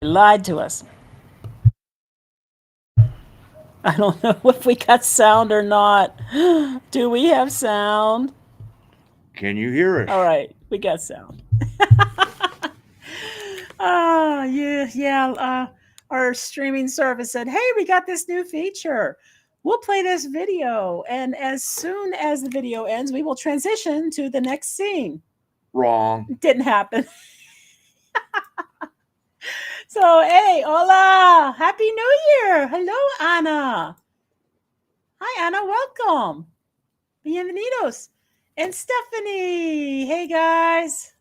Lied to us. I don't know if we got sound or not. Do we have sound? Can you hear us? All right, we got sound. Yeah. Our streaming service said, "Hey, we got this new feature. We'll play this video, and as soon as the video ends, we will transition to the next scene." Wrong. Didn't happen. So, hey, hola, happy New Year. Hello, Anna. Hi, Anna. Welcome. Bienvenidos. And Stephanie. Hey, guys.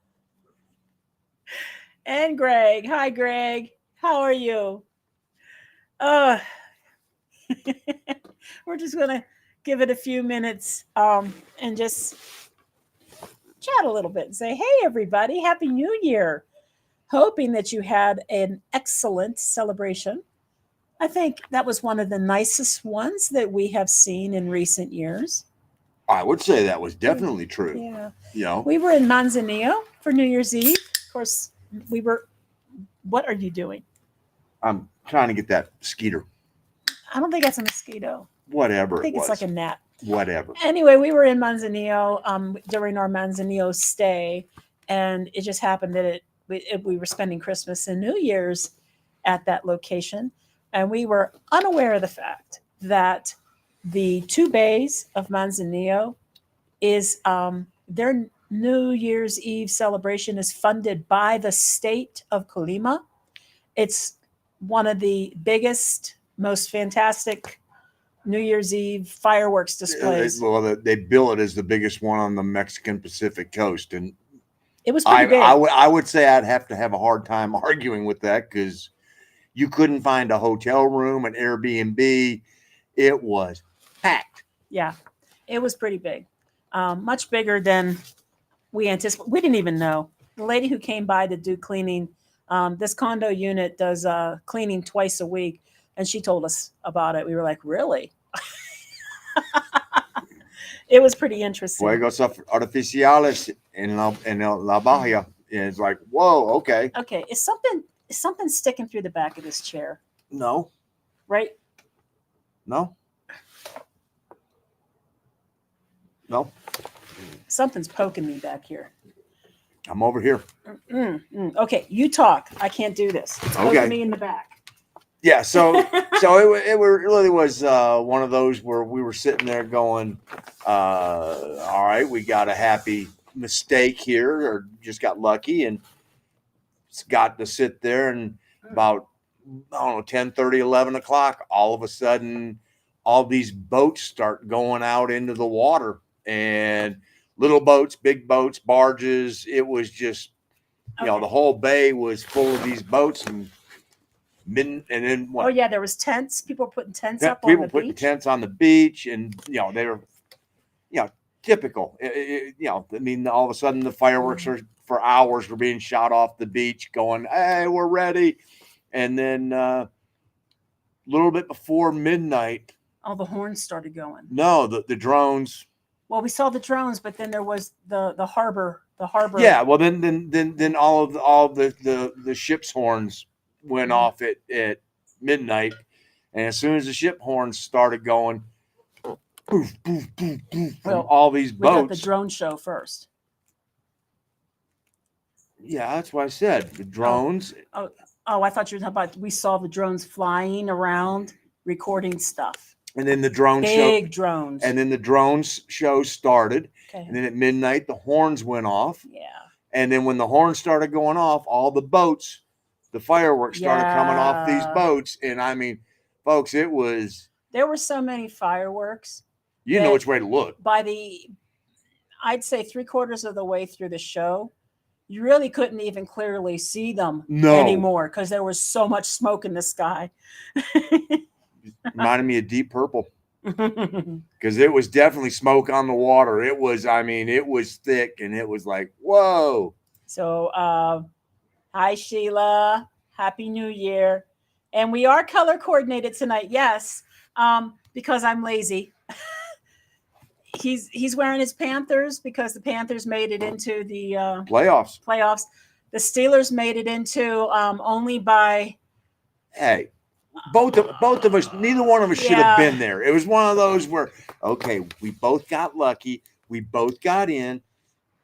And Greg. Hi, Greg. How are you? Uh, we're just going to give it a few minutes and just chat a little bit and say, hey, everybody, Happy New Year. Hoping that you had an excellent celebration. I think that was one of the nicest ones that we have seen in recent years. I would say that was definitely true. Yeah. You know, We were in Manzanillo for New Year's Eve. Of course, we were. What are you doing? I'm trying to get that skeeter. I don't think that's a mosquito. Whatever I think it it's was. like a gnat. Whatever. Anyway, we were in Manzanillo during our Manzanillo stay, and it just happened that we were spending Christmas and New Year's at that location, and we were unaware of the fact that the two bays of Manzanillo is their New Year's Eve celebration is funded by the state of Colima. It's one of the biggest, most fantastic New Year's Eve fireworks displays. Well, they bill it as the biggest one on the Mexican Pacific coast, and It was pretty big. I would say I'd have to have a hard time arguing with that because you couldn't find a hotel room, an Airbnb. It was packed. Yeah, it was pretty big, much bigger than we anticipated. We didn't even know. The lady who came by to do cleaning, this condo unit does cleaning twice a week, and she told us about it. We were like, really? It was pretty interesting. Fuegos artificiales en la bahia. And it's like, whoa, okay. Okay, is something sticking through the back of this chair? No, Right? no, no. Something's poking me back here. I'm over here. Okay, you talk. I can't do this. It's poking Okay. me in the back. Yeah, so it really was one of those where we were sitting there going, all right, we got a happy mistake here, or just got lucky, and it's got to sit there, and about, I don't know, 10:30, 11 o'clock, all of a sudden, all these boats start going out into the water, and little boats, big boats, barges. It was just, Okay. the whole bay was full of these boats, and then what? Oh yeah, there was tents. People were putting tents up on People the putting beach. tents on the beach, and they were, typical. I mean, all of a sudden the fireworks are for hours were being shot off the beach, going, "Hey, we're ready," and then a little bit before midnight, All the horns started going. no, the drones. Well, we saw the drones, but then there was the harbor. The harbor. Yeah, well, then all the ship's horns went off at midnight, and as soon as the ship horns started going, poof, poof, poof, poof, from Well, all these we got the boats. drone show first. Yeah, that's what I said. The drones. Oh, I thought you were talking about we saw the drones flying around recording stuff. And then the drone Big show. drones. And then the drones show started. Okay. And then at midnight, the horns went off. Yeah. And then when the horns started going off, all the boats, the fireworks started coming off these boats. And I mean, folks, it was. There were so many fireworks. You know which way to look. I'd say 3/4 of the way through the show, you really couldn't even clearly see them anymore because there was so much smoke in the sky. Reminded me of Deep Purple. Because it was definitely smoke on the water. It was, it was thick, and it was like, whoa. So, hi, Sheila. Happy New Year. And we are color coordinated tonight, yes, because I'm lazy. He's wearing his Panthers because the Panthers made it into the playoffs. The Steelers made it into only by Hey, both of us, neither one of us should have yeah. been there. It was one of those where, okay, we both got lucky. We both got in.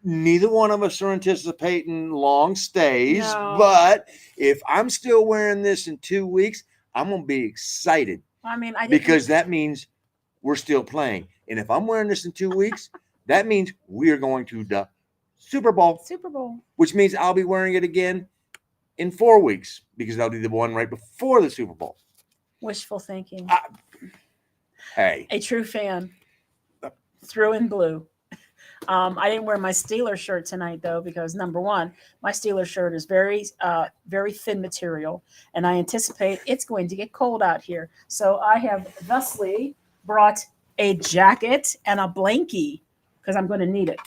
Neither one of us are anticipating long stays, No. but if I'm still wearing this in 2 weeks, I'm gonna be excited I mean, I didn't. because that means we're still playing. And if I'm wearing this in 2 weeks, that means we are going to the Super Bowl, Super Bowl. which means I'll be wearing it again in 4 weeks because I'll do the one right before the Super Bowl. Wishful thinking. Hey, A true fan. Through and blue. I didn't wear my Steeler shirt tonight though because number one, my Steeler shirt is very thin material, and I anticipate it's going to get cold out here. So I have thusly brought a jacket and a blankie because I'm going to need it.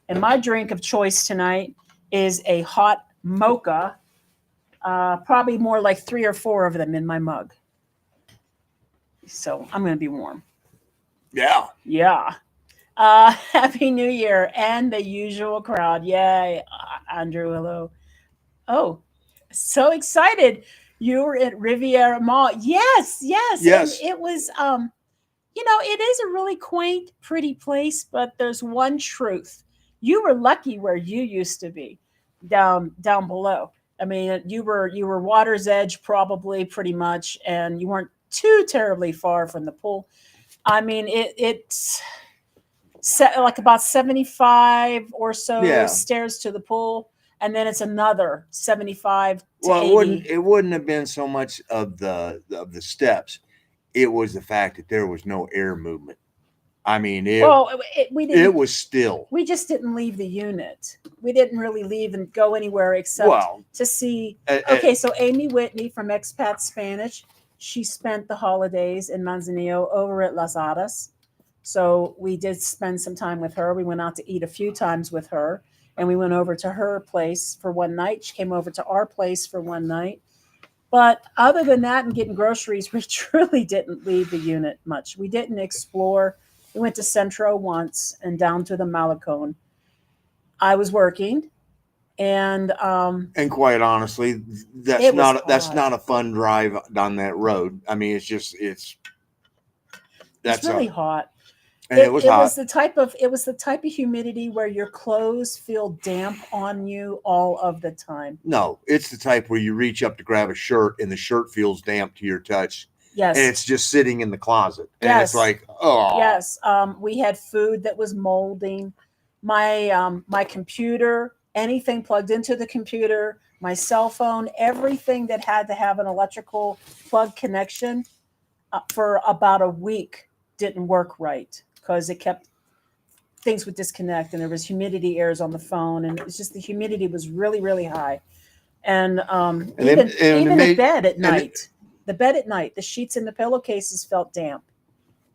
And my drink of choice tonight is a hot mocha. Probably more like 3 or 4 of them in my mug. So I'm going to be warm. yeah. Yeah. Happy New Year and the usual crowd. Yay. Andrew, hello. Oh, so excited. You were at Riviera Mall. Yes, yes. Yes. And it was it is a really quaint, pretty place, but there's one truth. You were lucky where you used to be, down below. I mean, you were water's edge probably pretty much, and you weren't too terribly far from the pool. I mean, it's like about 75 or so Yeah. stairs to the pool, and then it's another 75 to Well, 80. it wouldn't have been so much of the steps. It was the fact that there was no air movement. I mean, Well, we it didn't. was still. We just didn't leave the unit. We didn't really leave and go anywhere except Well, to see. uh, Okay, so Amy Whitney from Expat Spanish, she spent the holidays in Manzanillo over at Las Hadas. So we did spend some time with her. We went out to eat a few times with her, and we went over to her place for one night. She came over to our place for one night. But other than that and getting groceries, we truly didn't leave the unit much. We didn't explore. We went to Centro once and down to the Malecon. I was working, and and quite honestly, it was that's hot. not a fun drive down that road. I mean, It's that's really hot. and it was It hot. was the type of humidity where your clothes feel damp on you all of the time. No, it's the type where you reach up to grab a shirt and the shirt feels damp to your touch, Yes. and it's just sitting in the closet, and Yes. it's like, oh, Yes. We had food that was molding. My computer, anything plugged into the computer, my cell phone, everything that had to have an electrical plug connection for about a week didn't work right because it kept things would disconnect, and there was humidity airs on the phone, and it was just the humidity was really really high. And even the bed at night, the sheets and the pillowcases felt damp.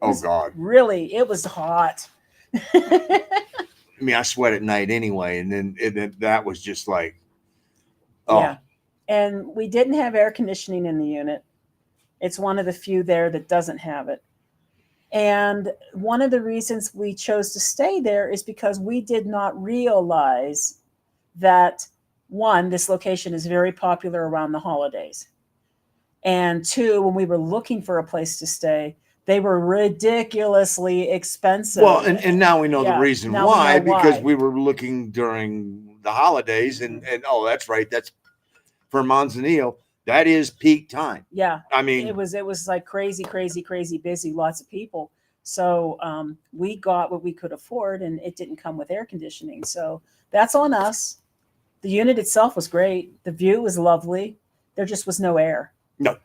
Oh God! Really, it was hot. I mean, I sweat at night anyway, and then that was just like, oh, Yeah. And we didn't have air conditioning in the unit. It's one of the few there that doesn't have it. And one of the reasons we chose to stay there is because we did not realize that one, this location is very popular around the holidays. And two, when we were looking for a place to stay, they were ridiculously expensive. Well, and now we know the reason now we why, know because why. we were looking during the holidays, and oh, that's right, that's for Manzanillo. That is peak time. Yeah, I mean, it was like crazy busy, lots of people. So we got what we could afford, and it didn't come with air conditioning. So that's on us. The unit itself was great. The view was lovely. There just was no air.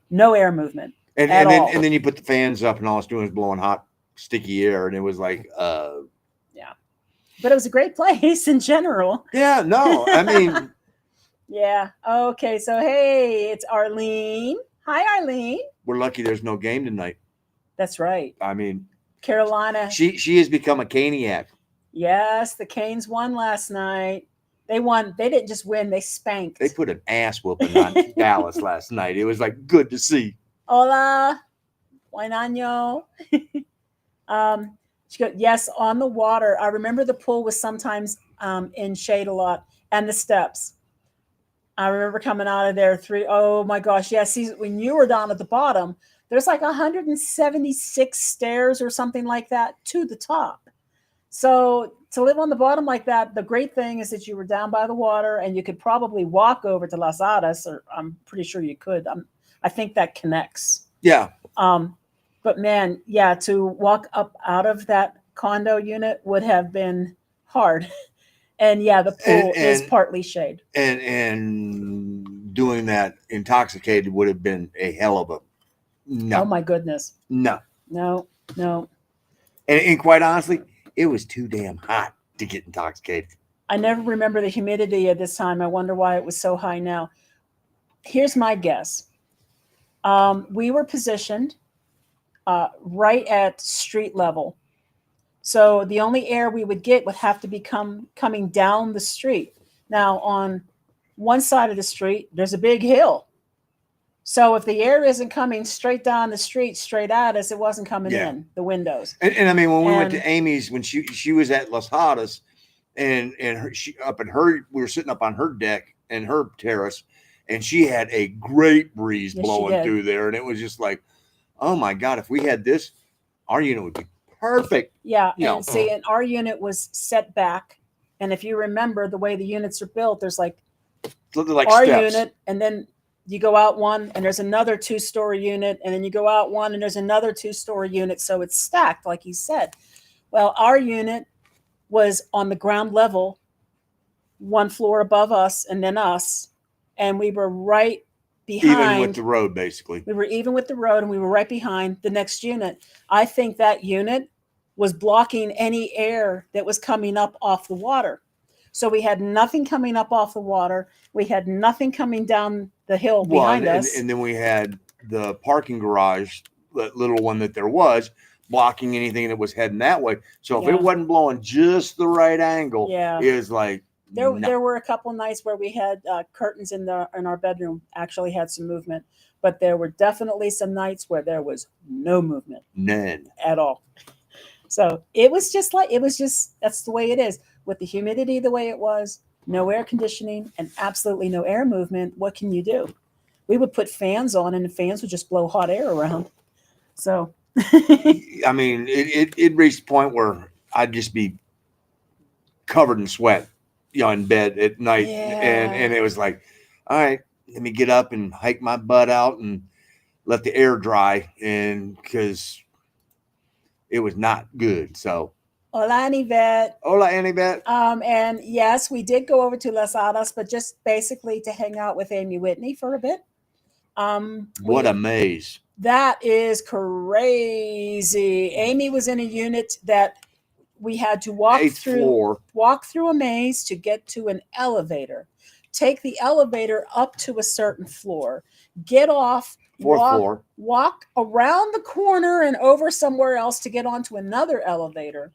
No air movement. and at all. then you put the fans up, and all it's doing is blowing hot, sticky air, and it was like, yeah. But it was a great place in general. yeah, no, I mean, Yeah. Okay. So hey, it's Arlene. Hi, Arlene. we're lucky there's no game tonight. That's right. I mean, Carolina. she has become a Caniac. Yes, the Canes won last night. They won. They didn't just win; they spanked. They put an ass whooping on Dallas last night. It was like good to see. Hola, buen año. She goes, yes, on the water. I remember the pool was sometimes in shade a lot, and the steps. I remember coming out of there oh my gosh, yeah. See, when you were down at the bottom, there's like 176 stairs or something like that to the top. So to live on the bottom like that, the great thing is that you were down by the water and you could probably walk over to Las Hadas, or I'm pretty sure you could. I think that connects. Yeah. But man, yeah, to walk up out of that condo unit would have been hard. And yeah, the pool is partly shade. And doing that intoxicated would have been a hell of a no. Oh my goodness. No. No. And quite honestly, it was too damn hot to get intoxicated. I never remember the humidity at this time. I wonder why it was so high now. Here's my guess. We were positioned right at street level. So the only air we would get would have to be coming down the street. Now, on one side of the street, there's a big hill. So if the air isn't coming straight down the street, straight at us, it wasn't coming in the windows. And I mean, when we went to Amy's, when she was at Las Hadas, and we were sitting up on her deck and her terrace, and she had a great breeze blowing through there, and it was just like, oh my God, if we had this, our unit would be perfect. Yeah, and see, and our unit was set back, and if you remember the way the units are built, there's like our steps. Unit, and then you go out one, and there's another 2-story unit, and then you go out one, and there's another 2-story unit, so it's stacked, like he said. Well, our unit was on the ground level, one floor above us, and then us, and we were right behind. Even with the road, basically. We were even with the road, and we were right behind the next unit. I think that unit was blocking any air that was coming up off the water. So we had nothing coming up off the water. We had nothing coming down the hill behind us. And then we had the parking garage, that little one that there was, blocking anything that was heading that way. So if it wasn't blowing just the right angle, it was like, There were a couple nights where we had curtains in our bedroom actually had some movement, but there were definitely some nights where there was no movement, none at all. So it was just that's the way it is with the humidity the way it was, no air conditioning, and absolutely no air movement. What can you do? We would put fans on, and the fans would just blow hot air around. So, I mean, it reached a point where I'd just be covered in sweat, in bed at night, and it was like, all right, let me get up and hike my butt out and let the air dry, and because it was not good. So hola, Anivet. Hola, Anivet. And yes, we did go over to Las Hadas, but just basically to hang out with Amy Whitney for a bit. What a maze. That is crazy. Amy was in a unit that we had to walk through a maze to get to an elevator, take the elevator up to a certain floor, get off, walk around the corner and over somewhere else to get onto another elevator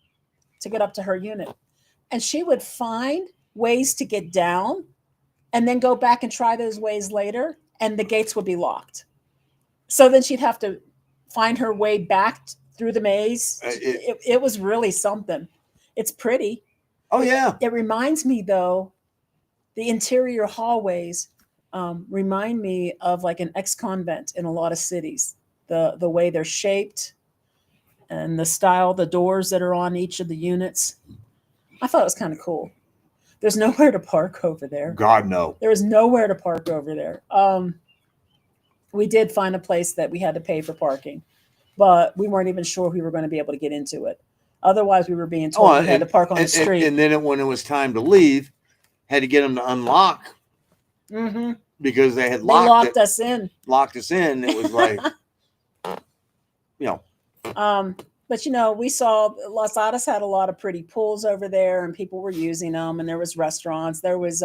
to get up to her unit. And she would find ways to get down and then go back and try those ways later, and the gates would be locked. So then she'd have to find her way back through the maze. It was really something. It's pretty. Oh, yeah. It reminds me, though, the interior hallways remind me of like an ex-convent in a lot of cities. The way they're shaped and the style, the doors that are on each of the units. I thought it was kind of cool. There's nowhere to park over there. God, no. There was nowhere to park over there. We did find a place that we had to pay for parking, but we weren't even sure we were going to be able to get into it. Otherwise, we were being told we had to park on the street. And then when it was time to leave, had to get them to unlock because they had locked us in. Locked us in. It was like, But we saw Las Hadas had a lot of pretty pools over there, and people were using them. And there was restaurants. There was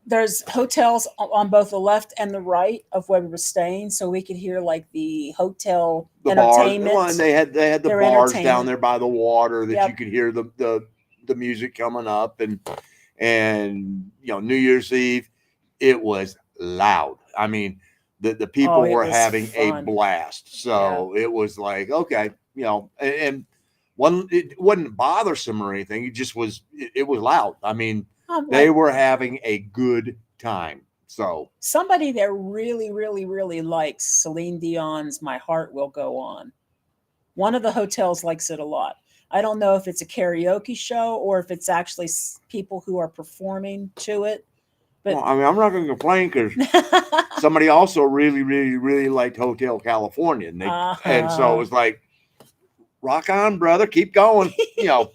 there's hotels on both the left and the right of where we were staying, so we could hear like the hotel entertainment. Bars. They had the bars down there by the water that you could hear the music coming up, and New Year's Eve, it was loud. I mean, the people were having a blast. So it was like, okay, and it wasn't bothersome or anything. It just was. It was loud. I mean. They were having a good time. So somebody that really, really, really likes Celine Dion's "My Heart Will Go On." One of the hotels likes it a lot. I don't know if it's a karaoke show or if it's actually people who are performing to it. But well, I mean, I'm not going to complain because somebody also really, really, really liked Hotel California, and and so it was like, rock on, brother, keep going, you know.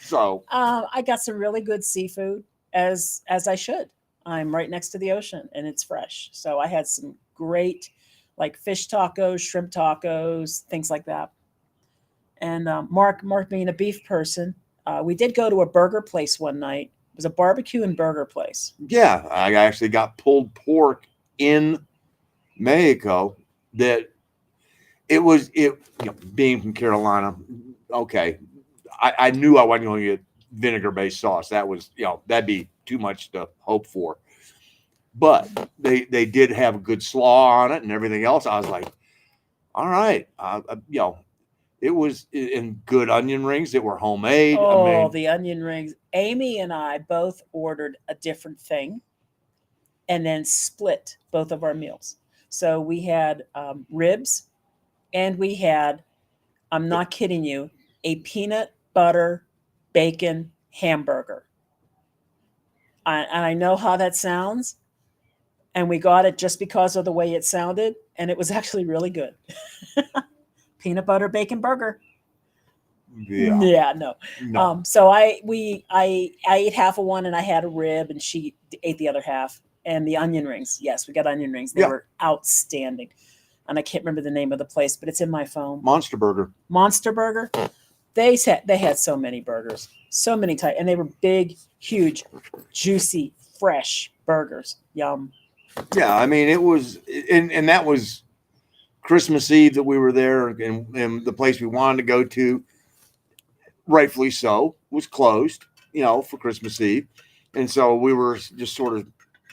So I got some really good seafood, as I should. I'm right next to the ocean and it's fresh, so I had some great like fish tacos, shrimp tacos, things like that. And Mark being a beef person, we did go to a burger place one night. It was a barbecue and burger place. yeah, I actually got pulled pork in Mexico. That being from Carolina. Okay, I knew I wasn't going to get vinegar based sauce. That was that'd be too much to hope for. But they did have a good slaw on it and everything else. I was like, all right, it was in good onion rings that were homemade. Oh, I mean, the onion rings. Amy and I both ordered a different thing and then split both of our meals. So we had ribs and we had, I'm not kidding you, a peanut butter bacon hamburger. And I know how that sounds. And we got it just because of the way it sounded. And it was actually really good. Peanut butter bacon burger. Yeah, no. no. So I ate half of one and I had a rib and she ate the other half. And the onion rings. Yes, we got onion rings. They were outstanding. And I can't remember the name of the place, but it's in my phone. Monster Burger. Monster Burger. They had so many burgers, so many types, and they were big, huge, juicy, fresh burgers. Yum. Yeah, I mean it was, and that was Christmas Eve that we were there, and the place we wanted to go to, rightfully so, was closed, for Christmas Eve, and so we were just sort of,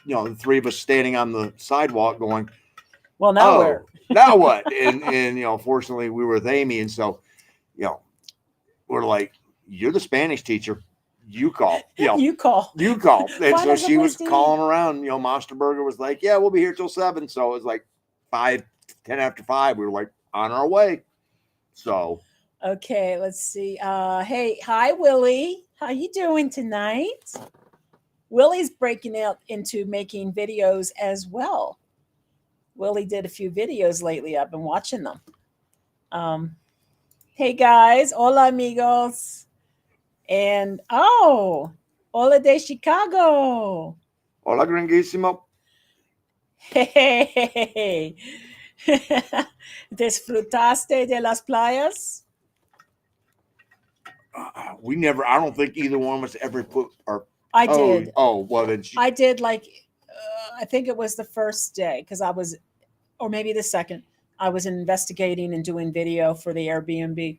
the three of us standing on the sidewalk going, well, now where? Now what? And fortunately we were with Amy, and so, we're like, you're the Spanish teacher. You call. You call. And so she was calling around. Monster Burger was like, yeah, we'll be here till 7. So it was like 5, 10 after 5. We were like on our way. So. Okay, let's see. Hey, hi, Willie. How you doing tonight? Willie's breaking out into making videos as well. Willie did a few videos lately. I've been watching them. Hey guys, hola amigos, and hola de Chicago. Hola gringuísimo. Hey, ¿disfrutaste de las playas? I don't think either one of us ever put our. I did. Oh, well then. I did I think it was the first day because or maybe the second. I was investigating and doing video for the Airbnb.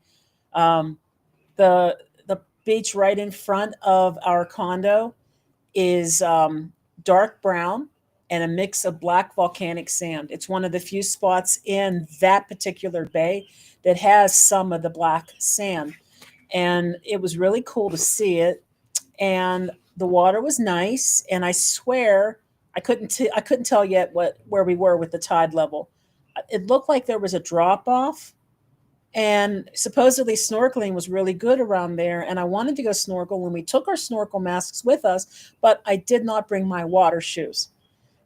The beach right in front of our condo is dark brown and a mix of black volcanic sand. It's one of the few spots in that particular bay that has some of the black sand. And it was really cool to see it. And the water was nice. And I swear I couldn't tell yet where we were with the tide level. It looked like there was a drop off, and supposedly snorkeling was really good around there. And I wanted to go snorkel, and we took our snorkel masks with us, but I did not bring my water shoes.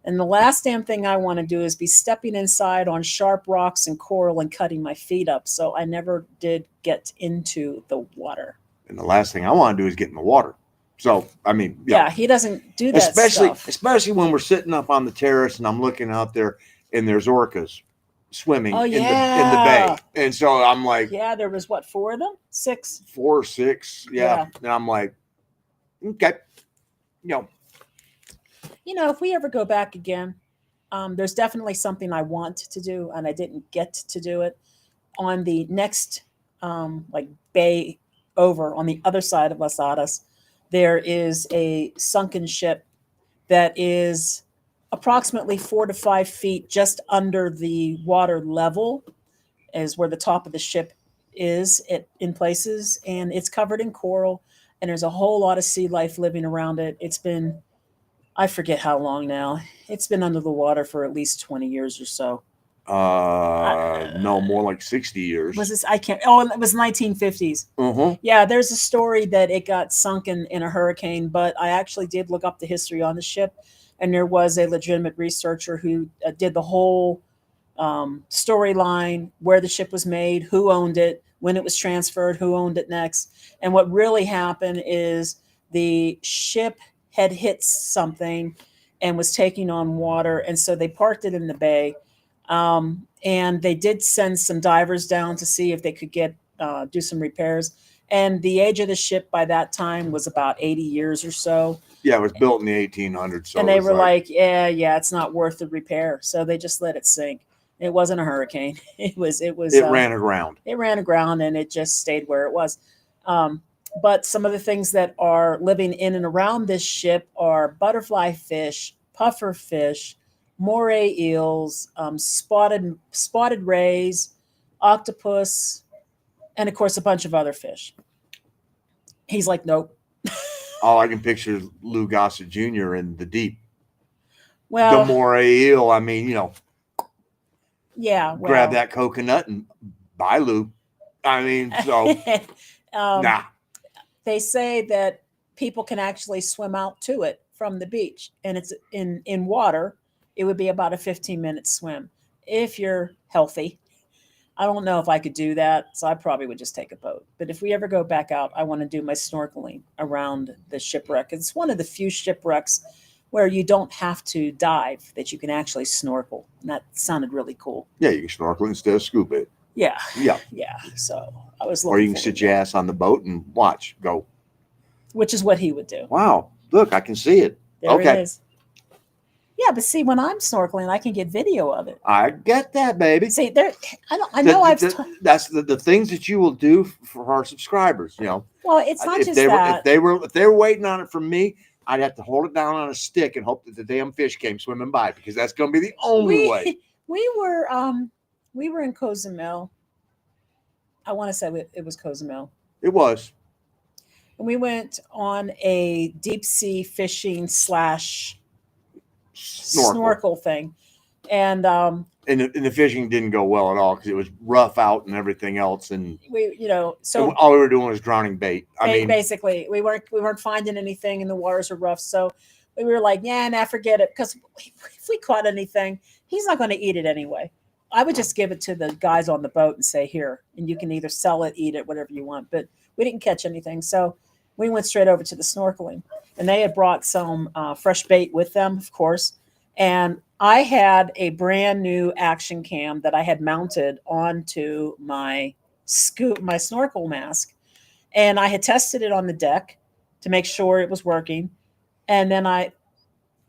And the last damn thing I want to do is be stepping inside on sharp rocks and coral and cutting my feet up. So I never did get into the water. And the last thing I want to do is get in the water. So, I mean, yeah, he doesn't do that especially when we're sitting up on the terrace and I'm looking out there and there's orcas swimming in the bay. And so I'm like, there was 4 of them? 6? 4 or 6. Yeah. And I'm like, okay. If we ever go back again, there's definitely something I want to do and I didn't get to do it. On the next bay over on the other side of Las Hadas, there is a sunken ship that is approximately 4 to 5 feet just under the water level is where the top of the ship is in places, and it's covered in coral. and there's a whole lot of sea life living around it. It's been, I forget how long now. It's been under the water for at least 20 years or so. No, more like 60 years. Was this? I can't. Oh, it was 1950s. Uh-huh. Yeah, there's a story that it got sunk in a hurricane, but I actually did look up the history on the ship, and there was a legitimate researcher who did the whole storyline, where the ship was made, who owned it, when it was transferred, who owned it next. And what really happened is the ship had hit something and was taking on water. And so they parked it in the bay. And they did send some divers down to see if they could do some repairs. And the age of the ship by that time was about 80 years or so. Yeah, it was built in the 1800s. So and they were like, yeah, it's not worth the repair. So they just let it sink. It wasn't a hurricane. It ran aground. It ran aground and it just stayed where it was. But some of the things that are living in and around this ship are butterfly fish, puffer fish, moray eels, spotted rays, octopus, and of course a bunch of other fish. He's like, nope. All I can picture is Lou Gossett Jr. in the deep. Well, the moray eel. I mean, yeah. Well, grab that coconut and bye, Lou. I mean, so nah. They say that people can actually swim out to it from the beach, and it's in water. It would be about a 15-minute swim if you're healthy. I don't know if I could do that, so I probably would just take a boat. But if we ever go back out, I want to do my snorkeling around the shipwreck. It's one of the few shipwrecks where you don't have to dive, that you can actually snorkel. And that sounded really cool. Yeah, you can snorkel instead of scuba it. Yeah. Yeah. Yeah. So I was or you can sit your ass on the boat and watch go. Which is what he would do. Wow. Look, I can see it. There okay. It is. Yeah, but see, when I'm snorkeling, I can get video of it. I get that, baby. See, that's the things that you will do for our subscribers. Well, it's not just that. If they were waiting on it from me, I'd have to hold it down on a stick and hope that the damn fish came swimming by, because that's going to be the only way. We were in Cozumel. I want to say it was Cozumel. It was. And we went on a deep sea fishing / snorkel thing, and the fishing didn't go well at all because it was rough out and everything else, and so all we were doing was drowning bait. I mean, basically we weren't finding anything, and the waters are rough, so we were like, forget it, because if we caught anything, he's not going to eat it anyway. I would just give it to the guys on the boat and say, here, and you can either sell it, eat it, whatever you want. But we didn't catch anything, so we went straight over to the snorkeling. And they had brought some fresh bait with them, of course. And I had a brand new action cam that I had mounted onto my snorkel mask. And I had tested it on the deck to make sure it was working. And then I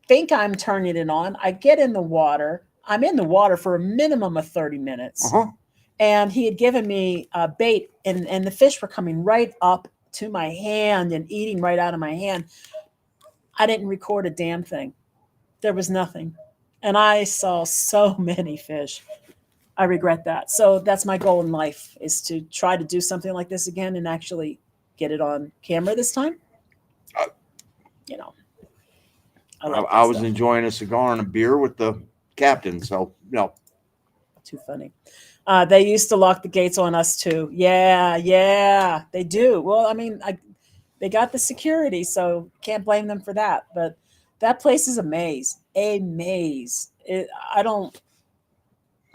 think I'm turning it on. I get in the water. I'm in the water for a minimum of 30 minutes. Uh-huh. And he had given me bait, and the fish were coming right up to my hand and eating right out of my hand. I didn't record a damn thing. There was nothing. And I saw so many fish. I regret that. So that's my goal in life, is to try to do something like this again and actually get it on camera this time. I was enjoying a cigar and a beer with the captain. So, Too funny. They used to lock the gates on us too. Yeah, they do. Well, I mean, they got the security, so can't blame them for that. But that place is a maze. I don't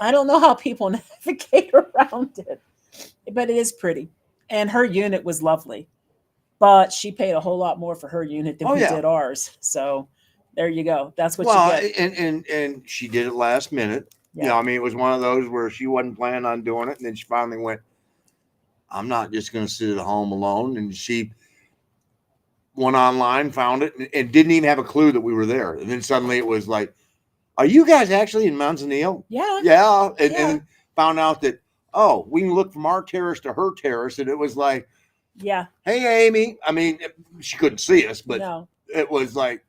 know how people navigate around it, but it is pretty. And her unit was lovely, but she paid a whole lot more for her unit than we did ours. So there you go. That's what you get. And she did it last minute. Yeah. It was one of those where she wasn't planning on doing it. And then she finally went, I'm not just going to sit at home alone. And she went online, found it, and didn't even have a clue that we were there. And then suddenly it was like, are you guys actually in Manzanillo? Yeah. Yeah. And found out that, we can look from our terrace to her terrace. And it was like, yeah. Hey, Amy. I mean, she couldn't see us, but it was like,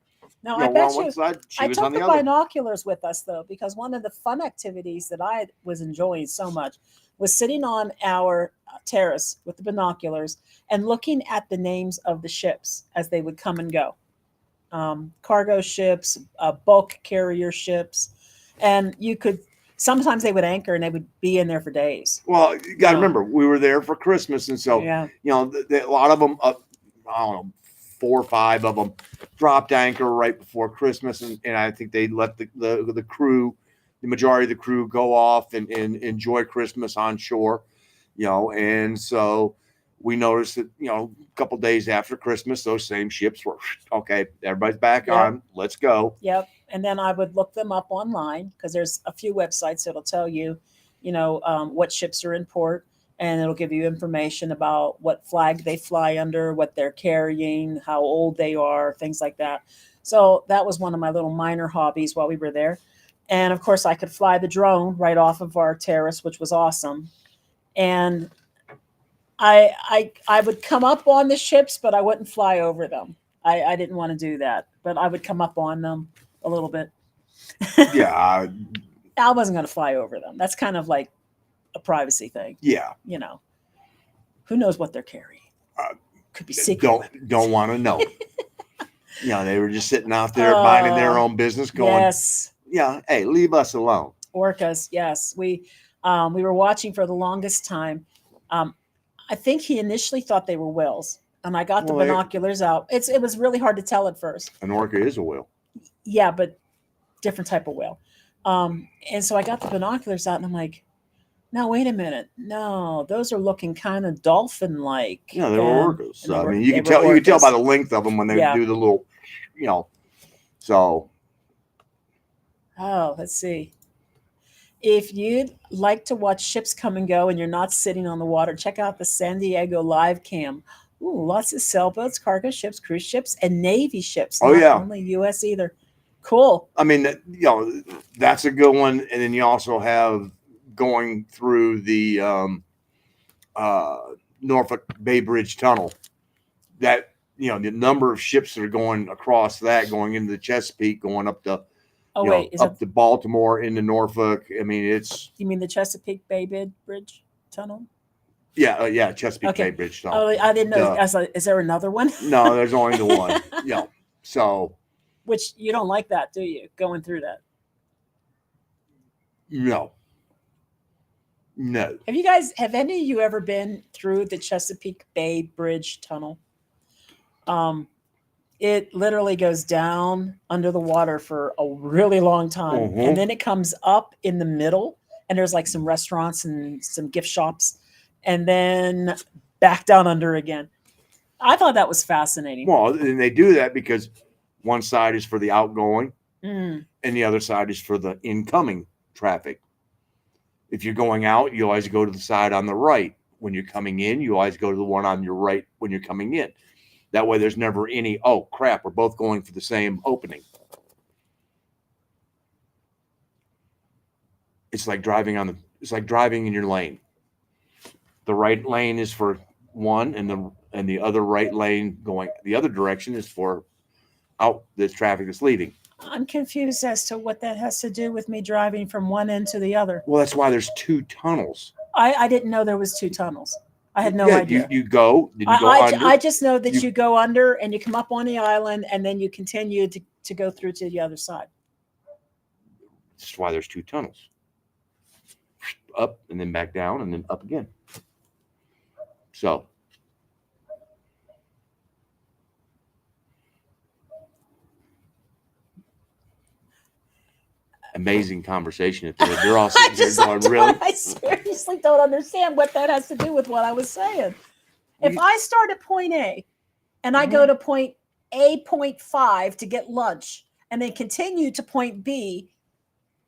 no, I bet you. I took the binoculars with us, though, because one of the fun activities that I was enjoying so much was sitting on our terrace with the binoculars and looking at the names of the ships as they would come and go. Cargo ships, bulk carrier ships, and you could sometimes they would anchor and they would be in there for days. Well, you got to Yeah. remember, we were there for Christmas, and so Yeah, a lot of them, I don't know, 4 or 5 of them dropped anchor right before Christmas, and I think they let the crew, the majority of the crew, go off and enjoy Christmas on shore, and so we noticed that a couple days after Christmas, those same ships were okay. Everybody's back Yep. on. Let's go. yep. And then I would look them up online because there's a few websites that'll tell you, what ships are in port, and it'll give you information about what flag they fly under, what they're carrying, how old they are, things like that. So that was one of my little minor hobbies while we were there. And of course, I could fly the drone right off of our terrace, which was awesome. And I would come up on the ships, but I wouldn't fly over them. I didn't want to do that, but I would come up on them a little bit. Yeah, I wasn't going to fly over them. That's kind of like a privacy thing. yeah. Who knows what they're carrying? Could be secret. Don't want to know. They were just sitting out there minding their own business, going, Yes, yeah, hey, leave us alone. orcas. Yes, we were watching for the longest time. I think he initially thought they were whales, and I got the Well, binoculars out. It was really hard to tell at first. An orca is a whale. Yeah, but different type of whale. And so I got the binoculars out, and I'm like, no, wait a minute. No, those are looking kind of dolphin-like. Yeah, they were orcas. and they I were- mean, you they can were tell orcas. by the length of them when they Yeah. do the little, So Oh, let's see. If you'd like to watch ships come and go and you're not sitting on the water, check out the San Diego live cam. Ooh, lots of sailboats, cargo ships, cruise ships, and Navy ships. Oh, not yeah. only U.S. either. Cool. I mean, that's a good one. And then you also have going through the Norfolk Bay Bridge Tunnel. That the number of ships that are going across that, going into the Chesapeake, going up to Oh, wait. Is up that, to Baltimore, into Norfolk. I mean, it's you mean the Chesapeake Bay Bridge Tunnel? Chesapeake Okay. Bay Bridge Tunnel. Oh, I didn't know. Duh. I was like, is there another one? No, there's only the one. So Which you don't like that, do you? Going through that. no. Have any of you ever been through the Chesapeake Bay Bridge Tunnel? It literally goes down under the water for a really long time. Mhm. And then it comes up in the middle, and there's like some restaurants and some gift shops, and then back down under again. I thought that was fascinating. Well, and they do that because one side is for the outgoing Mm, and the other side is for the incoming traffic. If you're going out, you always go to the side on the right. When you're coming in, you always go to the one on your right when you're coming in. That way there's never any, oh crap, we're both going for the same opening. It's like driving in your lane. The right lane is for one, and the other right lane going the other direction is for out the traffic that's leaving. I'm confused as to what that has to do with me driving from one end to the other. Well, that's why there's 2 tunnels. I didn't know there was 2 tunnels. I had no Yeah, idea. You go under. I just know that You- you go under and you come up on the island and then you continue to go through to the other side. That's why there's 2 tunnels. Up and then back down and then up again. So amazing conversation. If they're all sitting there going, really? I seriously don't understand what that has to do with what I was saying. If I start at point A and I go to point A.5 to get lunch and then continue to point B,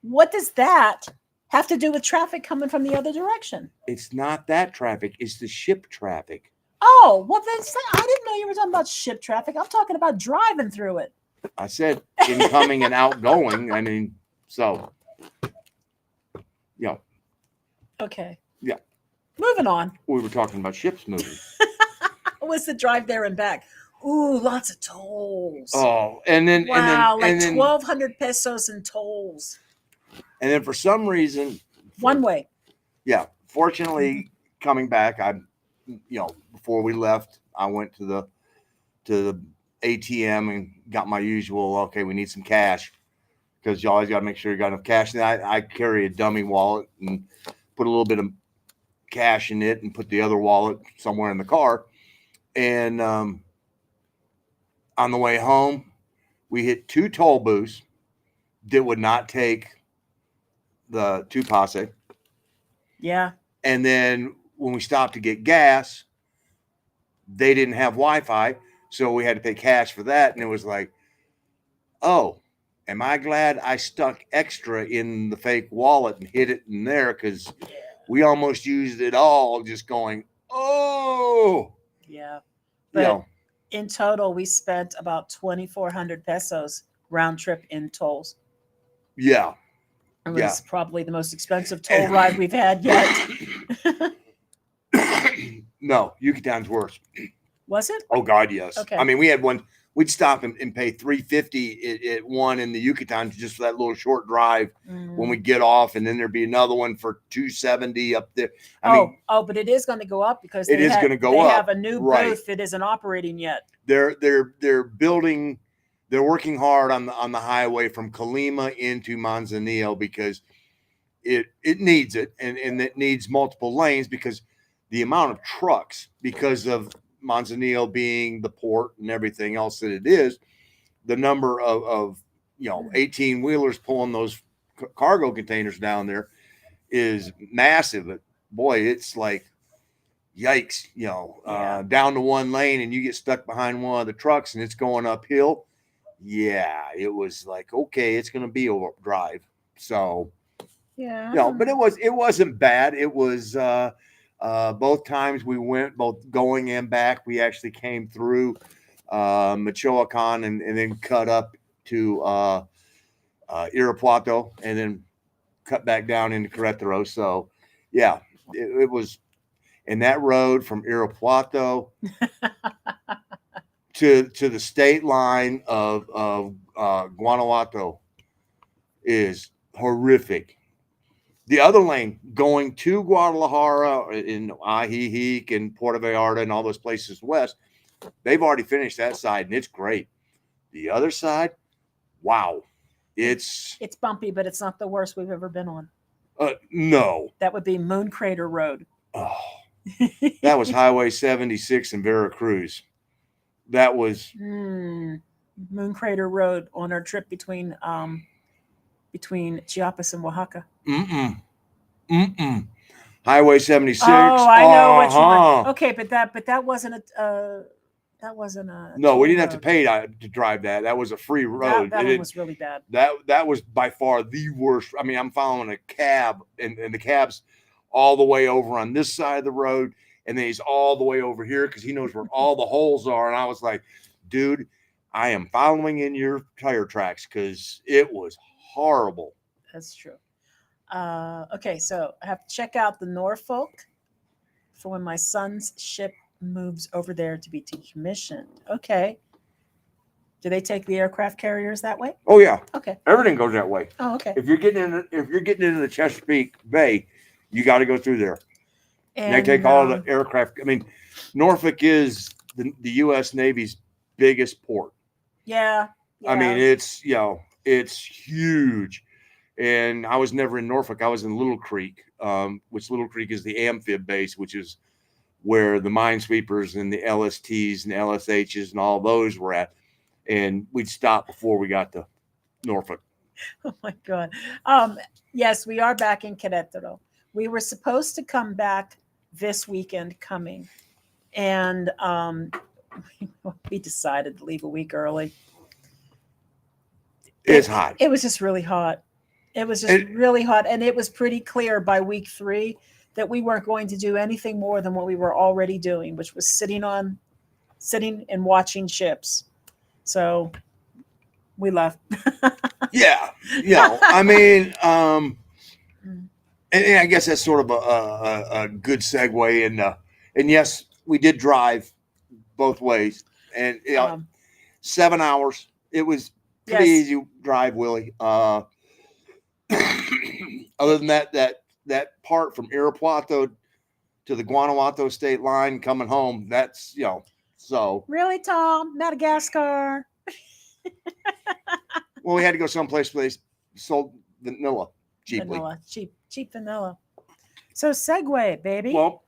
what does that have to do with traffic coming from the other direction? It's not that traffic, it's the ship traffic. Oh, well, I didn't know you were talking about ship traffic. I'm talking about driving through it. I said incoming and outgoing. I mean, so Okay. Yeah. Moving on. we were talking about ships moving. What was the drive there and back? Ooh, lots of tolls. Oh, and then Wow, and then 1,200 pesos in tolls. and then for some reason, One way. yeah, fortunately, coming back, before we left, I went to the ATM and got my usual. Okay, we need some cash because you always got to make sure you got enough cash. And I carry a dummy wallet and put a little bit of cash in it and put the other wallet somewhere in the car. And on the way home, we hit 2 toll booths that would not take the 2 passe. Yeah. And then when we stopped to get gas, they didn't have Wi-Fi, so we had to pay cash for that. And it was like, oh, am I glad I stuck extra in the fake wallet and hid it in there, because we almost used it all just going, oh. Yeah. You But know, in total, we spent about 2,400 pesos round trip in tolls. yeah. It was Yeah. probably the most expensive toll ride we've had yet. No, Yucatan's worse. Was it? Oh God, yes. Okay. I mean, we had one. We'd stop and pay $3.50 at one in the Yucatan just for that little short drive when we get off, and then there'd be another one for $2.70 up there. I mean, but it is going to go up because it is going to go they up. have a new Right. booth that isn't operating yet. They're building. They're working hard on the highway from Colima into Manzanillo because it needs it, and it needs multiple lanes because the amount of trucks, because of Manzanillo being the port and everything else that it is, the number of 18 wheelers pulling those cargo containers down there is massive. But boy, it's like, yikes, down to one lane and you get stuck behind one of the trucks and it's going uphill. Yeah, it was like, okay, it's going to be a drive. So, yeah, but it wasn't bad. It was, both times we went, both going and back, we actually came through Michoacan and then cut up to Irapuato and then cut back down into Querétaro. So, yeah, it was. And that road from Irapuato to the state line of Guanajuato is horrific. The other lane going to Guadalajara in Ajijic and Puerto Vallarta and all those places west, they've already finished that side and it's great. The other side, wow, it's bumpy, but it's not the worst we've ever been on. No, that would be Moon Crater Road. Oh, that was Highway 76 in Veracruz. That was Moon Crater Road on our trip between Chiapas and Oaxaca. Highway 76. Oh, I know which one. Okay, but that wasn't a no, we didn't have to pay to drive that. That was a free road. That one was really bad. That was by far the worst. I mean, I'm following a cab and the cab's all the way over on this side of the road, and then he's all the way over here because he knows where all the holes are. And I was like, dude, I am following in your tire tracks because it was horrible. That's true. Okay, so I have to check out the Norfolk for when my son's ship moves over there to be decommissioned. Okay. Do they take the aircraft carriers that way? Oh yeah. Okay. Everything goes that way. Oh, okay. If you're getting into the Chesapeake Bay, you got to go through there. And they take all the aircraft. I mean, Norfolk is the U.S. Navy's biggest port. Yeah. I mean, it's huge. And I was never in Norfolk. I was in Little Creek, which Little Creek is the amphib base, which is where the minesweepers and the LSTs and LSHs and all those were at. And we'd stop before we got to Norfolk. Oh my God. Yes, we are back in Querétaro. We were supposed to come back this weekend coming. And we decided to leave a week early. It's hot. It was just really hot. It was just really hot. And it was pretty clear by week 3 that we weren't going to do anything more than what we were already doing, which was sitting and watching ships. So we left. Yeah. I mean, and I guess that's sort of a good segue. And yes, we did drive both ways. And 7 hours. It was pretty easy drive, Willie. Other than that that part from Irapuato to the Guanajuato state line coming home, that's, so. Really, Tom? Madagascar? Well, we had to go someplace where they sold vanilla cheaply. Vanilla. Cheap vanilla. So segue, baby. Well,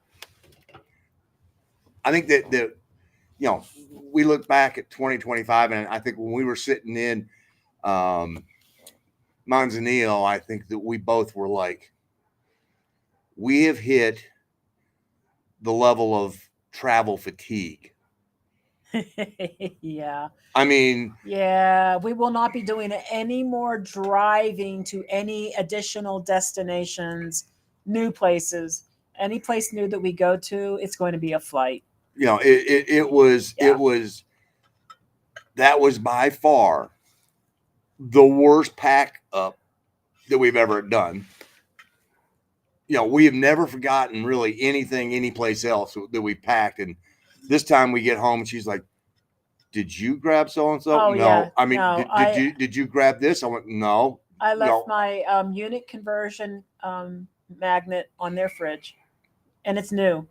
I think that we look back at 2025, and I think when we were sitting in Manzanillo, I think that we both were like, we have hit the level of travel fatigue. Yeah. I mean, yeah, we will not be doing any more driving to any additional destinations, new places. Any place new that we go to, it's going to be a flight. it was that was by far the worst pack up that we've ever done. We have never forgotten really anything, any place else that we packed. And this time we get home and she's like, did you grab so-and-so? Oh, No. yeah. I mean, No, did you grab this? I went, no. I left my unit conversion magnet on their fridge, and it's new.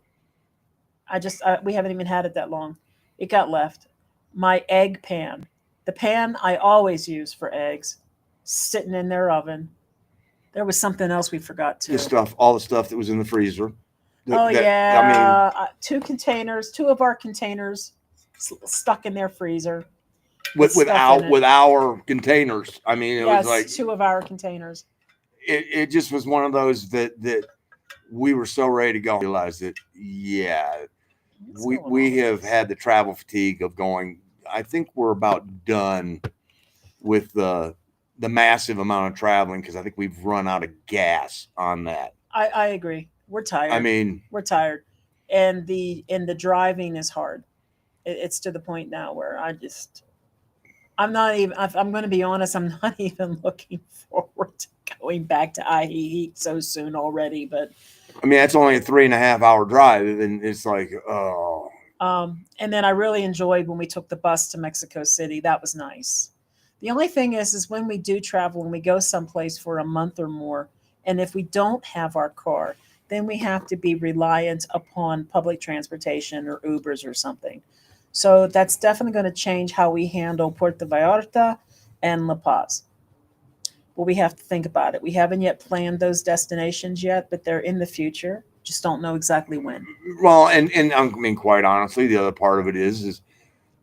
We haven't even had it that long. It got left. My egg pan, the pan I always use for eggs, sitting in their oven. There was something else we forgot too. All the stuff that was in the freezer. Yeah. I mean, two of our containers stuck in their freezer. With our containers. I mean, it was like two of our containers. It just was one of those that we were so ready to go. Realize that, we have had the travel fatigue of going. I think we're about done with the massive amount of traveling, because I think we've run out of gas on that. I agree. We're tired. I mean, we're tired, and the driving is hard. It's to the point now where I'm not even. I'm going to be honest. I'm not even looking forward to going back to IHE so soon already. But I mean, that's only a 3.5 hour drive, and it's like, oh. And then I really enjoyed when we took the bus to Mexico City. That was nice. The only thing is when we do travel and we go someplace for a month or more, and if we don't have our car, then we have to be reliant upon public transportation or Ubers or something. So that's definitely going to change how we handle Puerto Vallarta and La Paz. But we have to think about it. We haven't yet planned those destinations yet, but they're in the future. Just don't know exactly when. Well, and I mean, quite honestly, the other part of it is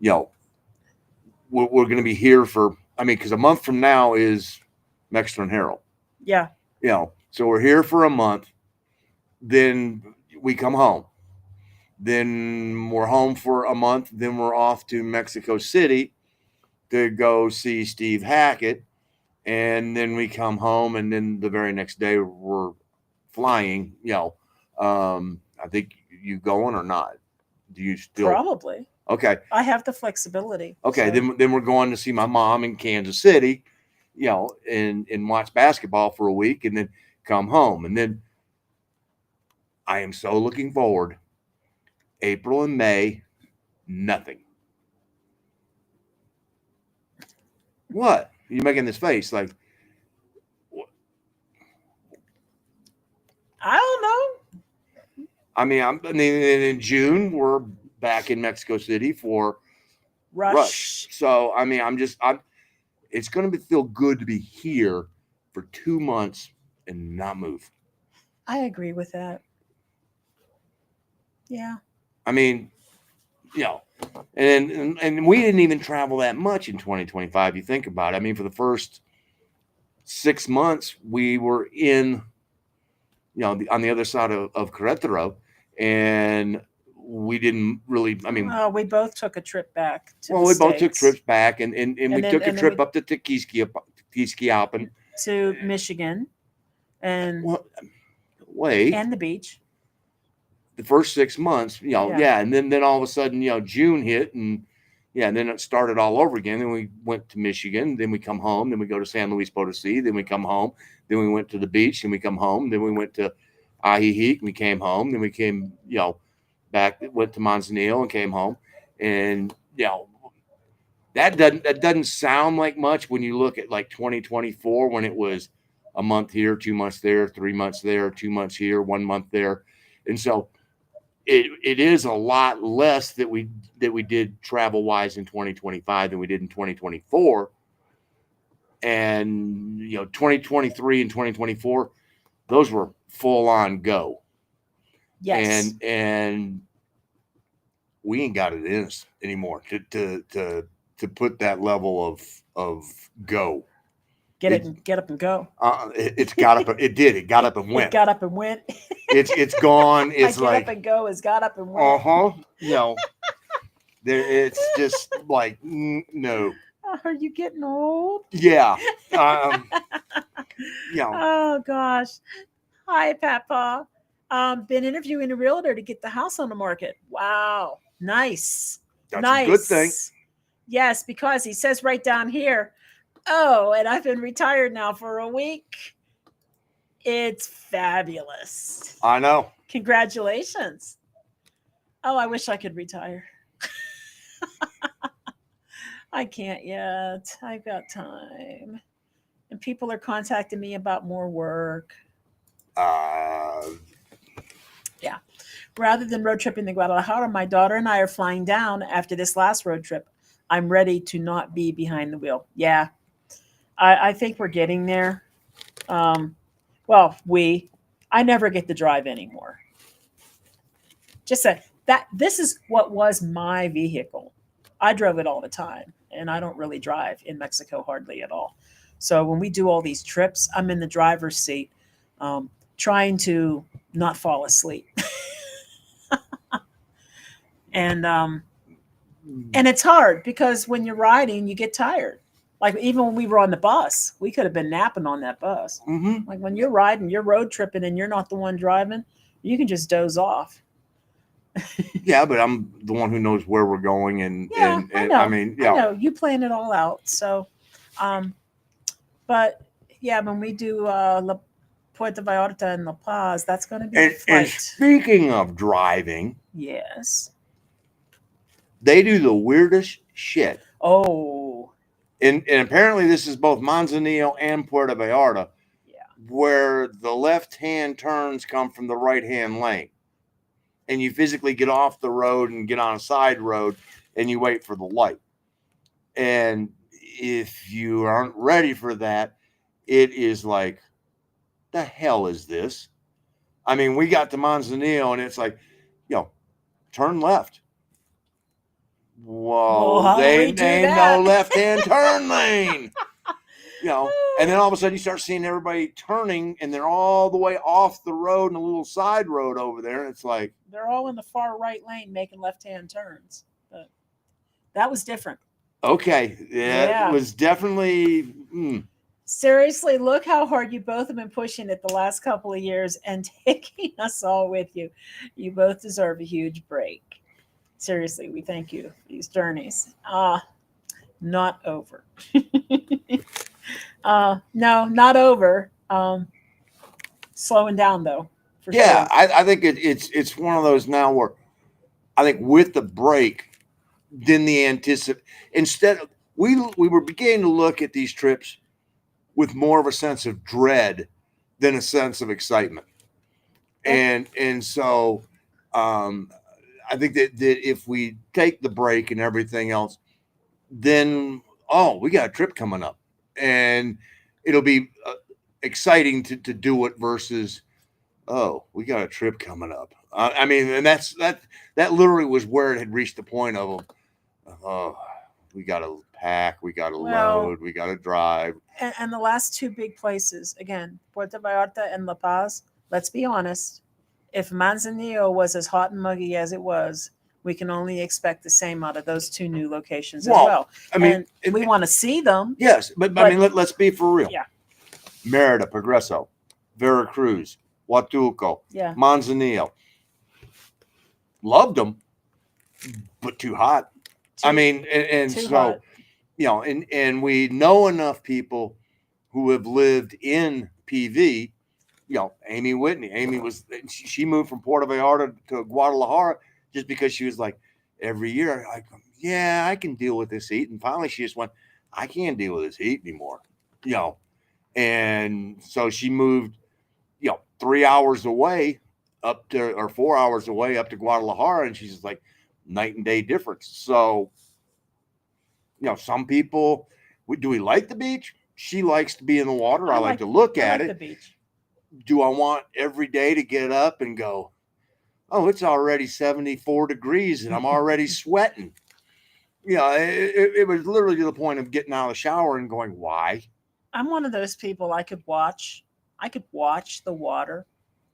we're going to be here for, because a month from now is Mexican Herald. Yeah. So we're here for a month. Then we come home. Then we're home for a month. Then we're off to Mexico City to go see Steve Hackett. And then we come home, and then the very next day we're flying. I think you going or not? Do you still? Probably. Okay. I have the flexibility. Okay. So. Then we're going to see my mom in Kansas City, and watch basketball for a week, and then come home. And then I am so looking forward. April and May, nothing. What? You're making this face like, what? I don't know. I mean, in June we're back in Mexico City for Rush. So I mean, it's going to feel good to be here for 2 months and not move. I agree with that. Yeah. I mean, and we didn't even travel that much in 2025. You think about it. I mean, for the first 6 months, we were in, on the other side of Querétaro, and we didn't really. I mean, we both took a trip back. We both took trips back, and we took a trip up to Tequisquiapan to Michigan, and and the beach. The first 6 months, and then all of a sudden, June hit, and and then it started all over again. Then we went to Michigan, then we come home, then we go to San Luis Potosí, then we come home, then we went to the beach, and we come home, then we went to Ajijic, and we came home, then we came, back, went to Manzanillo and came home, and that doesn't sound like much when you look at like 2024 when it was a month here, 2 months there, 3 months there, 2 months here, 1 month there. And so it is a lot less that we did travel wise in 2025 than we did in 2024. And 2023 and 2024, those were full on go. Yes. And we ain't got it in us anymore to put that level of go. Get up and go. It's got up. It did. It got up and went. It got up and went. It's gone. It's My like get up and go is got up and went. It's just like no. Are you getting old? Yeah. Oh gosh. Hi, Papa. Been interviewing a realtor to get the house on the market. Wow. Nice. That's nice. a good thing. Yes, because he says right down here, oh, and I've been retired now for a week. It's fabulous. I know. Congratulations. Oh, I wish I could retire. I can't yet. I've got time. And people are contacting me about more work. Yeah. Rather than road tripping to Guadalajara, my daughter and I are flying down after this last road trip. I'm ready to not be behind the wheel. Yeah. I think we're getting there. I never get to drive anymore. Just say that this is what was my vehicle. I drove it all the time, and I don't really drive in Mexico hardly at all. So when we do all these trips, I'm in the driver's seat, trying to not fall asleep. And it's hard because when you're riding, you get tired. Like even when we were on the bus, we could have been napping on that bus. Mm-hmm. Like when you're riding, you're road tripping, and you're not the one driving, you can just doze off. Yeah, but I'm the one who knows where we're going, and I know. I mean, yeah, I know you plan it all out. So, but yeah, when we do La Puerto Vallarta and La Paz, that's going to be a and flight. speaking of driving, Yes. they do the weirdest shit. Oh. And apparently this is both Manzanillo and Puerto Vallarta, where the left-hand turns come from the right-hand lane. And you physically get off the road and get on a side road and you wait for the light. And if you aren't ready for that, it is like, the hell is this? I mean, we got to Manzanillo and it's like, turn left. Whoa, they ain't no left-hand turn lane. And then all of a sudden you start seeing everybody turning and they're all the way off the road and a little side road over there. And it's like, they're all in the far right lane making left-hand turns. But that was different. Okay. Yeah. It was definitely. Seriously, look how hard you both have been pushing it the last couple of years and taking us all with you. You both deserve a huge break. Seriously, we thank you for these journeys. Not over. No, not over. Slowing down though. Sure. I think it's one of those now where I think with the break, then the instead of we were beginning to look at these trips with more of a sense of dread than a sense of excitement, and so I think that if we take the break and everything else, then we got a trip coming up, and it'll be exciting to do it versus we got a trip coming up. I mean, and that literally was where it had reached the point of we got to pack, we got to load, we got to drive. And the last two big places, again, Puerto Vallarta and La Paz, let's be honest, if Manzanillo was as hot and muggy as it was, we can only expect the same out of those two new locations as well. I mean, we want to see them. Yes, but I mean, let's be for real. Yeah. Merida, Progreso, Veracruz, Huatulco, Manzanillo. Loved them, but too hot. I mean, and so, hot. And we know enough people who have lived in PV. Amy Whitney. She moved from Puerto Vallarta to Guadalajara just because she was like, every year, I can deal with this heat. And finally she just went, I can't deal with this heat anymore. And so she moved, 3 hours away or 4 hours away up to Guadalajara. And she's like, night and day difference. So, some people, do we like the beach? She likes to be in the water. I like to look at it. The beach. Do I want every day to get up and go, oh, it's already 74 degrees and I'm already sweating? It was literally to the point of getting out of the shower and going, why? I'm one of those people. I could watch the water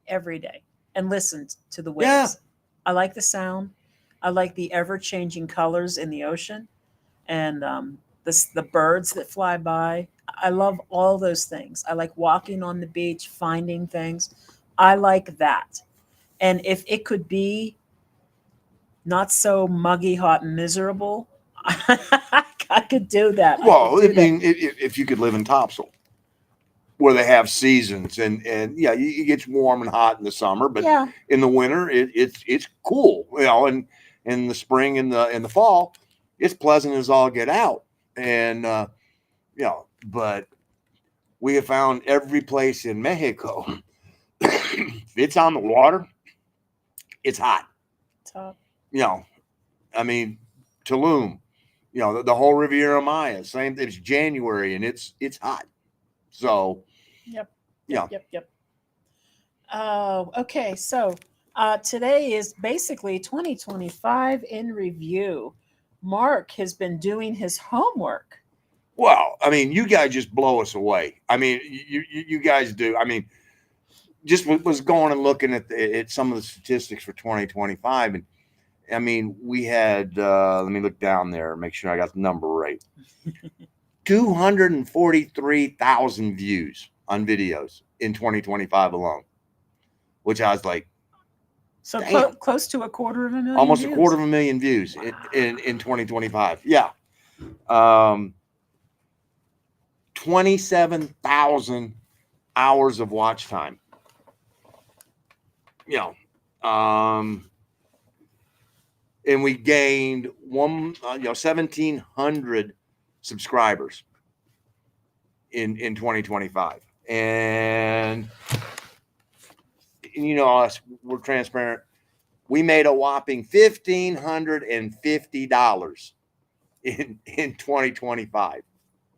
every day and listen to the waves. Yeah. I like the sound. I like the ever-changing colors in the ocean, and the birds that fly by. I love all those things. I like walking on the beach, finding things. I like that. And if it could be not so muggy, hot, and miserable, I could do that. Well, if you could live in Topsail, where they have seasons, and it gets warm and hot in the summer, but in the winter it's cool, and in the spring and the fall, it's pleasant as all get out, and but we have found every place in Mexico, if it's on the water, it's hot. Top. I mean, Tulum, the whole Riviera Maya, same. It's January and it's hot. So, Yep. Yeah. Yep. Oh, okay. So today is basically 2025 in review. Mark has been doing his homework. Well, I mean, you guys just blow us away. I mean, you guys do. I mean, just was going and looking at some of the statistics for 2025, and I mean, we had. Let me look down there, make sure I got the number right. 243,000 views on videos in 2025 alone, which I was like, so close to 250,000, almost views. 250,000 views in 2025. Yeah. 27,000 hours of watch time. And we gained 1,700 subscribers in 2025. And us, we're transparent. We made a whopping $1,550 in 2025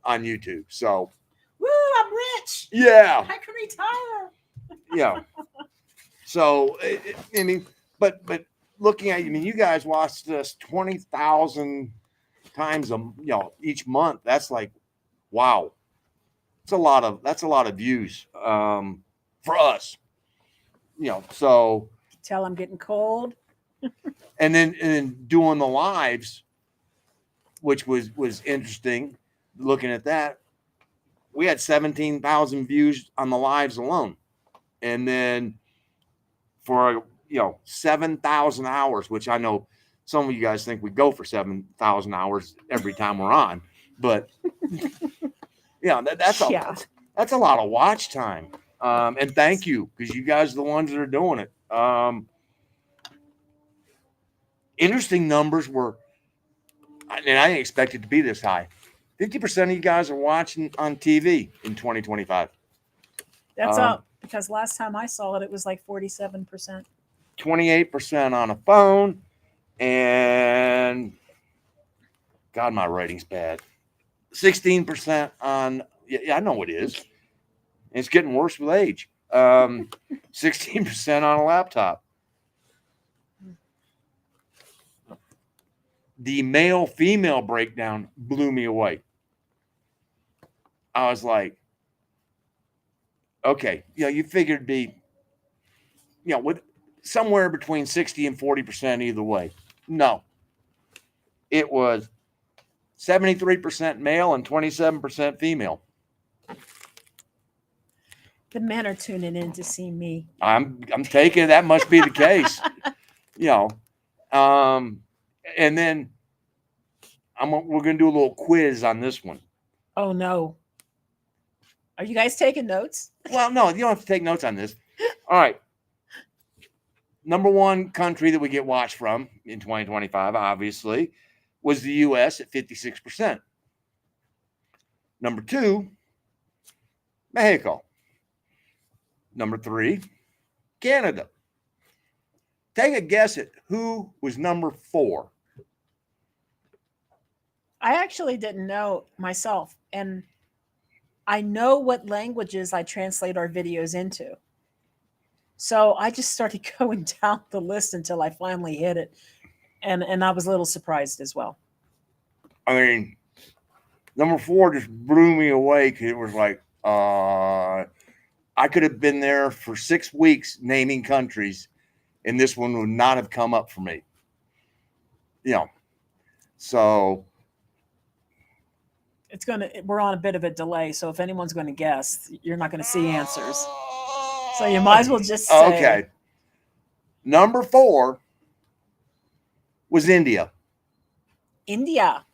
on YouTube. So, woo, I'm rich. Yeah. I can retire. Yeah. So, I mean, but looking at, you guys watched us 20,000 times each month. That's like, wow. That's a lot of views for us. So tell I'm getting cold. and then doing the lives, which was interesting. Looking at that, we had 17,000 views on the lives alone, and then for 7,000 hours, which I know some of you guys think we go for 7,000 hours every time we're on, but that's a lot of watch time. And thank you, because you guys are the ones that are doing it. Interesting numbers were, and I didn't expect it to be this high. 50% of you guys are watching on TV in 2025. That's up, because last time I saw it, it was like 47%. 28% on a phone, and God, my writing's bad. 16% on, I know it is. It's getting worse with age. 16% on a laptop. The male-female breakdown blew me away. I was like, okay, you figured it'd be, with somewhere between 60 and 40% either way. No. It was 73% male and 27% female. The men are tuning in to see me. I'm taking that must be the case. And then we're gonna do a little quiz on this one. Oh no. Are you guys taking notes? Well, no, you don't have to take notes on this. All right. Number one country that we get watched from in 2025, obviously, was the U.S. at 56%. Number two Mexico. Number 3, Canada. Take a guess at who was number 4. I actually didn't know myself, and I know what languages I translate our videos into. So I just started going down the list until I finally hit it, and I was a little surprised as well. I mean, number 4 just blew me away because it was like, I could have been there for 6 weeks naming countries, and this one would not have come up for me. You know, so We're on a bit of a delay, so if anyone's going to guess, you're not going to see answers. So you might as well just say. Okay. Number 4 was India. India.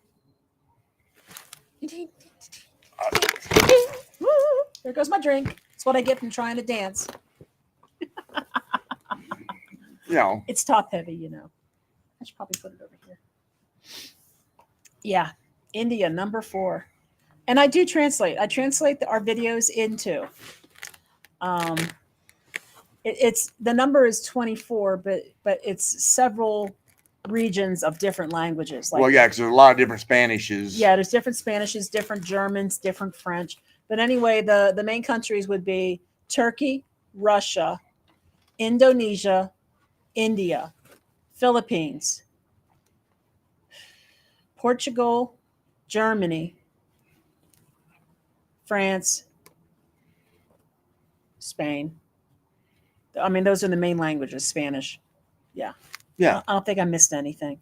There goes my drink. That's what I get from trying to dance. You know, It's top heavy, you know. I should probably put it over here. Yeah, India, number 4. And I do translate. I translate our videos into. It's the number is 24, but it's several regions of different languages. well, yeah, because there's a lot of different Spanishes. Yeah, there's different Spanishes, different Germans, different French. But anyway, the main countries would be Turkey, Russia, Indonesia, India, Philippines, Portugal, Germany, France, Spain. I mean, those are the main languages, Spanish. Yeah. Yeah. I don't think I missed anything.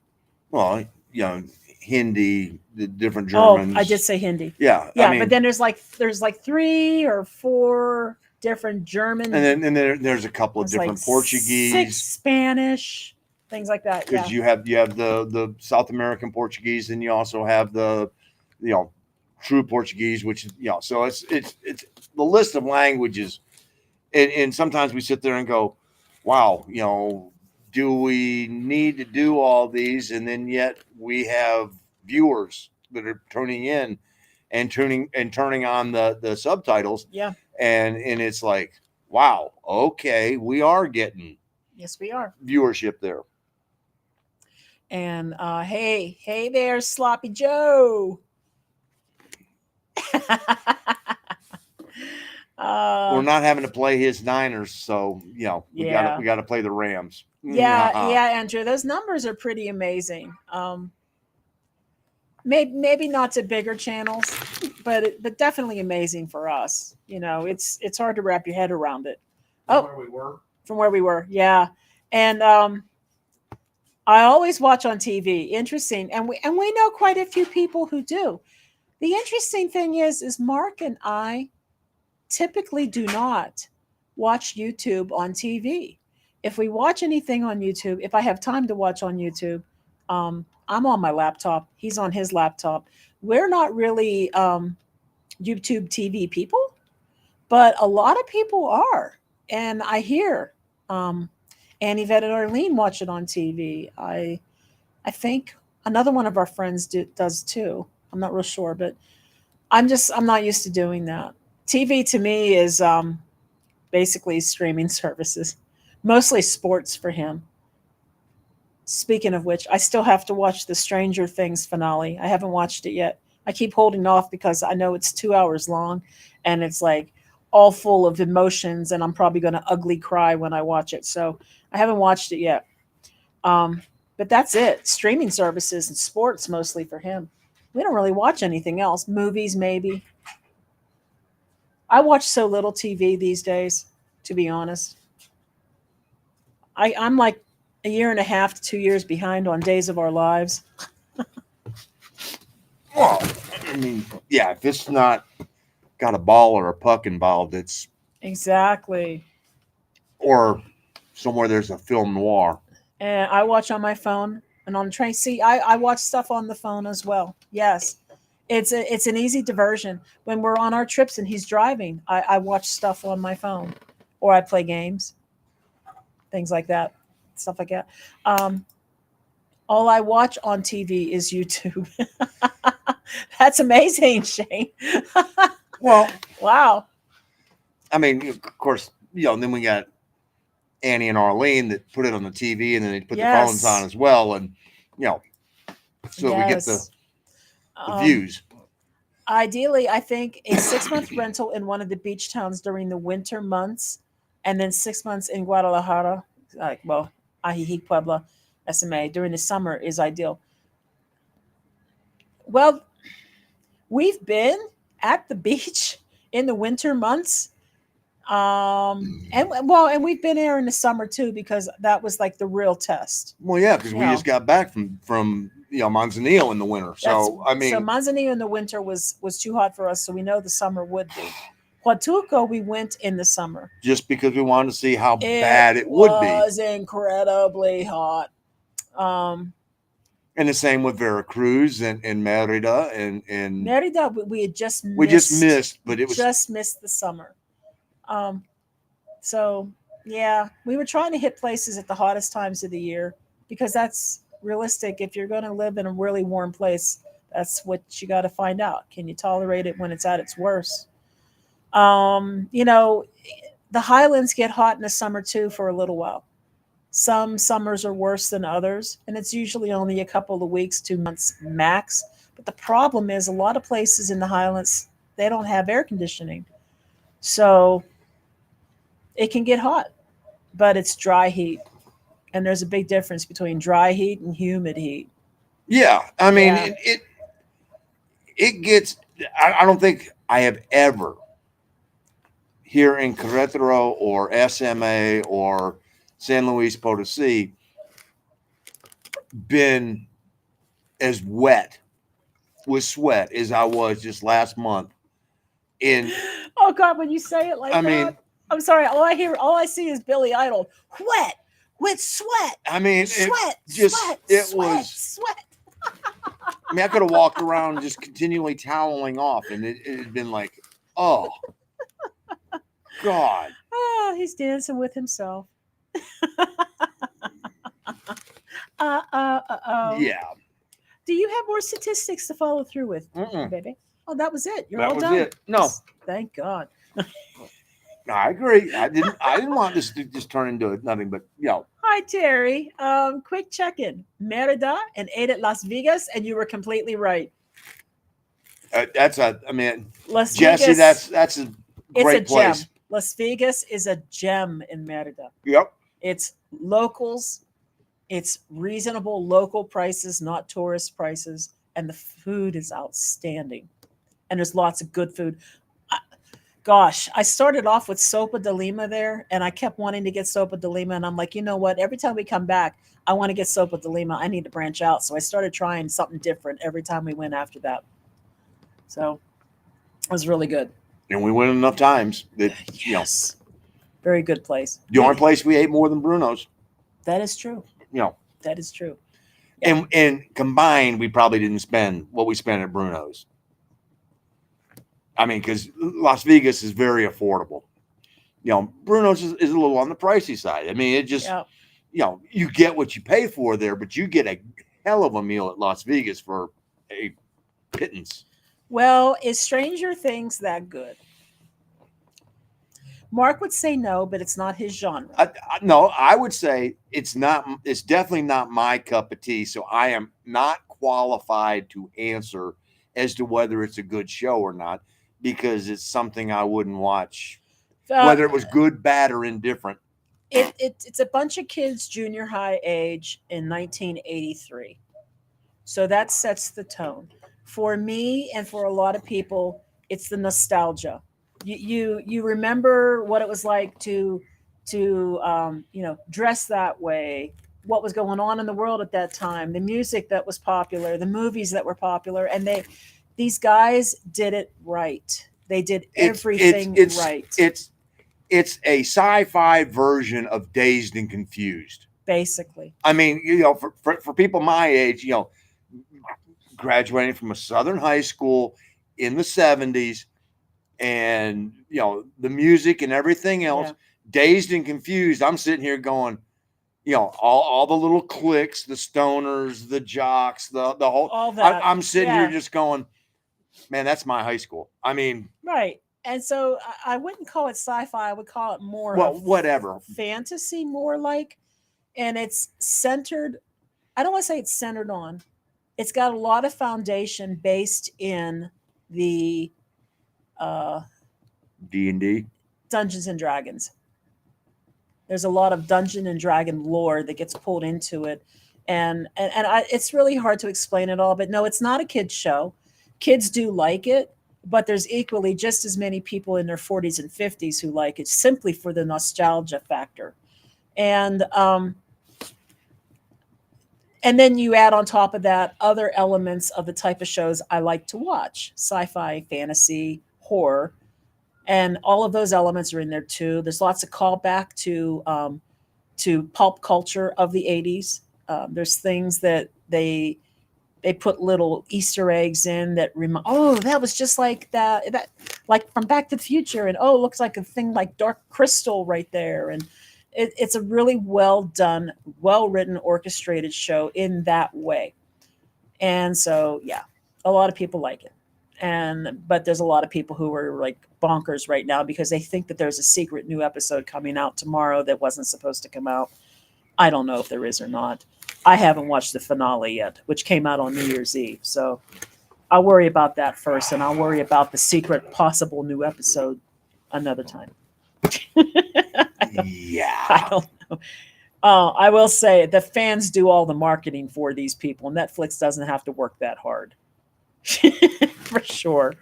Well, you know, Hindi, the different Oh, Germans. I did say Hindi. Yeah. Yeah, I mean, but then there's like 3 or 4 different German. and then there's a couple of there's different like Portuguese. 6 Spanish, things like that. Yeah. Because you have the South American Portuguese, and you also have the, you know, true Portuguese, which is, you know, so it's the list of languages, and sometimes we sit there and go, wow, you know, do we need to do all these? And then yet we have viewers that are tuning in and turning on the subtitles. Yeah. And it's like, wow, okay, we are getting Yes, we are. viewership there. And hey there, Sloppy Joe. We're not having to play his Niners, so you know we Yeah. got to play the Rams. Yeah, Andrew, those numbers are pretty amazing. Maybe not to bigger channels, but definitely amazing for us. You know, it's hard to wrap your head around it. Where we were. From where we were, yeah. And I always watch on TV. Interesting, and we know quite a few people who do. The interesting thing is Mark and I typically do not watch YouTube on TV. If we watch anything on YouTube, if I have time to watch on YouTube, I'm on my laptop. He's on his laptop. We're not really YouTube TV people, but a lot of people are. And I hear Annie Vet and Arlene watch it on TV. I think another one of our friends does too. I'm not real sure, but I'm not used to doing that. TV to me is basically streaming services, mostly sports for him. Speaking of which, I still have to watch the Stranger Things finale. I haven't watched it yet. I keep holding off because I know it's 2 hours long and it's like all full of emotions, and I'm probably going to ugly cry when I watch it. So I haven't watched it yet. But that's it. Streaming services and sports mostly for him. We don't really watch anything else. Movies, maybe. I watch so little TV these days, to be honest. I'm like a year and a half to 2 years behind on Days of Our Lives. Well, I mean, yeah, if it's not got a ball or a puck involved, it's Exactly. or somewhere there's a film noir. And I watch on my phone and on the train. See, I watch stuff on the phone as well. Yes. It's an easy diversion. When we're on our trips and he's driving, I watch stuff on my phone, or I play games, things like that, stuff like that. All I watch on TV is YouTube. That's amazing, Shane. Well, Wow. I mean, of course, and then we got Annie and Arlene that put it on the TV, and then they put the phones on Yes. as well, and so we get the Yes. views. Ideally, I think a 6 month rental in one of the beach towns during the winter months, and then 6 months in Guadalajara, Ajijic, Puebla, SMA during the summer is ideal. Well, we've been at the beach in the winter months, and we've been there in the summer too because that was like the real test. Well, yeah, because You we know, just got back from Manzanillo in the winter, that's so I so mean, Manzanillo in the winter was too hot for us, so we know the summer would be. Huatulco, we went in the summer. just because we wanted to see how It bad it would be, was incredibly hot. Um, and the same with Veracruz and Merida, and Merida, we had just missed. we just missed, but it was just missed the summer. Um, so yeah, we were trying to hit places at the hottest times of the year because that's realistic. If you're going to live in a really warm place, that's what you got to find out. Can you tolerate it when it's at its worst? You know, the highlands get hot in the summer too for a little while. Some summers are worse than others, and it's usually only a couple of weeks, 2 months max. But the problem is, a lot of places in the highlands they don't have air conditioning, so it can get hot. But it's dry heat, and there's a big difference between dry heat and humid heat. yeah. I mean, Yeah, it gets. I don't think I have ever here in Querétaro or SMA or San Luis Potosi been as wet with sweat as I was just last month. In oh God, when you say it like I that, mean, I'm sorry. All I see is Billy Idol. Wet with sweat, I mean, sweat, just sweat, it sweat, was. sweat. I mean, I could have walked around just continually toweling off, and it had been like, oh God, Oh, he's dancing with himself. Oh. yeah. Do you have more statistics to follow through with, Mm-mm. baby? Oh, that was it. You're That all was done. it. No, Thank God. I agree. I didn't want this to just turn into nothing but Hi, Terry. Quick check-in. Merida and ate at Las Vegas, and you were completely right. I mean, Las Jesse, Vegas, that's a it's a great place. gem. Las Vegas is a gem in Merida. Yep. It's locals, it's reasonable local prices, not tourist prices, and the food is outstanding. And there's lots of good food. I- Gosh, I started off with Sopa de Lima there, and I kept wanting to get Sopa de Lima. And I'm like, you know what? Every time we come back, I want to get Sopa de Lima. I need to branch out. So I started trying something different every time we went after that. So it was really good. And we went enough times that Yes. Very good place. the only place we ate more than Bruno's. That is true. You know, That is true. Yeah. and combined, we probably didn't spend what we spent at Bruno's. I mean, because Las Vegas is very affordable. Bruno's is a little on the pricey side. I mean, it just, Yeah. You get what you pay for there, but you get a hell of a meal at Las Vegas for a pittance. Well, is Stranger Things that good? Mark would say no, but it's not his genre. No, I would say it's not. It's definitely not my cup of tea. So I am not qualified to answer as to whether it's a good show or not, because it's something I wouldn't watch, whether it was good, bad, or indifferent. It's a bunch of kids junior high age in 1983. So that sets the tone. For me and for a lot of people, it's the nostalgia. You remember what it was like to dress that way, what was going on in the world at that time, the music that was popular, the movies that were popular, and these guys did it right. They did everything right. It's a sci-fi version of Dazed and Confused. Basically. I mean, for people my age, graduating from a Southern high school in the 70s, and the music and everything else, Dazed and Confused. I'm sitting here going, all the little cliques, the stoners, the jocks, the whole. All that. I'm sitting here just going, man, that's my high school. I mean, right. And so I wouldn't call it sci-fi. I would call it more Well, of whatever. fantasy, more like, and it's centered. I don't want to say it's centered on. It's got a lot of foundation based in the uh, D&D. Dungeons and Dragons. There's a lot of Dungeon and Dragon lore that gets pulled into it, it's really hard to explain it all. But no, it's not a kids show. Kids do like it, but there's equally just as many people in their 40s and 50s who like it simply for the nostalgia factor. And and then you add on top of that other elements of the type of shows I like to watch: sci-fi, fantasy, horror, and all of those elements are in there too. There's lots of callback to pulp culture of the 80s. There's things that they put little Easter eggs in that remind, oh, that was just like that like from Back to the Future, and oh, it looks like a thing like Dark Crystal right there. And it's a really well done, well written, orchestrated show in that way. And so, yeah, a lot of people like it. But there's a lot of people who are like bonkers right now because they think that there's a secret new episode coming out tomorrow that wasn't supposed to come out. I don't know if there is or not. I haven't watched the finale yet, which came out on New Year's Eve. So I'll worry about that first, and I'll worry about the secret possible new episode another time. Yeah. I don't know. I will say the fans do all the marketing for these people. Netflix doesn't have to work that hard. For sure.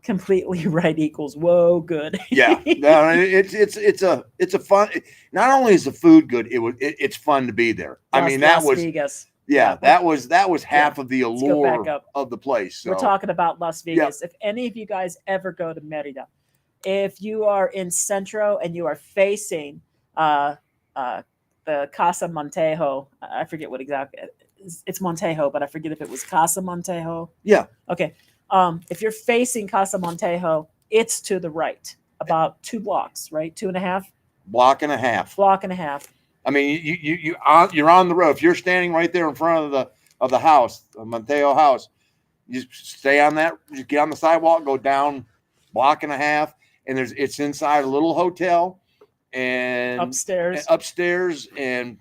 Completely right equals whoa good. Yeah, no, it's a fun. Not only is the food good, it's fun to be there. I mean, that Las was Vegas. yeah, that was half of the Let's go back allure up. of the place. So. We're talking about Las Vegas. If any of you guys ever go to Merida, if you are in Centro and you are facing the Casa Montejo, I forget what exactly it's Montejo, but I forget if it was Casa Montejo. Yeah. Okay. If you're facing Casa Montejo, it's to the right, about 2 blocks, right? 2.5 block and a half. Block and a half. I mean, you're on the road. If you're standing right there in front of the house, the Montejo house, you stay on that. You get on the sidewalk, go down block and a half, and it's inside a little hotel and upstairs, and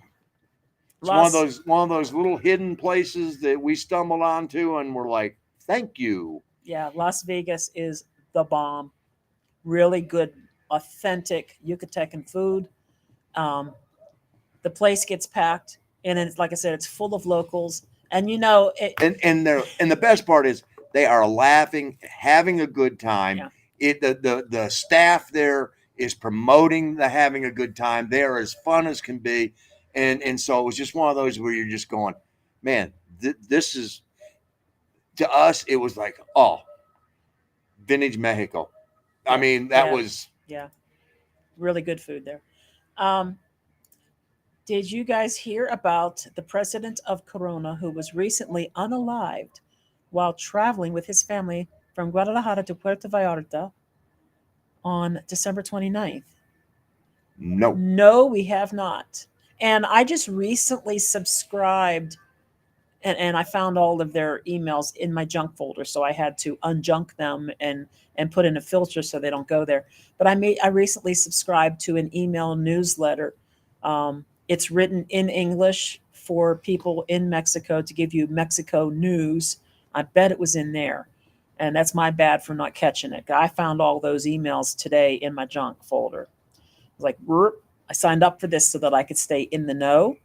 it's one of those little hidden places that we stumbled onto, and we're like, thank you. Yeah, Las Vegas is the bomb. Really good, authentic Yucatecan food. The place gets packed, and it's like I said, it's full of locals. And you know, and the best part is they are laughing, having a good time. Yeah. The staff there is promoting the having a good time. They are as fun as can be, and so it was just one of those where you're just going, man, this is. To us, it was like, oh, vintage Mexico. I mean, that was really good food there. Did you guys hear about the president of Corona who was recently unalived while traveling with his family from Guadalajara to Puerto Vallarta on December 29th? No, we have not. And I just recently subscribed. And I found all of their emails in my junk folder, so I had to unjunk them and put in a filter so they don't go there. But I recently subscribed to an email newsletter. It's written in English for people in Mexico to give you Mexico news. I bet it was in there, and that's my bad for not catching it. I found all those emails today in my junk folder. I was like, I signed up for this so that I could stay in the know,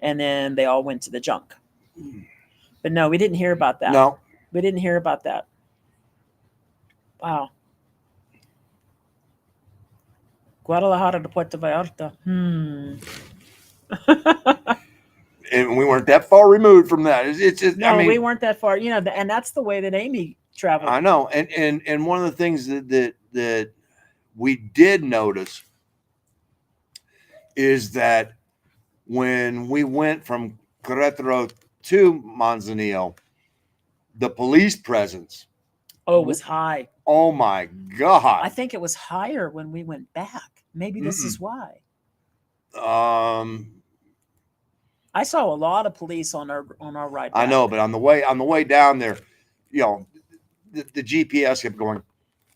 and then they all went to the junk. But no, we didn't hear about that. No, we didn't hear about that. Wow. Guadalajara to Puerto Vallarta. And we weren't that far removed from that. It's just, no, I mean, we weren't that far. You know, and that's the way that Amy traveled. I know, and one of the things that we did notice is that when we went from Querétaro to Manzanillo, the police presence was high. Oh my God. I think it was higher when we went back. Maybe this is why. I saw a lot of police on our ride back. I know, but on the way down there, you know, the GPS kept going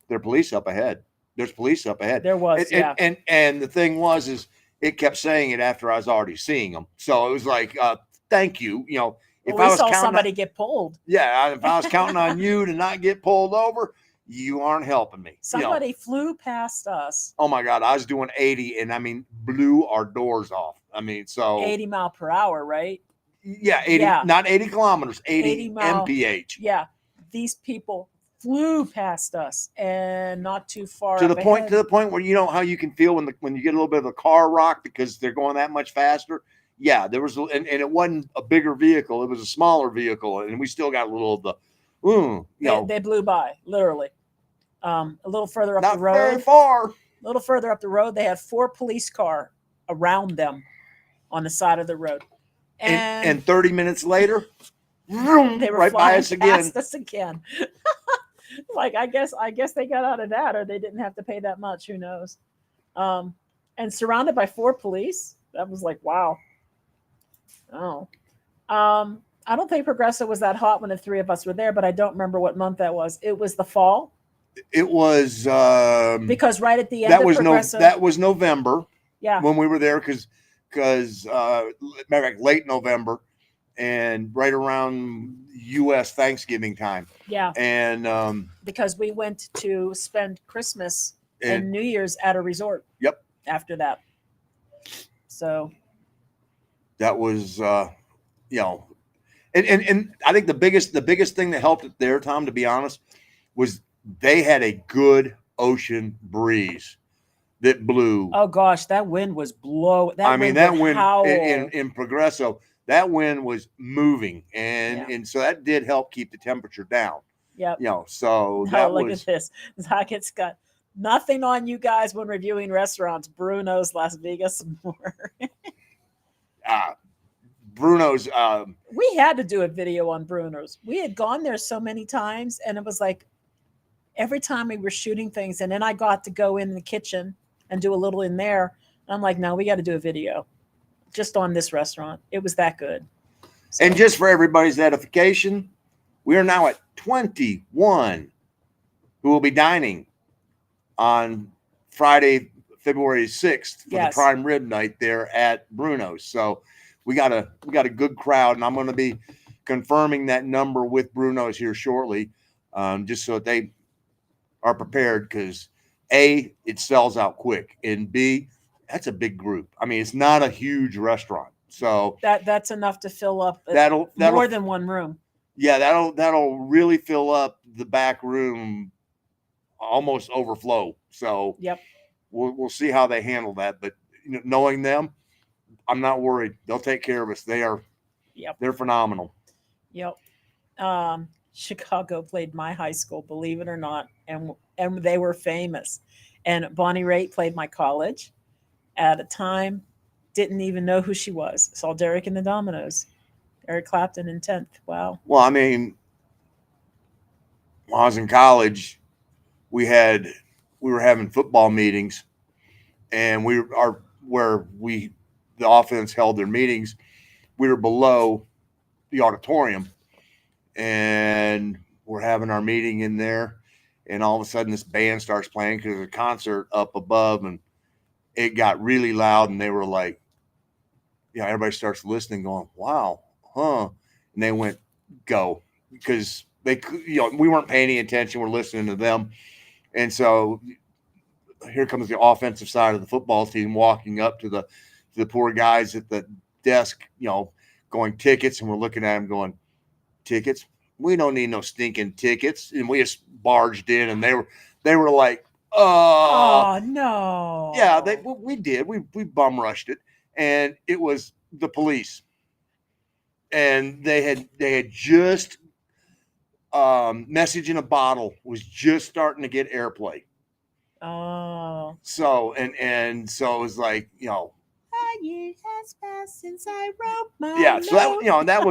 There are police up ahead. There's police up ahead. There was, yeah. And the thing was, is it kept saying it after I was already seeing them. So it was like, thank you. You know, if Well, I we was saw counting somebody get pulled. yeah, if I was counting on you to not get pulled over, you aren't helping me. Somebody You know, flew past us. oh my God, I was doing 80 and I mean, blew our doors off. I mean, so 80 mile per hour, right? yeah, 80, Yeah. not 80 kilometers, 80, 80 mile. mph. Yeah. These people flew past us and not too far To up the point, ahead. to the point where you know how you can feel when you get a little bit of a car rock because they're going that much faster. Yeah, there was, and it wasn't a bigger vehicle; it was a smaller vehicle, and we still got a little of the, you know, They blew by, literally. A little further up not the road. very far. A little further up the road, they had 4 police car around them on the side of the road. And 30 minutes later, vroom, they were right by flying us again. past us again. Like I guess they got out of that, or they didn't have to pay that much. Who knows? And surrounded by 4 police. That was like, wow. Oh. I don't think Progresso was that hot when the 3 of us were there, but I don't remember what month that was. It was the fall. It was because right at the end that of was Progresso, that was November. Yeah, when we were there because late November and right around U.S. Thanksgiving time. Yeah, and because we went to spend Christmas and New Year's at a resort. Yep. After that, so that was you know, and I think the biggest thing that helped it there, Tom, to be honest, was they had a good ocean breeze that blew. Oh gosh, that wind was blow. That wind in in Progresso, that wind was moving, and so that did help keep the temperature down. Yep. You know, so look at this. Zach's got nothing on you guys when reviewing restaurants. Bruno's, Las Vegas, more. Bruno's. We had to do a video on Bruno's. We had gone there so many times, and it was like every time we were shooting things, and then I got to go in the kitchen and do a little in there. I'm like, no, we got to do a video just on this restaurant. It was that good. So. And just for everybody's edification, we are now at 21 who will be dining on Friday, February 6th for the prime rib night there at Bruno's. So we got a good crowd, and I'm going to be confirming that number with Bruno's here shortly, just so that they are prepared, because A, it sells out quick, and B, that's a big group. I mean, it's not a huge restaurant, so that's enough to fill up that'll more than one room. Yeah, that'll really fill up the back room, almost overflow. So yep, we'll see how they handle that. But knowing them, I'm not worried. They'll take care of us. They're phenomenal. Yep. Chicago played my high school, believe it or not, and they were famous. And Bonnie Raitt played my college. At a time, didn't even know who she was. Saw Derek and the Dominoes. Eric Clapton in 10th. Wow. Well, I mean, when I was in college, we were having football meetings, and where the offense held their meetings, we were below the auditorium, and we're having our meeting in there, and all of a sudden this band starts playing because there's a concert up above, and it got really loud, and they were like, everybody starts listening, going, wow, huh? And they went, go, because we weren't paying any attention. We're listening to them. And so here comes the offensive side of the football team walking up to the poor guys at the desk, going tickets. And we're looking at them going, tickets? We don't need no stinking tickets. And we just barged in, and they were like, oh no. Yeah, we did. We bum rushed it. And it was the police. And they had just Message in a Bottle was just starting to get airplay. Oh. So and so it was like, a year has passed since I wrote my yeah, so that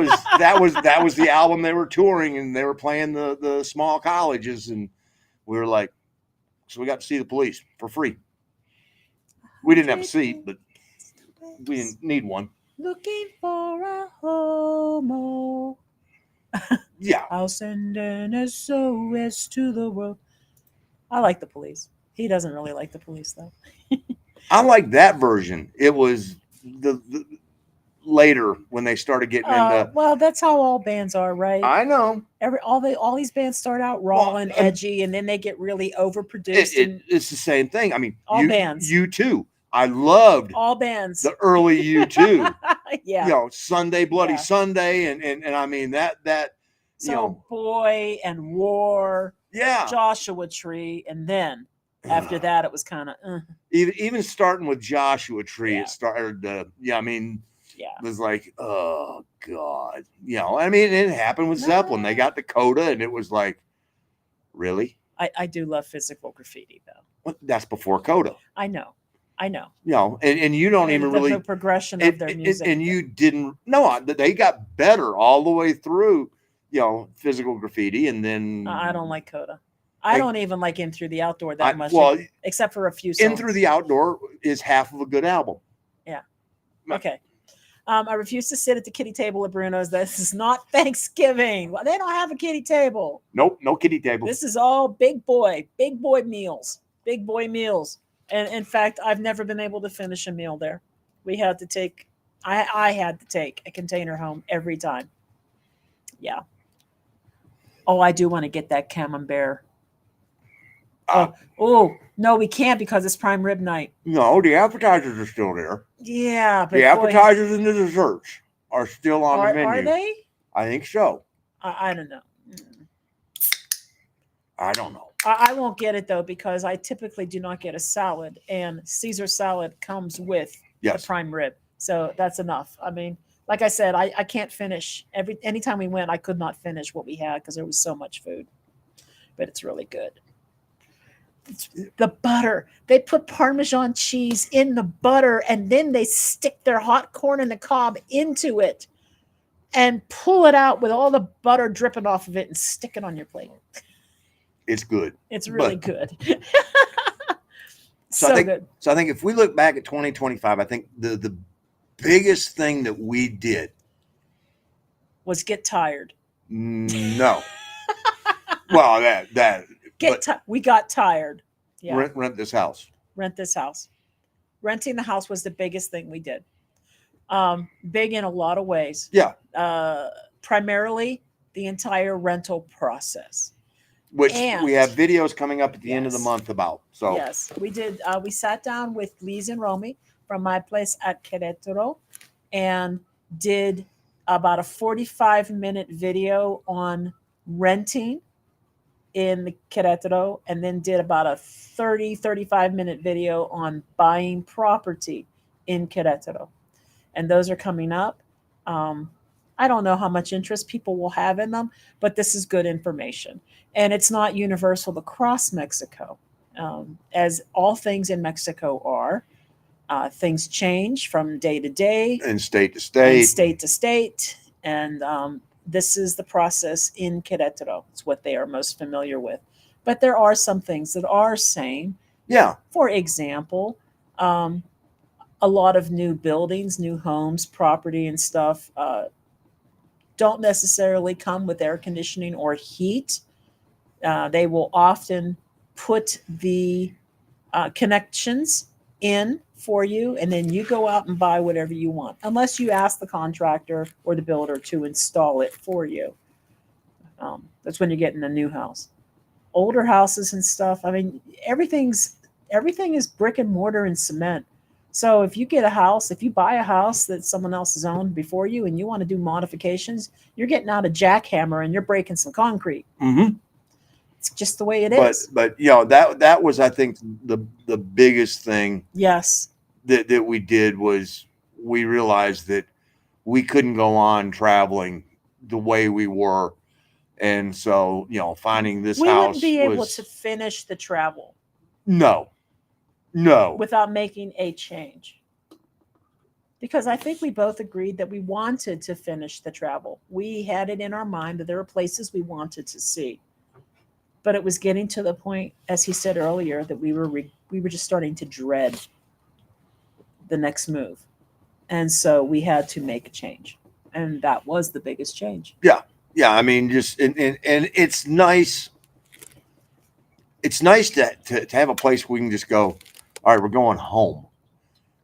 was the album they were touring, and they were playing the small colleges, and we were like, so we got to see the police for free. We didn't have a seat, but we didn't need one. Looking for a homo. Yeah. I'll send an SOS to the world. I like the police. He doesn't really like the police though. I like that version. It was the later when they started getting into. Well, that's how all bands are, right? I know. All these bands start out raw Well, and edgy, and then they get really overproduced. And it's the same thing. I mean, all bands, you too. I loved all bands, the early you too. yeah. You know, Sunday, Bloody Yeah. Sunday, and I mean that you So know, Boy and War, yeah. Joshua Tree, and then after that it was kind of even starting with Joshua Tree, Yeah. it started. I mean, yeah. it was like, oh God, you know. I mean, it happened with Zeppelin. They got Dakota, and it was like, really? I do love physical graffiti though. Well, that's before Coda. I know. You know, and you don't even really the progression of their music, and you didn't. No, they got better all the way through. You know, physical graffiti, and then I don't like Coda. I don't even like In Through the Outdoor that much. Well, except for a few songs. In Through the Outdoor is half of a good album. Yeah. Okay. I refuse to sit at the kiddie table at Bruno's. This is not Thanksgiving. Well, they don't have a kiddie table. Nope, no kiddie table. This is all big boy meals. Big boy meals. And in fact, I've never been able to finish a meal there. We had to take, I had to take a container home every time. Yeah. Oh, I do want to get that camembert. Oh, no, we can't because it's prime rib night. No, the appetizers are still there. Yeah, but the appetizers and the desserts are still on the menu. Are they? I think so. I don't know. I don't know. I won't get it though because I typically do not get a salad, and Caesar salad comes with the prime rib, so that's enough. I mean, like I said, I can't finish anytime we went. I could not finish what we had because there was so much food, but it's really good. The butter, they put Parmesan cheese in the butter, and then they stick their hot corn in the cob into it and pull it out with all the butter dripping off of it and stick it on your plate. It's good. It's really good. So I think if we look back at 2025, I think the biggest thing that we did was get tired. No. Well, we got tired. Yeah. Rent this house. Rent this house. Renting the house was the biggest thing we did. Big in a lot of ways. Yeah. Primarily the entire rental process. Which we have videos coming up at the end of the month about. So yes, we did. We sat down with Lise and Romy from my place at Querétaro and did about a 45-minute video on renting in the Querétaro, and then did about a 35-minute video on buying property in Querétaro. And those are coming up. I don't know how much interest people will have in them, but this is good information. And it's not universal across Mexico. As all things in Mexico are, things change from day to day. And state to state. And state to state. And this is the process in Querétaro. It's what they are most familiar with. But there are some things that are same. Yeah. For example, a lot of new buildings, new homes, property and stuff don't necessarily come with air conditioning or heat. They will often put the connections in for you, and then you go out and buy whatever you want, unless you ask the contractor or the builder to install it for you. That's when you're getting a new house. Older houses and stuff, I mean, everything is brick and mortar and cement. So if you get a house, if you buy a house that someone else has owned before you and you want to do modifications, you're getting out a jackhammer and you're breaking some concrete. Mm-hmm. It's just the way it is. But you know, that was, I think, the biggest thing. Yes. That we did was we realized that we couldn't go on traveling the way we were, and so you know, finding this house, we wouldn't be able to finish the travel. No. Without making a change. Because I think we both agreed that we wanted to finish the travel. We had it in our mind that there were places we wanted to see. But it was getting to the point, as he said earlier, that we were just starting to dread the next move. And so we had to make a change. And that was the biggest change. Yeah. I mean, just and it's nice it's nice to have a place where we can just go, all right, we're going home,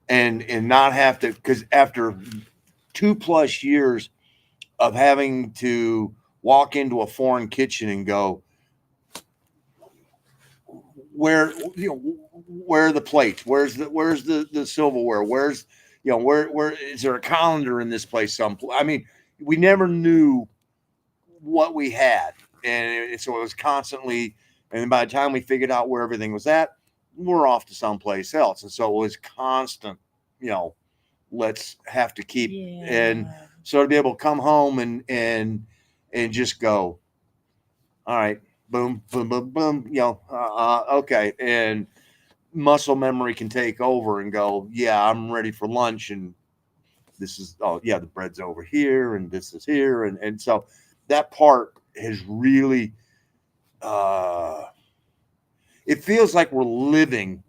and not have to, because after 2+ years of having to walk into a foreign kitchen and go, where, where are the plates, where's the silverware, where's, where is there a calendar in this place? I mean, we never knew what we had, and so it was constantly, and by the time we figured out where everything was at, we're off to someplace else. And so it was constant, let's have to keep, and Yeah. so to be able to come home and just go, all right, boom, boom, boom, boom, okay, and muscle memory can take over and go, yeah, I'm ready for lunch, and this is, oh yeah, the bread's over here, and this is here, and so that part has really, it feels like we're living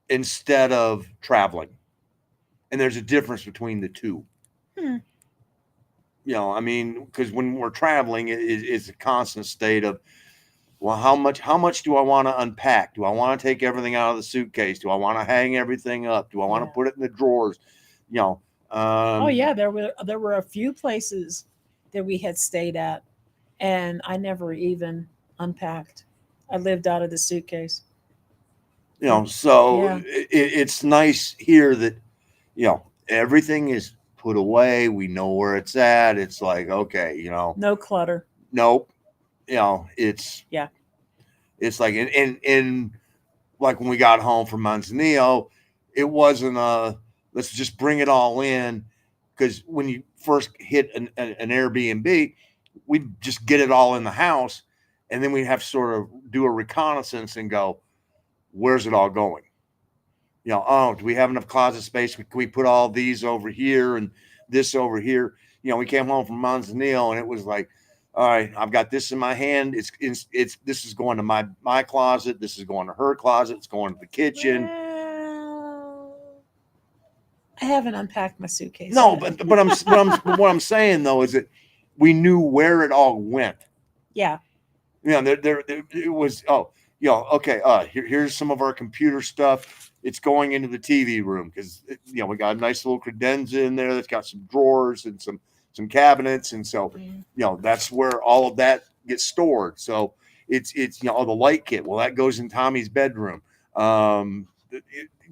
instead of traveling, and there's a difference between the two. Hmm. I mean, because when we're traveling, it's a constant state of, well, how much do I want to unpack? Do I want to take everything out of the suitcase? Do I want to hang everything up? Do I want to Yeah. put it in the drawers? Oh yeah, there were a few places that we had stayed at, and I never even unpacked. I lived out of the suitcase. So Yeah. it's nice here that everything is put away. We know where it's at. It's like, okay, No clutter. nope. It's Yeah. like, and like when we got home from Manzanillo, it wasn't let's just bring it all in, because when you first hit an Airbnb, we'd just get it all in the house, and then we'd have to sort of do a reconnaissance and go, where's it all going? Oh, do we have enough closet space? Can we put all these over here and this over here? We came home from Manzanillo, and it was like, all right, I've got this in my hand. It's this is going to my closet. This is going to her closet. It's going to the kitchen. Well, I haven't unpacked my suitcase No, yet. but what I'm saying though is that we knew where it all went. Yeah. There it was. Oh, okay. Here's some of our computer stuff. It's going into the TV room because we got a nice little credenza in there that's got some drawers and some cabinets, and so that's where all of that gets stored. So it's the light kit. Well, that goes in Tommy's bedroom.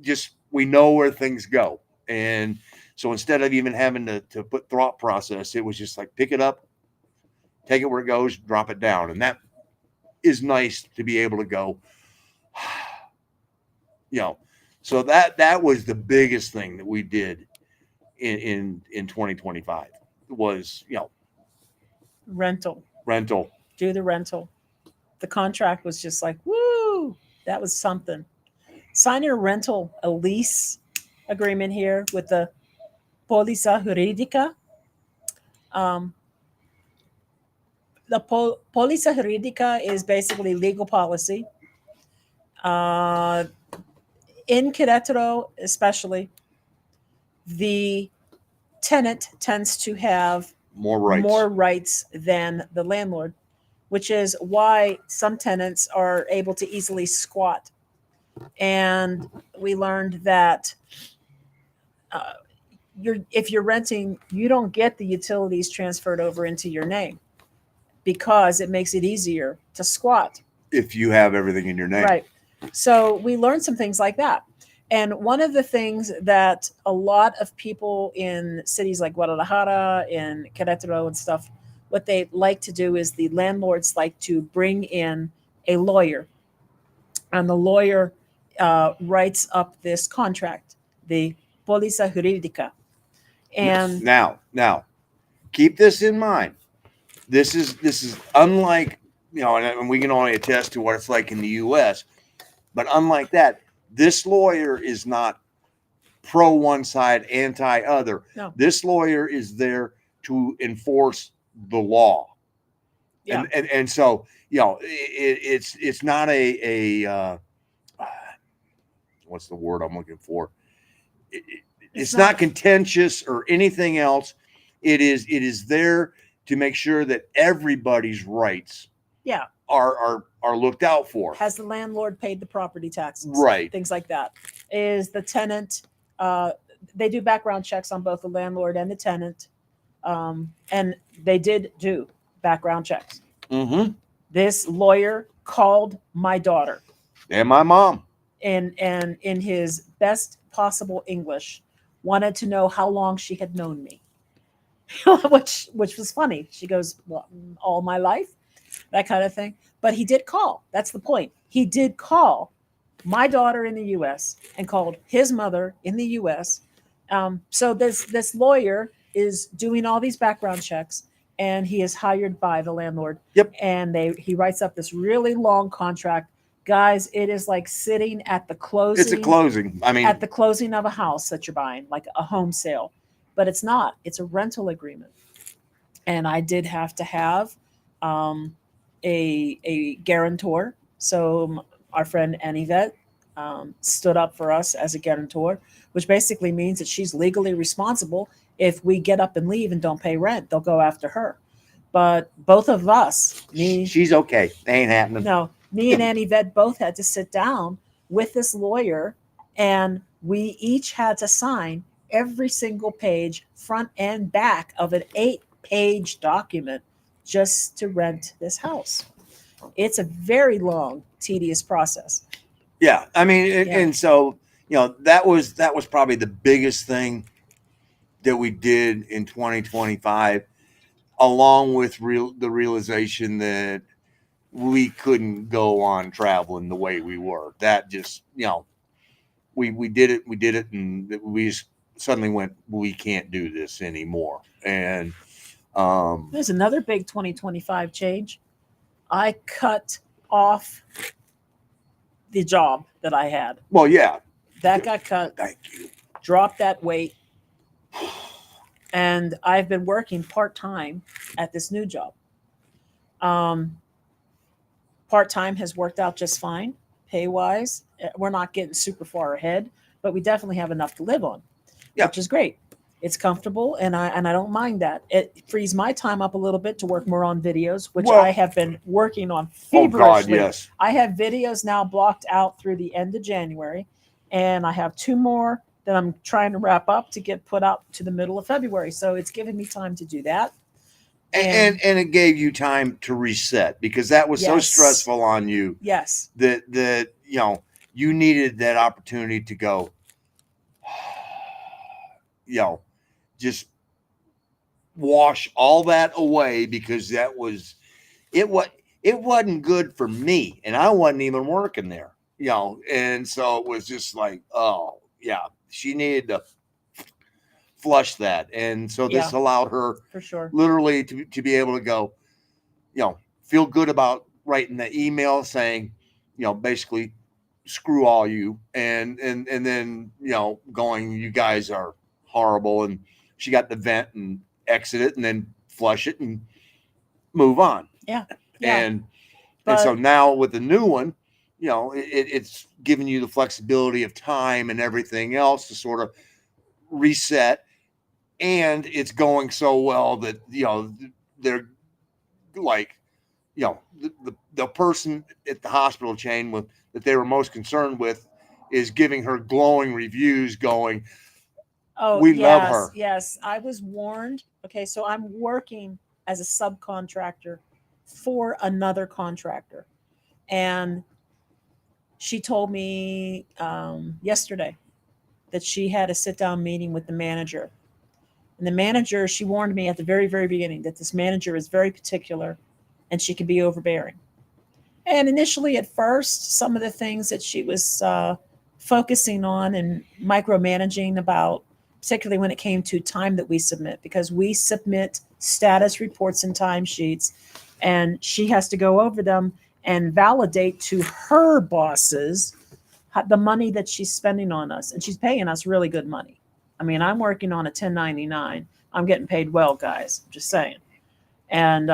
Just we know where things go, and so instead of even having to put thought process, it was just like pick it up, take it where it goes, drop it down, and that is nice to be able to go. So that was the biggest thing that we did in 2025 was Rental. Do the rental. The contract was just like, woo, that was something. Sign your a lease agreement here with the Póliza Jurídica. Um, the Póliza Jurídica is basically legal policy. In Querétaro, especially, the tenant tends to have more rights than the landlord, which is why some tenants are able to easily squat. And we learned that uh, if you're renting, you don't get the utilities transferred over into your name because it makes it easier to squat. if you have everything in your name. Right. So we learned some things like that. And one of the things that a lot of people in cities like Guadalajara, in Querétaro and stuff, what they like to do is the landlords like to bring in a lawyer. And the lawyer writes up this contract, the Póliza Jurídica. And now, keep this in mind. This is unlike, and we can only attest to what it's like in the U.S., but unlike that, this lawyer is not pro one side, anti other. No. This lawyer is there to enforce the law. Yeah. And so, it's not a what's the word I'm looking for? It's not contentious or anything else. It is there to make sure that everybody's rights Yeah. are are looked out for. Has the landlord paid the property taxes? Right. Things like that. Is the tenant, they do background checks on both the landlord and the tenant. And they did do background checks. Mm-hmm. This lawyer called my daughter And my mom. and in his best possible English, wanted to know how long she had known me. which was funny. She goes, well, all my life, that kind of thing. But he did call. That's the point. He did call my daughter in the U.S. and called his mother in the U.S. So this lawyer is doing all these background checks, and he is hired by the landlord. Yep. And he writes up this really long contract. Guys, it is like sitting at the closing. It's a closing. I mean, At the closing of a house that you're buying, like a home sale, but it's not. It's a rental agreement, and I did have to have a guarantor. So our friend Anivet stood up for us as a guarantor, which basically means that she's legally responsible. If we get up and leave and don't pay rent, they'll go after her. But both of us, she's okay. Ain't happening. no, me and Anivet both had to sit down with this lawyer, and we each had to sign every single page, front and back of an 8-page document just to rent this house. It's a very long, tedious process. Yeah, I mean, Yeah. and so that was probably the biggest thing that we did in 2025, along with the realization that we couldn't go on traveling the way we were. That just we did it, and we just suddenly went, we can't do this anymore. And There's another big 2025 change. I cut off the job that I had. well, yeah, That got cut. thank you. Dropped that weight, and I've been working part-time at this new job. Part-time has worked out just fine, pay-wise. We're not getting super far ahead, but we definitely have enough to live on, Yeah. which is great. It's comfortable, and I don't mind that. It frees my time up a little bit to work more on videos, which Well- I have been working on Oh God, feverishly. yes. I have videos now blocked out through the end of January, and I have 2 more that I'm trying to wrap up to get put out to the middle of February. So it's given me time to do that. And it gave you time to reset, because that was so Yes. stressful on you Yes, that you needed that opportunity to go, just wash all that away, because that was it wasn't good for me, and I wasn't even working there, and so it was just like, oh yeah, she needed to flush that. And so this Yeah. allowed her for sure. literally to be able to go, feel good about writing the email saying, basically screw all you, and then going, you guys are horrible, and she got the vent and exit it and then flush it and move on. Yeah. And But- so now with the new one, it's giving you the flexibility of time and everything else to sort of reset. And it's going so well that they're like, the person at the hospital chain that they were most concerned with is giving her glowing reviews, going, Oh, we yes, love her. Yes, I was warned. Okay, so I'm working as a subcontractor for another contractor, and she told me yesterday that she had a sit-down meeting with the manager. And the manager, she warned me at the very, very beginning that this manager is very particular and she can be overbearing. And initially, at first, some of the things that she was focusing on and micromanaging about, particularly when it came to time that we submit, because we submit status reports and timesheets, and she has to go over them and validate to her bosses the money that she's spending on us. And she's paying us really good money. I mean, I'm working on a 1099. I'm getting paid well, guys. Just saying. And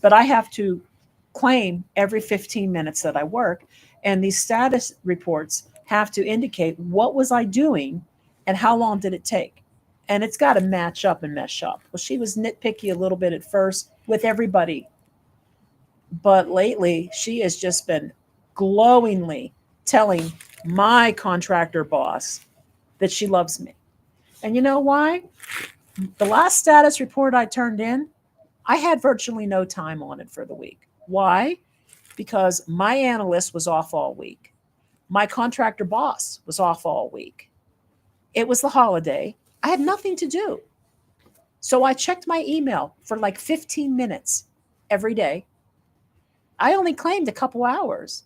but I have to claim every 15 minutes that I work, and these status reports have to indicate what was I doing and how long did it take. And it's got to match up and mesh up. Well, she was nitpicky a little bit at first with everybody. But lately, she has just been glowingly telling my contractor boss that she loves me. And you know why? The last status report I turned in, I had virtually no time on it for the week. Why? Because my analyst was off all week. My contractor boss was off all week. It was the holiday. I had nothing to do. So I checked my email for like 15 minutes every day. I only claimed a couple hours.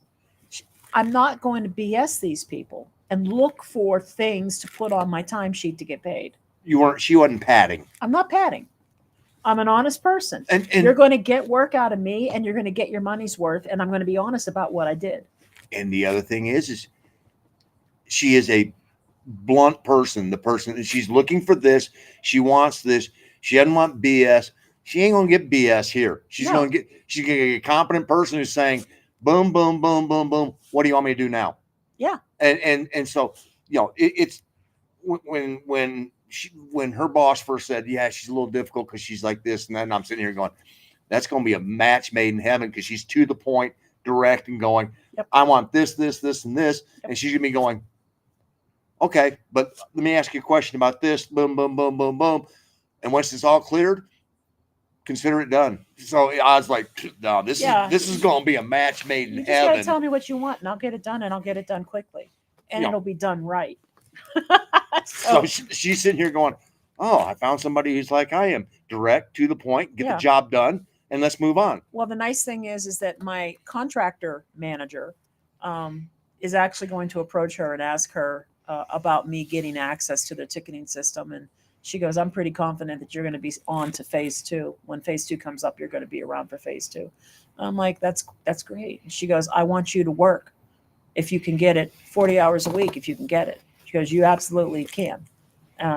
I'm not going to BS these people and look for things to put on my timesheet to get paid. She wasn't padding. I'm not padding. I'm an honest person. And you're going to get work out of me and you're going to get your money's worth. And I'm going to be honest about what I did. And the other thing is she is a blunt person. The person, she's looking for this. She wants this. She doesn't want BS. She ain't going to get BS here. She's No. going to get a competent person who's saying, boom, boom, boom, boom, boom. What do you want me to do now? Yeah. And so, you know, it's when her boss first said, yeah, she's a little difficult because she's like this and that. And I'm sitting here going, that's going to be a match made in heaven because she's to the point, direct, and going, yep. I want this, this, this, and this. Yep. And she's going to be going, okay, but let me ask you a question about this. Boom, boom, boom, boom, boom. And once it's all cleared, consider it done. So I was like, no, this is going to be a match made in heaven. You just got to tell me what you want, and I'll get it done, and I'll get it done quickly, and it'll be done right. So she's sitting here going, oh, I found somebody who's like I am, direct, to the point, get the job done, and let's move on. Well, the nice thing is that my contractor manager is actually going to approach her and ask her about me getting access to their ticketing system. And she goes, I'm pretty confident that you're going to be on to phase 2. When phase 2 comes up, you're going to be around for phase 2. I'm like, that's great. And she goes, I want you to work if you can get it 40 hours a week, if you can get it. She goes, you absolutely can.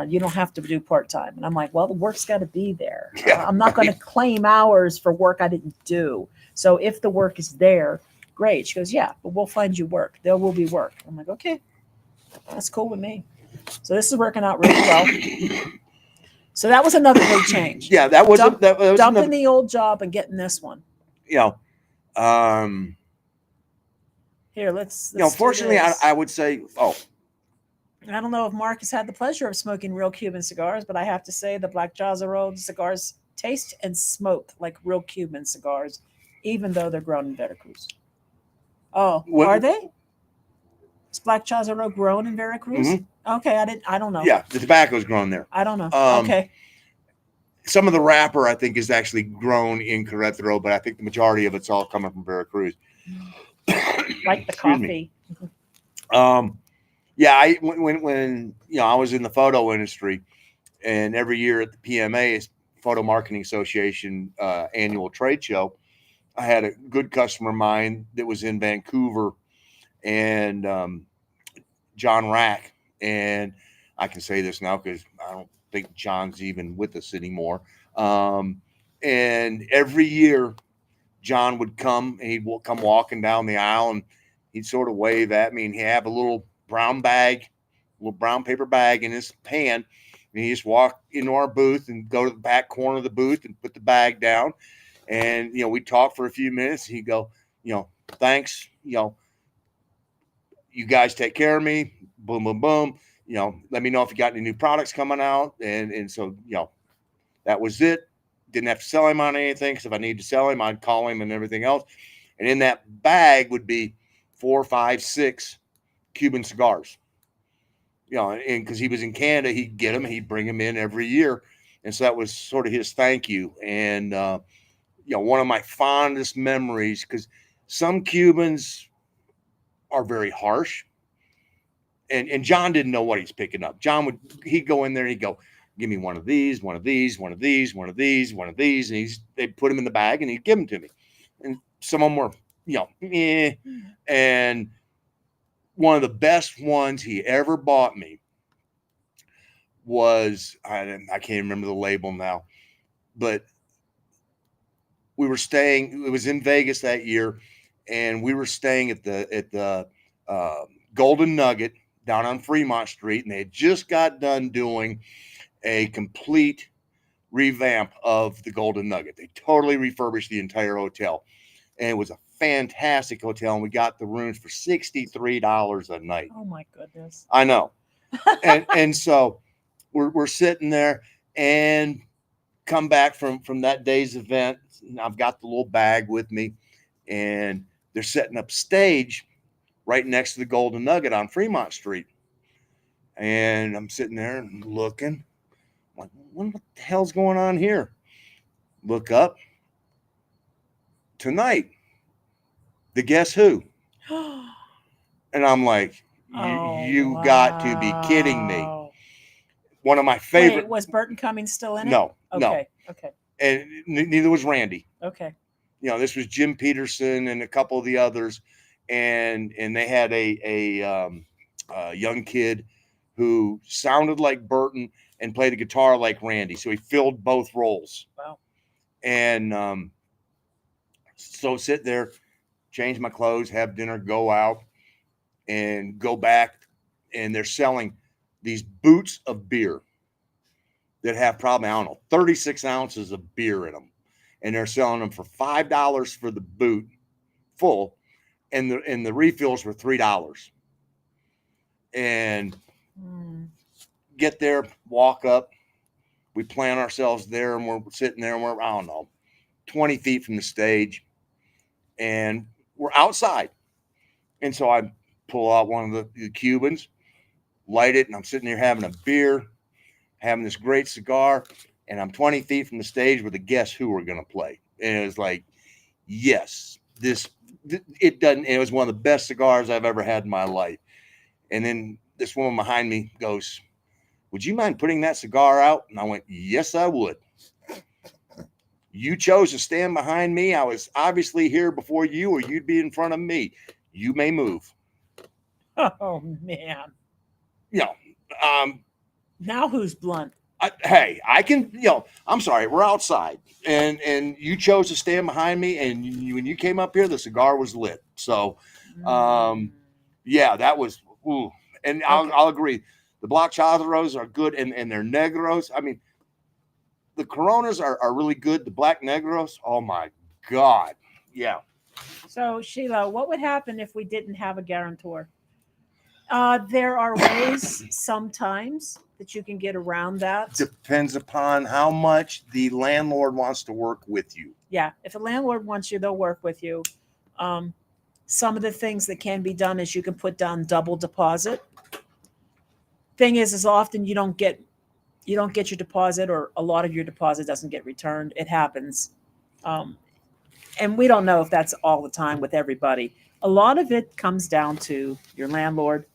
You don't have to do part-time. And I'm like, well, the work's got to be there. Yeah, I'm not going to claim hours for work I didn't do. So if the work is there, great. She goes, yeah, but we'll find you work. There will be work. I'm like, okay, that's cool with me. So this is working out really well. So that was another big change. Yeah, that was dumping the old job and getting this one. You know, here, let's you know, fortunately, I would say, I don't know if Mark has had the pleasure of smoking real Cuban cigars, but I have to say the Black Jaza Road cigars taste and smoke like real Cuban cigars, even though they're grown in Veracruz. Oh, are they? Is Black Jaza Road grown in Veracruz? Mm-hmm. Okay, I don't know. Yeah, the tobacco is grown there. I don't know. Okay. Some of the wrapper, I think, is actually grown in Querétaro, but I think the majority of it's all coming from Veracruz. Like the coffee. Yeah, when you know, I was in the photo industry, and every year at the PMA, Photo Marketing Association annual trade show, I had a good customer of mine that was in Vancouver, and John Rack, and I can say this now because I don't think John's even with us anymore. And every year, John would come and he'd come walking down the aisle, and he'd sort of wave at me, and he'd have a little brown paper bag in his hand, and he just walk into our booth and go to the back corner of the booth and put the bag down, and you know, we'd talk for a few minutes, and he'd go, you know, thanks, you know, you guys take care of me, boom, boom, boom, you know, let me know if you got any new products coming out, and so, you know, that was it. Didn't have to sell him on anything, because if I needed to sell him, I'd call him and everything else. And in that bag would be 4, 5, 6 Cuban cigars, you know, and because he was in Canada, he'd get them and he'd bring them in every year. And so that was sort of his thank you. And, you know, one of my fondest memories, because some Cubans are very harsh, and John didn't know what he's picking up. He'd go in there and he'd go, give me one of these, one of these, one of these, one of these, one of these. And they'd put them in the bag and he'd give them to me. And some of them were, you know, and one of the best ones he ever bought me was, I can't remember the label now, but we were staying, it was in Vegas that year, and we were staying at the Golden Nugget down on Fremont Street, and they had just got done doing a complete revamp of the Golden Nugget. They totally refurbished the entire hotel. and it was a fantastic hotel, and we got the rooms for $63 a night. Oh my goodness. I know. And so we're sitting there and come back from that day's event. I've got the little bag with me, and they're setting up stage right next to the Golden Nugget on Fremont Street. And I'm sitting there and looking, like, what the hell's going on here? Look up. Tonight, the Guess Who. And I'm like, you got to be kidding me. One of my favorite. Wait, was Burton Cummings still in it? No, Okay. no. Okay. And neither was Randy. Okay. You know, this was Jim Peterson and a couple of the others, and they had a young kid who sounded like Burton and played the guitar like Randy, so he filled both roles. Wow. And so sit there, change my clothes, have dinner, go out, and go back, and they're selling these boots of beer that have probably, I don't know, 36 ounces of beer in them. And they're selling them for $5 for the boot full, and the refills were $3. And get there, walk up, we plant ourselves there, and we're sitting there, and we're, I don't know, 20 feet from the stage, and we're outside. And so I pull out one of the Cubans, light it, and I'm sitting there having a beer, having this great cigar, and I'm 20 feet from the stage where the Guess Who were going to play. And it was like, yes, it was one of the best cigars I've ever had in my life. And then this woman behind me goes, would you mind putting that cigar out? And I went, yes, I would. You chose to stand behind me. I was obviously here before you, or you'd be in front of me. You may move. Oh man. You know, now who's blunt? Hey, I can, you know, I'm sorry, we're outside, and you chose to stand behind me, and when you came up here, the cigar was lit. So, yeah, that was, ooh. And Okay. I'll agree. The Black Charros are good, and they're Negros. I mean, the Coronas are really good. The Black Negros, oh my God. Yeah. So, Sheila, what would happen if we didn't have a guarantor? There are ways sometimes that you can get around that. Depends upon how much the landlord wants to work with you. Yeah, if a landlord wants you, they'll work with you. Some of the things that can be done is you can put down double deposit. Thing is often you don't get your deposit, or a lot of your deposit doesn't get returned. It happens. And we don't know if that's all the time with everybody. A lot of it comes down to your landlord,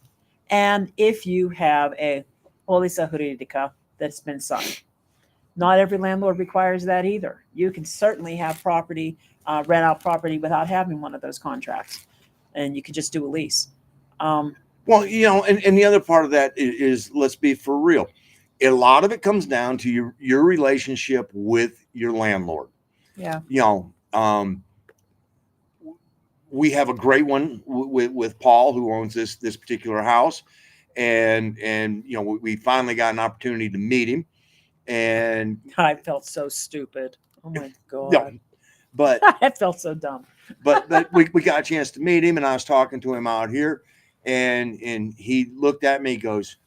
and if you have a póliza jurídica that's been signed. Not every landlord requires that either. You can certainly have property, rent out property without having one of those contracts, and you can just do a lease. Well, you know, and the other part of that is, let's be for real. A lot of it comes down to your relationship with your landlord. Yeah. You know, we have a great one with Paul, who owns this particular house, and you know, we finally got an opportunity to meet him, and I felt so stupid. Oh my God. No, but I felt so dumb. but we got a chance to meet him, and I was talking to him out here, and he looked at me, goes,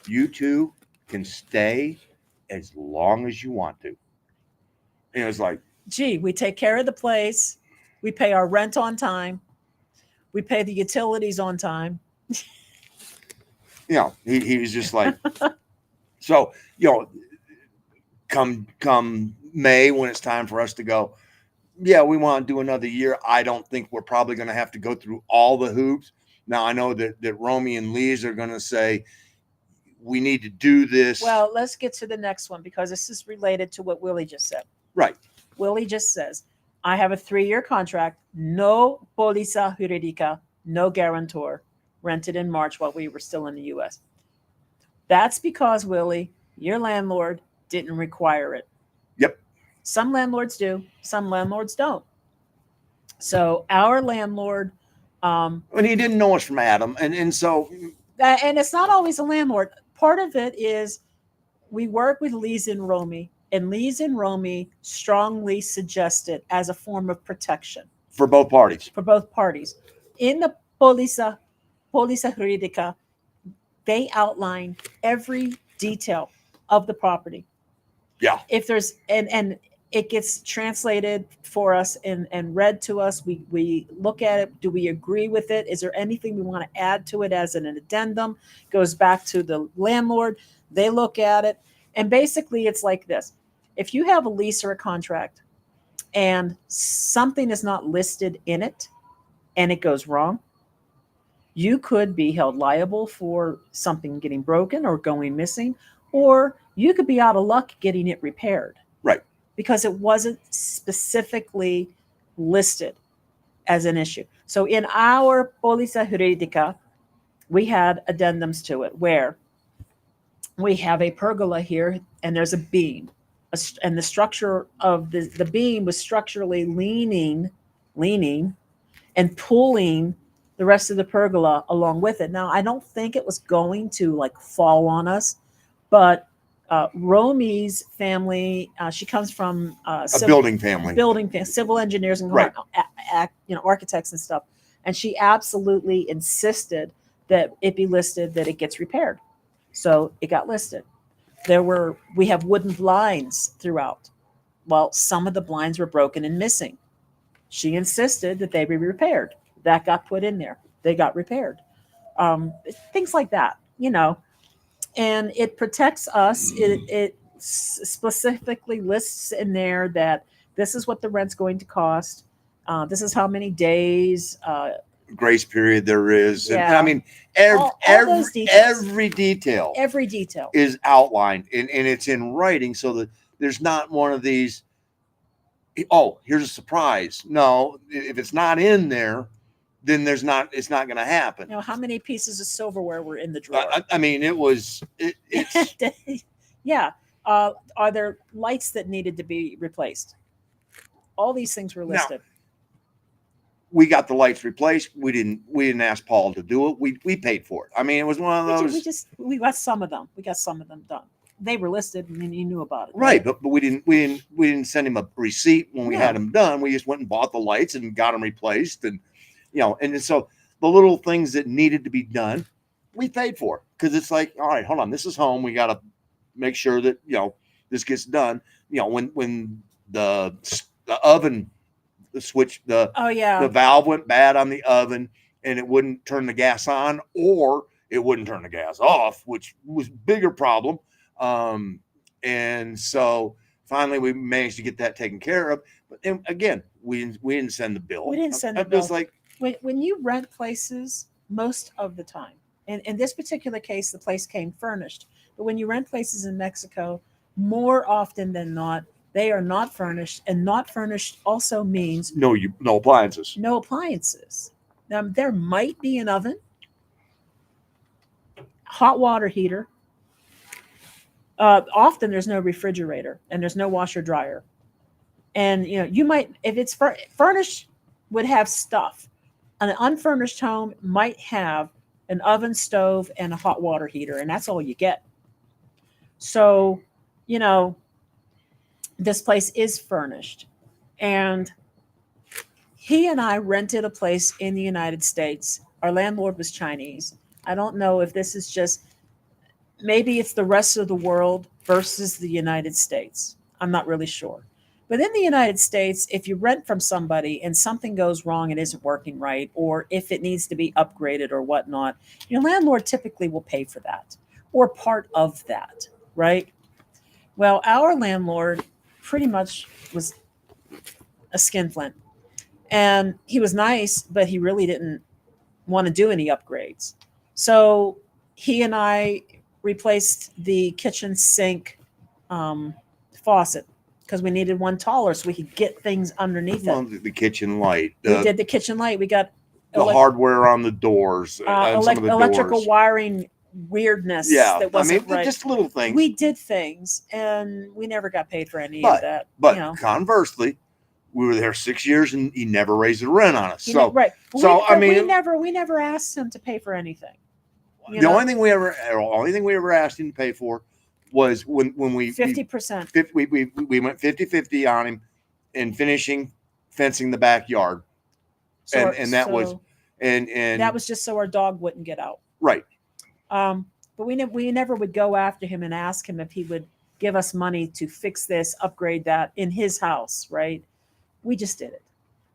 you two can stay as long as you want to. And it was like, gee, we take care of the place. We pay our rent on time. We pay the utilities on time. You know, he was just like, so, you know, come May, when it's time for us to go, yeah, we want to do another year. I don't think we're probably going to have to go through all the hoops. Now, I know that Romy and Lee's are going to say, we need to do this. Well, let's get to the next one, because this is related to what Willie just said. Right. Willie just says, I have a 3-year contract, no póliza jurídica, no guarantor, rented in March while we were still in the U.S. That's because, Willie, your landlord didn't require it. Yep. Some landlords do, some landlords don't. So our landlord... and he didn't know us from Adam. And so... and it's not always a landlord. Part of it is we work with Lisa and Romy, And Lees and Romy strongly suggest it as a form of protection for both parties. for both parties. In the Polisa Juridica, they outline every detail of the property. Yeah. If there's and it gets translated for us and read to us. We look at it. Do we agree with it? Is there anything we want to add to it as an addendum? Goes back to the landlord. They look at it. And basically it's like this. If you have a lease or a contract and something is not listed in it and it goes wrong, you could be held liable for something getting broken or going missing, or you could be out of luck getting it repaired. Right. Because it wasn't specifically listed as an issue. So in our Polisa Jurídica, we had addendums to it where we have a pergola here and there's a beam. And the structure of the beam was structurally leaning and pulling the rest of the pergola along with it. Now, I don't think it was going to like fall on us, but Romy's family, she comes from a building family, civil engineers and right. Architects and stuff. And she absolutely insisted that it be listed, that it gets repaired. So it got listed. We have wooden blinds throughout. Well, some of the blinds were broken and missing. She insisted that they be repaired. That got put in there. They got repaired. Things like that, and it protects us. It specifically lists in there that this is what the rent's going to cost. This is how many days. Grace period there is. Yeah. And I mean, every detail is outlined and it's in writing so that there's not one of these, oh, here's a surprise. No, if it's not in there, then it's not going to happen. How many pieces of silverware were in the drawer? I mean, it's yeah. Are there lights that needed to be replaced? All these things were listed. Now, we got the lights replaced. We didn't ask Paul to do it. We paid for it. I mean, it was one of those. We got some of them. We got some of them done. They were listed, and you knew about it. Right, but we didn't send him a receipt when we had them done. We just went and bought the lights and got them replaced, and and so the little things that needed to be done, we paid for, because it's like, all right, hold on, this is home. We got to make sure that this gets done. When the oven. The valve went bad on the oven and it wouldn't turn the gas on, or it wouldn't turn the gas off, which was a bigger problem. And so finally we managed to get that taken care of. But again, we didn't send the bill. We didn't send the bill. Just like when you rent places, most of the time, and in this particular case, the place came furnished. But when you rent places in Mexico, more often than not, they are not furnished, and not furnished also means no appliances. No appliances. Now, there might be an oven, hot water heater. Often there's no refrigerator and there's no washer dryer. And you might, if it's furnished, would have stuff. An unfurnished home might have an oven, stove, and a hot water heater, and that's all you get. So, this place is furnished. And he and I rented a place in the United States. Our landlord was Chinese. I don't know if this is just, maybe it's the rest of the world versus the United States. I'm not really sure. But in the United States, if you rent from somebody and something goes wrong and isn't working right, or if it needs to be upgraded or whatnot, your landlord typically will pay for that or part of that, right? Well, our landlord pretty much was a skinflint. And he was nice, but he really didn't want to do any upgrades. So he and I replaced the kitchen sink faucet because we needed one taller so we could get things underneath it. The kitchen light. We did the kitchen light. We got the hardware on the doors. Electrical wiring weirdness that wasn't right. Just little things. We did things, and we never got paid for any of that. But conversely, we were there 6 years, and he never raised the rent on us. Right. So we never asked him to pay for anything. The only thing we ever asked him to pay for was when we 50%. we went 50-50 on him in finishing fencing the backyard. So, And that was and that was just so our dog wouldn't get out. right. But we never would go after him and ask him if he would give us money to fix this, upgrade that in his house, right? We just did it.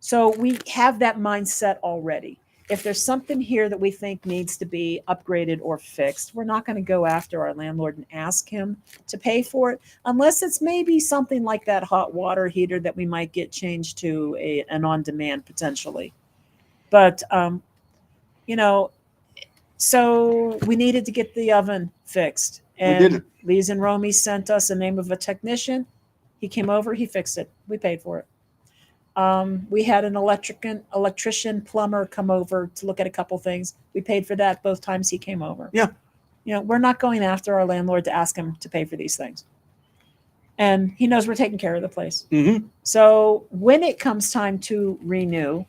So we have that mindset already. If there's something here that we think needs to be upgraded or fixed, we're not going to go after our landlord and ask him to pay for it, unless it's maybe something like that hot water heater that we might get changed to an on-demand potentially. But, you know, so we needed to get the oven fixed. And We did it. Lee's and Romy sent us the name of a technician. He came over, he fixed it. We paid for it. We had an electrician, plumber come over to look at a couple things. We paid for that both times he came over. Yeah. We're not going after our landlord to ask him to pay for these things. And he knows we're taking care of the place. Mm-hmm. So when it comes time to renew,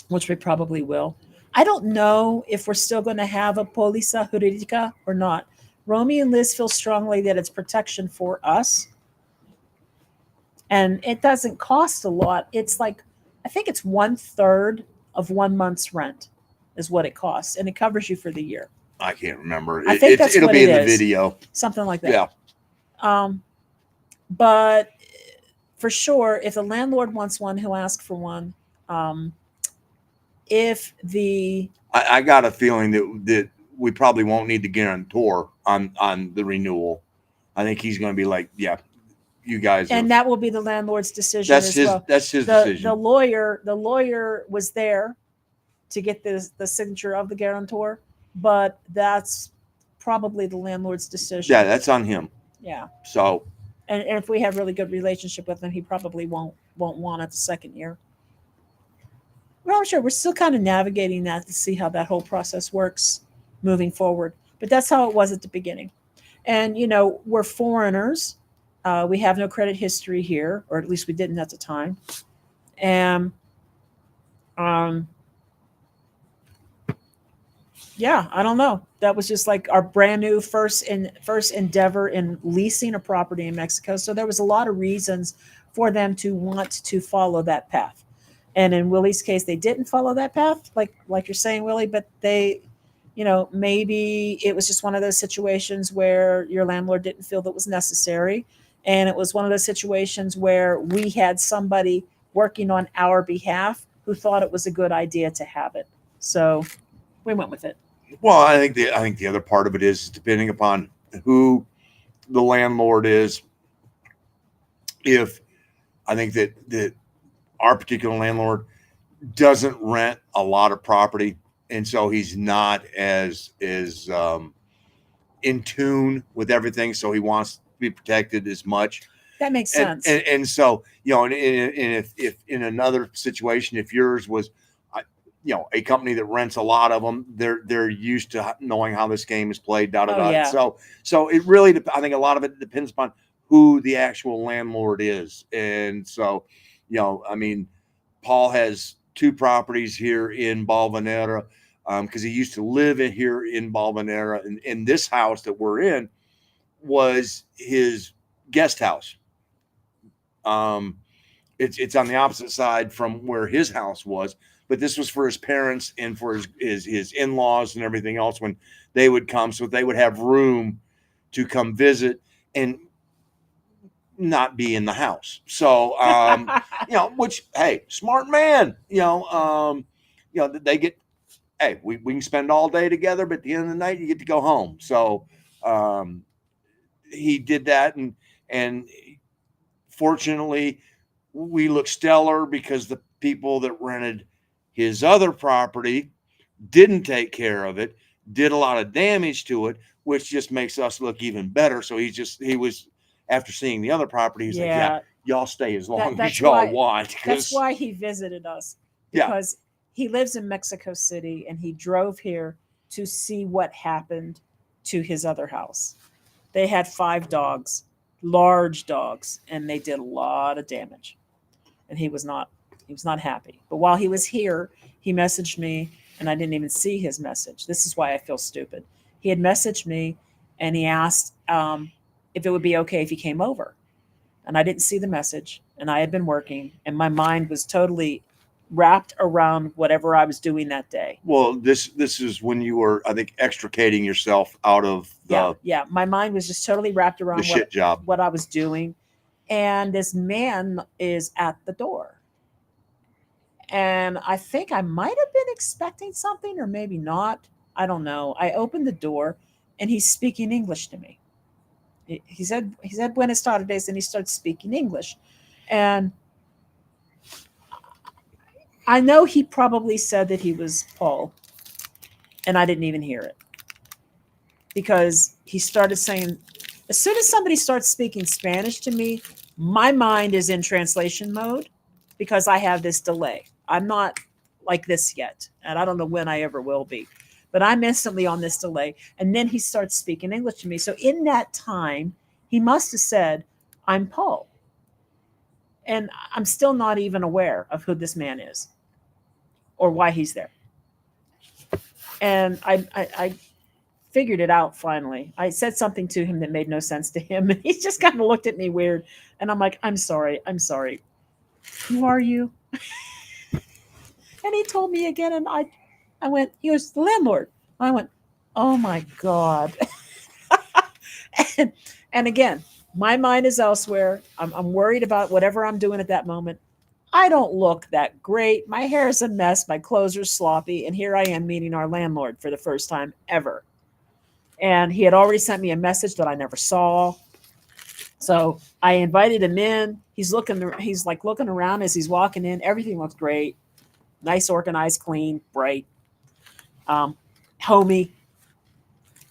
which we probably will, I don't know if we're still going to have a políza jurídica or not. Romy and Liz feel strongly that it's protection for us. And it doesn't cost a lot. It's like, I think it's 1/3 of 1 month's rent is what it costs. And it covers you for the year. I can't remember. I think that's it'll what be it in the is. video. Something like that. Yeah. But for sure, if a landlord wants one, he'll ask for one. If the I got a feeling that we probably won't need the guarantor on the renewal. I think he's going to be like, yeah, you guys. And that will be the landlord's decision as well. That's his The decision. lawyer was there to get the signature of the guarantor, but that's probably the landlord's decision. Yeah, that's on him. Yeah. So. And if we have really good relationship with him, he probably won't want it the second year. Well, I'm sure we're still kind of navigating that to see how that whole process works moving forward. But that's how it was at the beginning. And, we're foreigners. We have no credit history here, or at least we didn't at the time. And, yeah, I don't know. That was just like our brand new first endeavor in leasing a property in Mexico. So there was a lot of reasons for them to want to follow that path. And in Willie's case, they didn't follow that path, like you're saying, Willie, but they, maybe it was just one of those situations where your landlord didn't feel that was necessary. And it was one of those situations where we had somebody working on our behalf who thought it was a good idea to have it. So we went with it. Well, I think the other part of it is depending upon who the landlord is. If I think that our particular landlord doesn't rent a lot of property, and so he's not as in tune with everything, so he wants to be protected as much. That makes sense. And so, and if in another situation, if yours was a company that rents a lot of them, they're used to knowing how this game is played. Yeah. So it really, I think a lot of it depends upon who the actual landlord is. And so, I mean, Paul has 2 properties here in Balvanera because he used to live here in Balvanera, and this house that we're in was his guest house. It's on the opposite side from where his house was. But this was for his parents and for his in-laws and everything else when they would come. So they would have room to come visit and not be in the house. So, which, hey, smart man, they get, hey, we can spend all day together, but at the end of the night, you get to go home. So he did that. And fortunately, we look stellar because the people that rented his other property didn't take care of it, did a lot of damage to it, which just makes us look even better. So he was, after seeing the other property, he's like, yeah, y'all stay as long as y'all want. That's why he visited us, because he lives in Mexico City and he drove here to see what happened to his other house. They had 5 dogs, large dogs, and they did a lot of damage. And he was not happy. But while he was here, he messaged me, and I didn't even see his message. This is why I feel stupid. He had messaged me, and he asked if it would be okay if he came over. And I didn't see the message, and I had been working, and my mind was totally wrapped around whatever I was doing that day. Well, this is when you were, I think, extricating yourself out of Yeah. My mind was just totally wrapped the around shit job. what I was doing. And this man is at the door. And I think I might have been expecting something or maybe not. I don't know. I opened the door and he's speaking English to me. He said Buenas tardes, and he starts speaking English. And I know he probably said that he was Paul, and I didn't even hear it because he started saying, as soon as somebody starts speaking Spanish to me, my mind is in translation mode because I have this delay. I'm not like this yet, and I don't know when I ever will be, but I'm instantly on this delay. And then he starts speaking English to me. So in that time, he must have said, I'm Paul. And I'm still not even aware of who this man is or why he's there. And I figured it out finally. I said something to him that made no sense to him. And he just kind of looked at me weird. And I'm like, I'm sorry. Who are you? And he told me again. And I went, he was the landlord. I went, oh my God. and again, my mind is elsewhere. I'm worried about whatever I'm doing at that moment. I don't look that great. My hair is a mess. My clothes are sloppy. And here I am meeting our landlord for the first time ever. And he had already sent me a message that I never saw. So I invited him in. He's like looking around as he's walking in. Everything looks great. Nice, organized, clean, bright. Homey.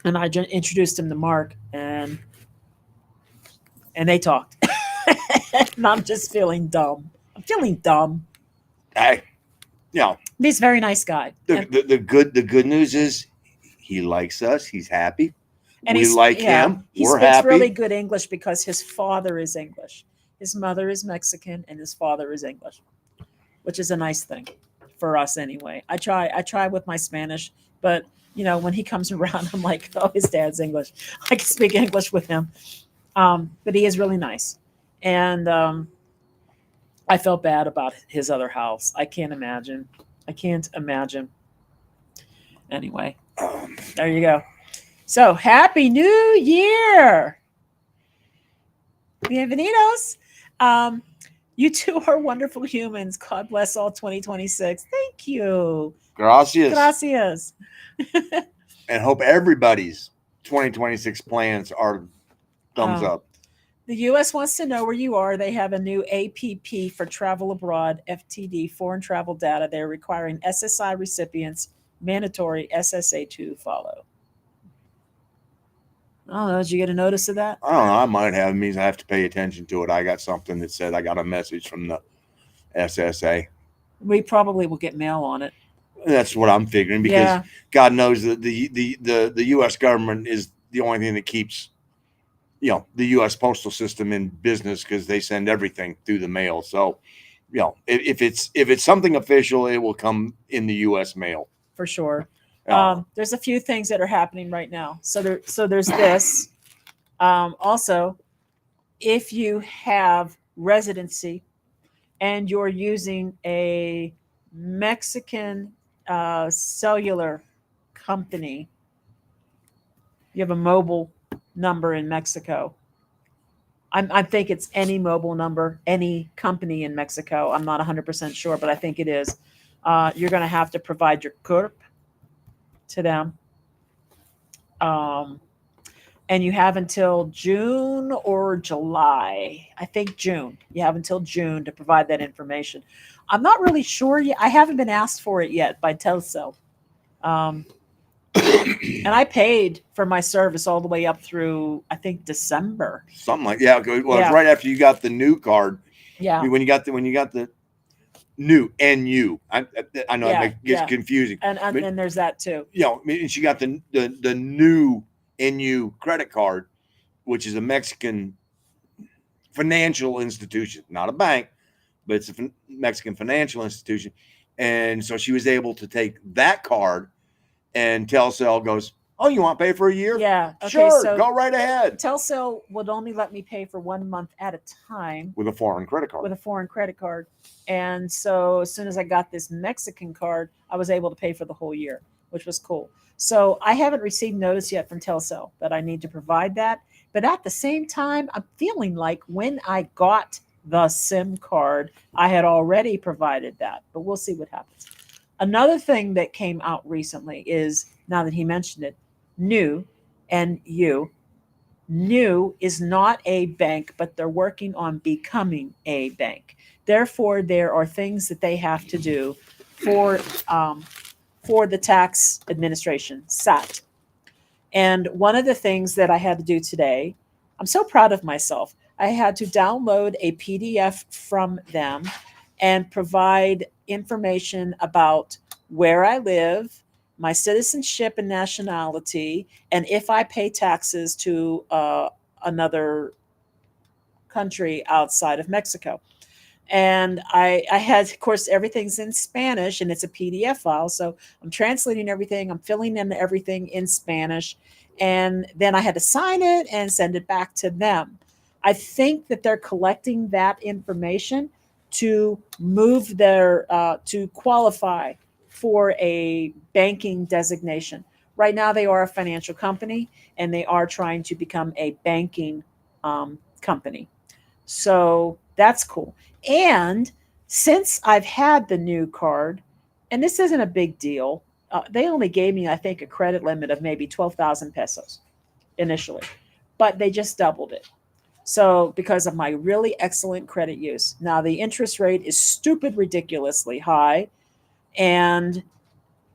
And I introduced him to Mark, and they talked. And I'm just feeling dumb. I'm feeling dumb. Hey, He's a very nice guy. The good news is he likes us. He's happy. And we like him. He We're speaks happy. really good English because his father is English. His mother is Mexican, and his father is English, which is a nice thing for us anyway. I try with my Spanish, but when he comes around, I'm like, oh, his dad's English. I can speak English with him. But he is really nice. And I felt bad about his other house. I can't imagine. Anyway, there you go. So, Happy New Year! Bienvenidos. You two are wonderful humans. God bless all 2026. Thank you. Gracias. And hope everybody's 2026 plans are thumbs up. The U.S. wants to know where you are. They have a new APP for travel abroad, FTD, foreign travel data. They're requiring SSI recipients mandatory SSA to follow. I don't know. Did you get a notice of that? I don't know. I might have. It means I have to pay attention to it. I got something that said I got a message from the SSA. We probably will get mail on it. That's what I'm figuring because God knows that the U.S. government is the only thing that keeps the U.S. postal system in business because they send everything through the mail. So, if it's something official, it will come in the U.S. mail for sure. There's a few things that are happening right now. So there's this. Also, if you have residency and you're using a Mexican cellular company, you have a mobile number in Mexico. I think it's any mobile number, any company in Mexico. I'm not 100% sure, but I think it is. You're going to have to provide your CURP to them. And you have until June or July. I think June. You have until June to provide that information. I'm not really sure yet. I haven't been asked for it yet by Telcel. And I paid for my service all the way up through, I think, December. Something like Well, it's right after you got the new card. Yeah. When you got the new NU. I know it gets confusing. And there's that too. And she got the new NU credit card, which is a Mexican financial institution, not a bank, but it's a Mexican financial institution. And so she was able to take that card, and Telcel goes, Oh, you want to pay for a year? Yeah. Okay. Sure, So go right ahead. Telcel would only let me pay for 1 month at a time With a foreign credit card. with a foreign credit card. And so as soon as I got this Mexican card, I was able to pay for the whole year, which was cool. So I haven't received notice yet from Telcel that I need to provide that. But at the same time, I'm feeling like when I got the SIM card, I had already provided that. But we'll see what happens. Another thing that came out recently is, now that he mentioned it, New and You. New is not a bank, but they're working on becoming a bank. Therefore, there are things that they have to do for um, for the tax administration, SAT. And one of the things that I had to do today, I'm so proud of myself. I had to download a PDF from them and provide information about where I live, my citizenship and nationality, and if I pay taxes to another country outside of Mexico. And I had, of course, everything's in Spanish and it's a PDF file. So I'm translating everything, I'm filling in everything in Spanish. And then I had to sign it and send it back to them. I think that they're collecting that information to move to qualify for a banking designation. Right now, they are a financial company and they are trying to become a banking company. So that's cool. And since I've had the new card, and this isn't a big deal, they only gave me, I think, a credit limit of maybe 12,000 pesos initially, but they just doubled it. So, because of my really excellent credit use. Now, the interest rate is stupid, ridiculously high, and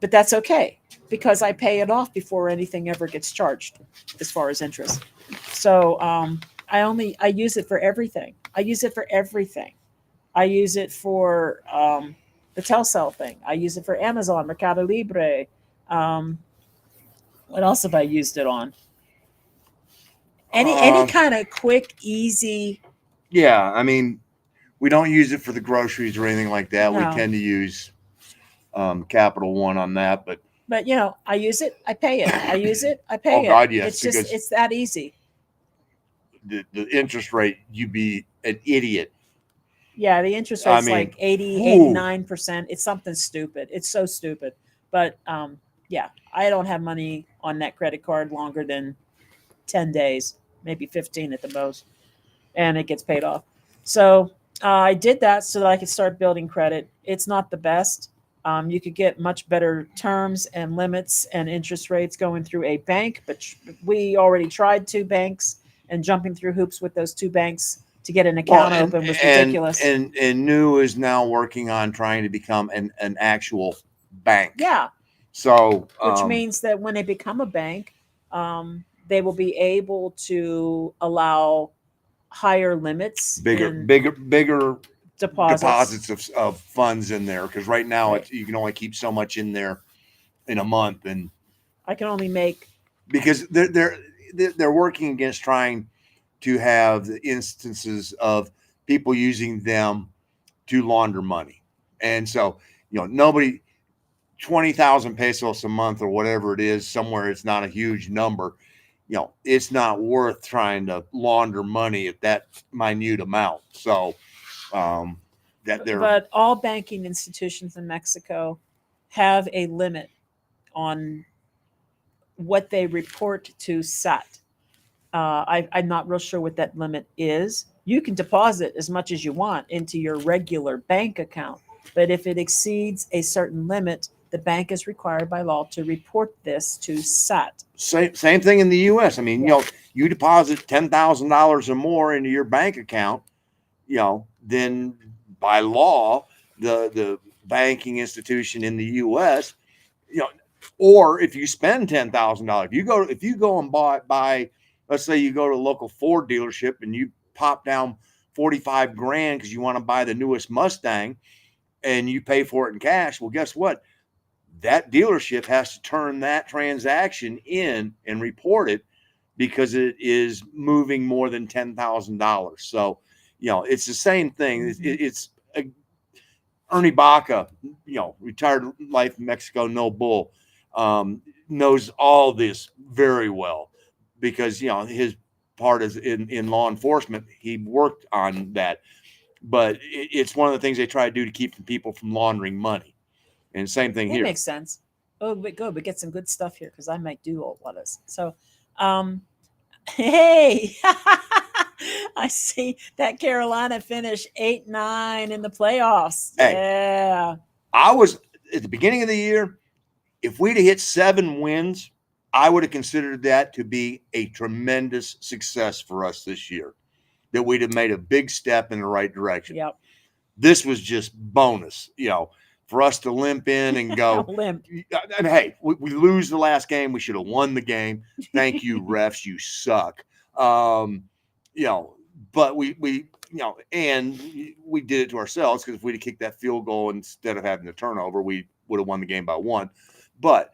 but that's okay because I pay it off before anything ever gets charged as far as interest. So, I use it for everything. I use it for everything. I use it for the Telcel thing. I use it for Amazon, Mercado Libre. Um, what else have I used it on? Any Uh, kind of quick, easy. yeah, I mean, we don't use it for the groceries or anything like that. We No. tend to use Capital One on that, but But I use it, I pay it. I use it, I pay oh it. God, yes, It's just because it's that easy. the interest rate, you'd be an idiot. Yeah, the interest I rate's mean, like 80, whew. 89%. It's something stupid. It's so stupid. But yeah, I don't have money on that credit card longer than 10 days, maybe 15 at the most, and it gets paid off. So I did that so that I could start building credit. It's not the best. You could get much better terms and limits and interest rates going through a bank, but we already tried two banks, and jumping through hoops with those two banks to get an Well, account open was ridiculous. and New is now working on trying to become an actual bank. Yeah, So, which means that when they become a bank, they will be able to allow higher limits in bigger deposits. deposits of funds in there, because right now Right. you can only keep so much in there in a month, and I can only make because they're working against trying to have the instances of people using them to launder money, and so nobody 20,000 pesos a month or whatever it is, somewhere it's not a huge number. It's not worth trying to launder money at that minute amount. So that they're but all banking institutions in Mexico have a limit on what they report to SAT. I'm not real sure what that limit is. You can deposit as much as you want into your regular bank account, but if it exceeds a certain limit, the bank is required by law to report this to SAT. same thing in the U.S. I mean, Yeah. you deposit $10,000 or more into your bank account, then by law, the banking institution in the U.S., or if you spend $10,000, if you go and buy, let's say you go to a local Ford dealership and you pop down 45 grand because you want to buy the newest Mustang and you pay for it in cash. Well, guess what? That dealership has to turn that transaction in and report it because it is moving more than $10,000. So, it's the same thing. It's Ernie Baca, retired life in Mexico, no bull. knows all this very well because his part is in law enforcement. He worked on that, but it's one of the things they try to do to keep people from laundering money. And same thing It here. makes sense. Oh, but good. We get some good stuff here because I might do all of this. So, um, hey, I see that Carolina finished 8-9 in the playoffs. Hey. Yeah. I was at the beginning of the year. If we'd have hit 7 wins, I would have considered that to be a tremendous success for us this year. That we'd have made a big step in the right direction. Yep. This was just bonus, for us to limp in and go. Limp. And hey, we lose the last game. We should have won the game. Thank you, refs. You suck. But we and we did it to ourselves because if we'd have kicked that field goal instead of having the turnover, we would have won the game by 1. But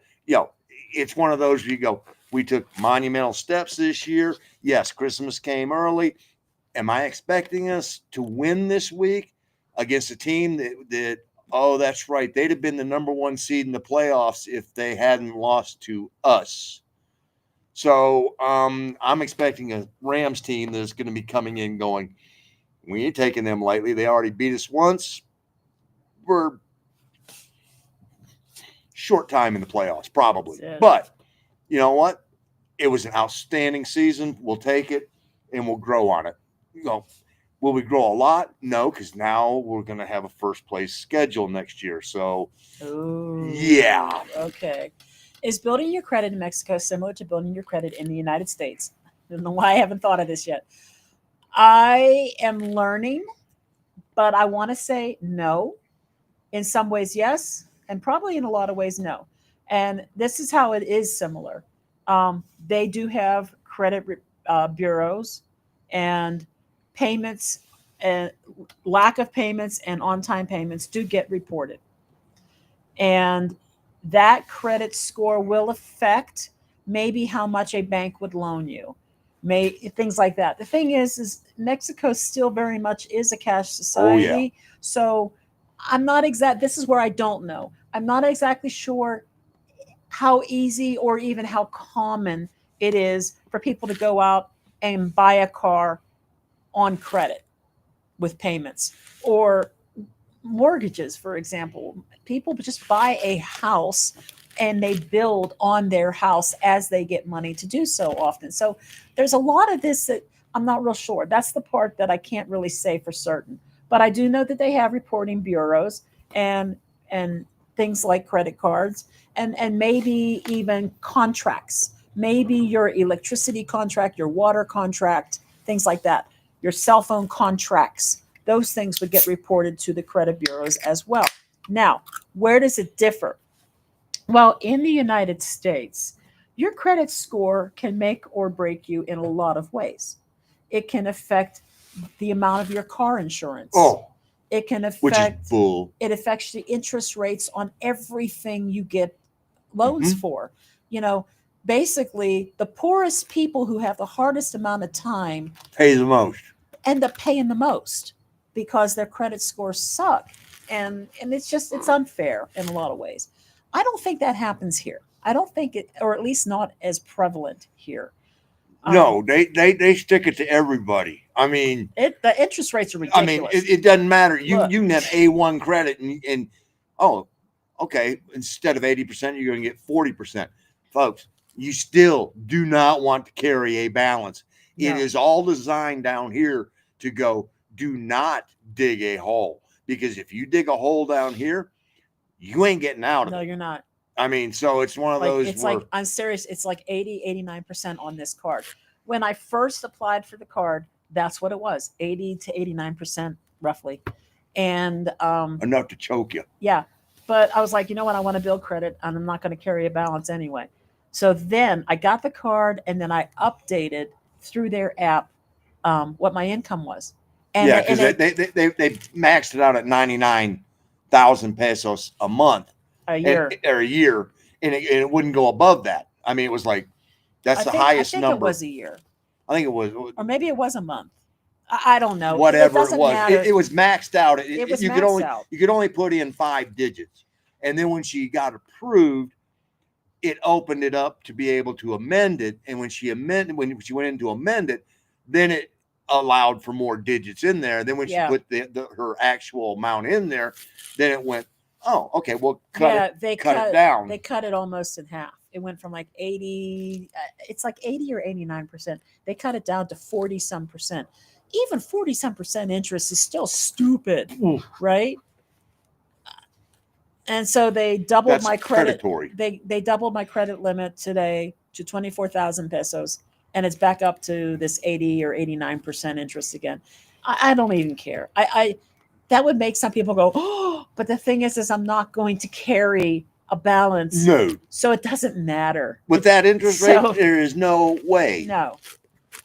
it's one of those where you go, we took monumental steps this year. Yes, Christmas came early. Am I expecting us to win this week against a team that oh, that's right, they'd have been the number 1 seed in the playoffs if they hadn't lost to us? So I'm expecting a Rams team that's going to be coming in going, we ain't taking them lightly. They already beat us once. We're short time in the playoffs, probably. But you know what? It was an outstanding season. We'll take it, and we'll grow on it. Will we grow a lot? No, because now we're going to have a first-place schedule next year. So, yeah. Okay. Is building your credit in Mexico similar to building your credit in the United States? I don't know why I haven't thought of this yet. I am learning, but I want to say no. In some ways, yes, and probably in a lot of ways, no. And this is how it is similar. They do have credit bureaus, and payments and lack of payments and on-time payments do get reported. And that credit score will affect maybe how much a bank would loan you, things like that. The thing is Mexico still very much is a cash society. Oh, yeah. So I'm not this is where I don't know. I'm not exactly sure how easy or even how common it is for people to go out and buy a car on credit with payments or mortgages, for example. People just buy a house and they build on their house as they get money to do so often. So there's a lot of this that I'm not real sure. That's the part that I can't really say for certain. But I do know that they have reporting bureaus and things like credit cards and maybe even contracts. Maybe your electricity contract, your water contract, things like that. Your cell phone contracts. Those things would get reported to the credit bureaus as well. Now, where does it differ? Well, in the United States, your credit score can make or break you in a lot of ways. It can affect the amount of your car insurance. Oh, it can affect, which is bull. It affects the interest rates on everything you get loans for. Basically, the poorest people who have the hardest amount of time pay the most, end up paying the most because their credit scores suck. And it's unfair in a lot of ways. I don't think that happens here. I don't think it, or at least not as prevalent here. No, they stick it to everybody. I mean, the interest rates are ridiculous. I mean, it doesn't matter. You can have A1 credit and okay, instead of 80%, you're going to get 40%. Folks, you still do not want to carry a balance. No. It is all designed down here to go, do not dig a hole. Because if you dig a hole down here, you ain't getting out of it. No, you're not. I mean, so it's one of those. It's like, I'm serious, it's like 89% on this card. When I first applied for the card, that's what it was, 80 to 89% roughly. And enough to choke you. Yeah. But I was like, you know what? I want to build credit and I'm not going to carry a balance anyway. So then I got the card and then I updated through their app what my income was. And yeah, because they maxed it out at 99,000 pesos a month. A year. Or a year. And it wouldn't go above that. I mean, it was like, that's the highest number. I think it was a year. I think it was. Or maybe it was a month. I don't know. Whatever it was. It was maxed out. It was maxed out. You could only put in 5 digits. And then when she got approved, it opened it up to be able to amend it. And when she went in to amend it, then it allowed for more digits in there. Then when she Yeah. put her actual amount in there, then it went, oh, okay, well, They cut it down. They cut it almost in half. It went from like 80, it's like 80 or 89%. They cut it down to 40 some percent. Even 40 some percent interest is still stupid, Oof. right? And so they doubled That's my credit. predatory. They doubled my credit limit today to 24,000 pesos, and it's back up to this 80 or 89% interest again. I don't even care. I that would make some people go, oh, but the thing is I'm not going to carry a balance, No. so it doesn't matter. With that interest So- rate, there is no way. No.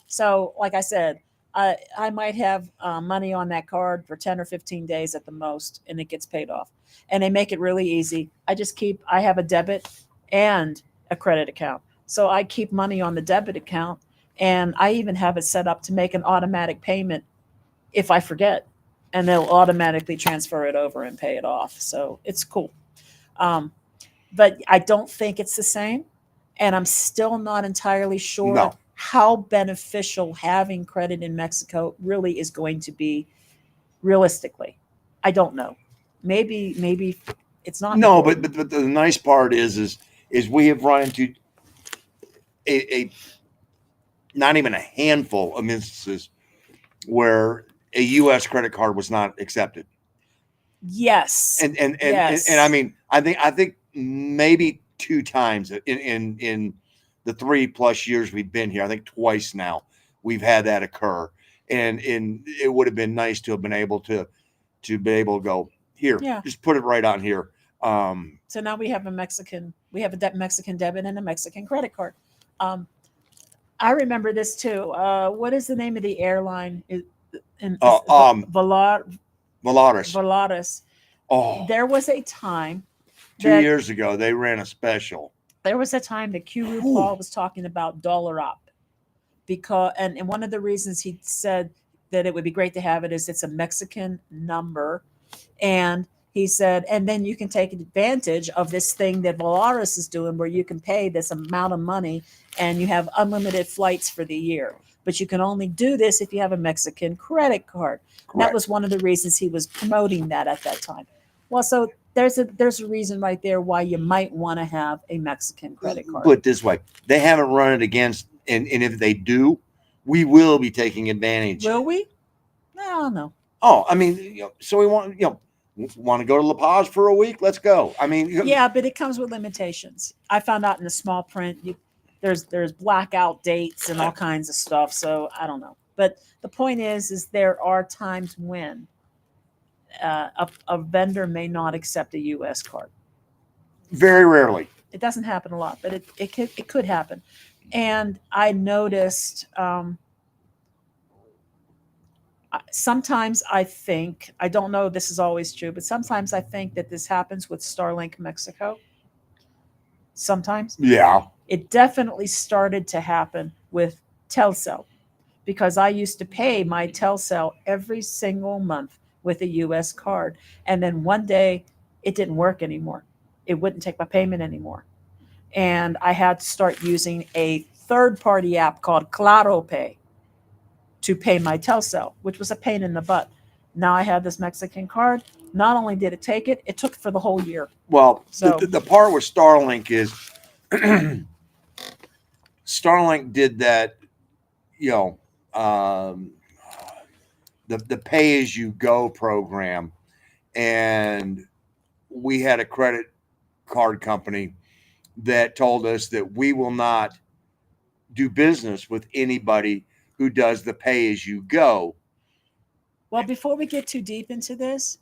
So, like I said, I might have money on that card for 10 or 15 days at the most, and it gets paid off. And they make it really easy. I have a debit and a credit account. So I keep money on the debit account, and I even have it set up to make an automatic payment if I forget, and they'll automatically transfer it over and pay it off. So it's cool. But I don't think it's the same. And I'm still not entirely sure No. how beneficial having credit in Mexico really is going to be realistically. I don't know. Maybe it's not. No, important. but the nice part is we have run into a not even a handful of instances where a U.S. credit card was not accepted. Yes. And Yes. I mean, I think maybe 2 times in the 3+ years we've been here. I think twice now we've had that occur, and it would have been nice to have been able to be able to go here, Yeah. just put it right on here. So now we have a Mexican debit and a Mexican credit card. I remember this too. What is the name of the airline? Volaris. Volaris. Oh, There was a time 2 that years ago they ran a special. there was a time that Q Ooh. Paul was talking about dollar up because and one of the reasons he said that it would be great to have it is it's a Mexican number, and he said, and then you can take advantage of this thing that Volaris is doing where you can pay this amount of money and you have unlimited flights for the year. But you can only do this if you have a Mexican credit card. That was one of the reasons he was promoting that at that time. Well, so there's a reason right there why you might want to have a Mexican credit card. Put it this way, they haven't run it against, and if they do, we will be taking advantage. Will we? No. Oh, I mean, so we want to go to La Paz for a week? Let's go. I mean, Yeah, but it comes with limitations. I found out in the small print, there's blackout dates and all kinds of stuff. So I don't know. But the point is there are times when a vendor may not accept a U.S. card. very rarely. It doesn't happen a lot, but it could happen. And I noticed sometimes I think, I don't know if this is always true, but sometimes I think that this happens with Starlink Mexico. Sometimes. Yeah. It definitely started to happen with Telcel because I used to pay my Telcel every single month with a US card. And then one day it didn't work anymore. It wouldn't take my payment anymore. And I had to start using a third-party app called Claro Pay to pay my Telcel, which was a pain in the butt. Now I have this Mexican card. Not only did it take it, it took it for the whole year. Well, So- the part with Starlink is Starlink did that, the pay-as-you-go program, and we had a credit card company that told us that we will not do business with anybody who does the pay-as-you-go. Well, before we get too deep into this,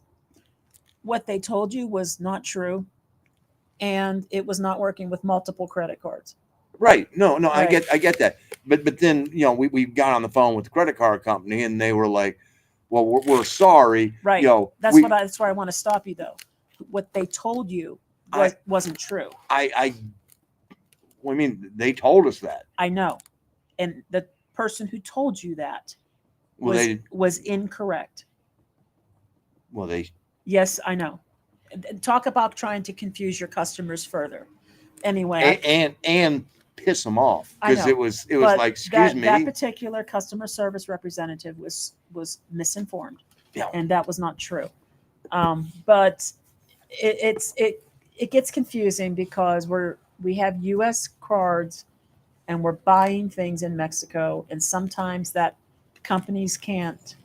what they told you was not true, and it was not working with multiple credit cards. Right. No, Right. I get that. But then, we got on the phone with the credit card company and they were like, well, we're sorry. Right. That's where I want to stop you though. What they told you wasn't true. I mean, they told us that. I know. And the person who told you that Well, was incorrect. they Yes, I know. Talk about trying to confuse your customers further. anyway, and piss them off I because know. it was But like, excuse that me. particular customer service representative was misinformed, Yeah. and that was not true. But it gets confusing because we have U.S. cards and we're buying things in Mexico, and sometimes that companies can't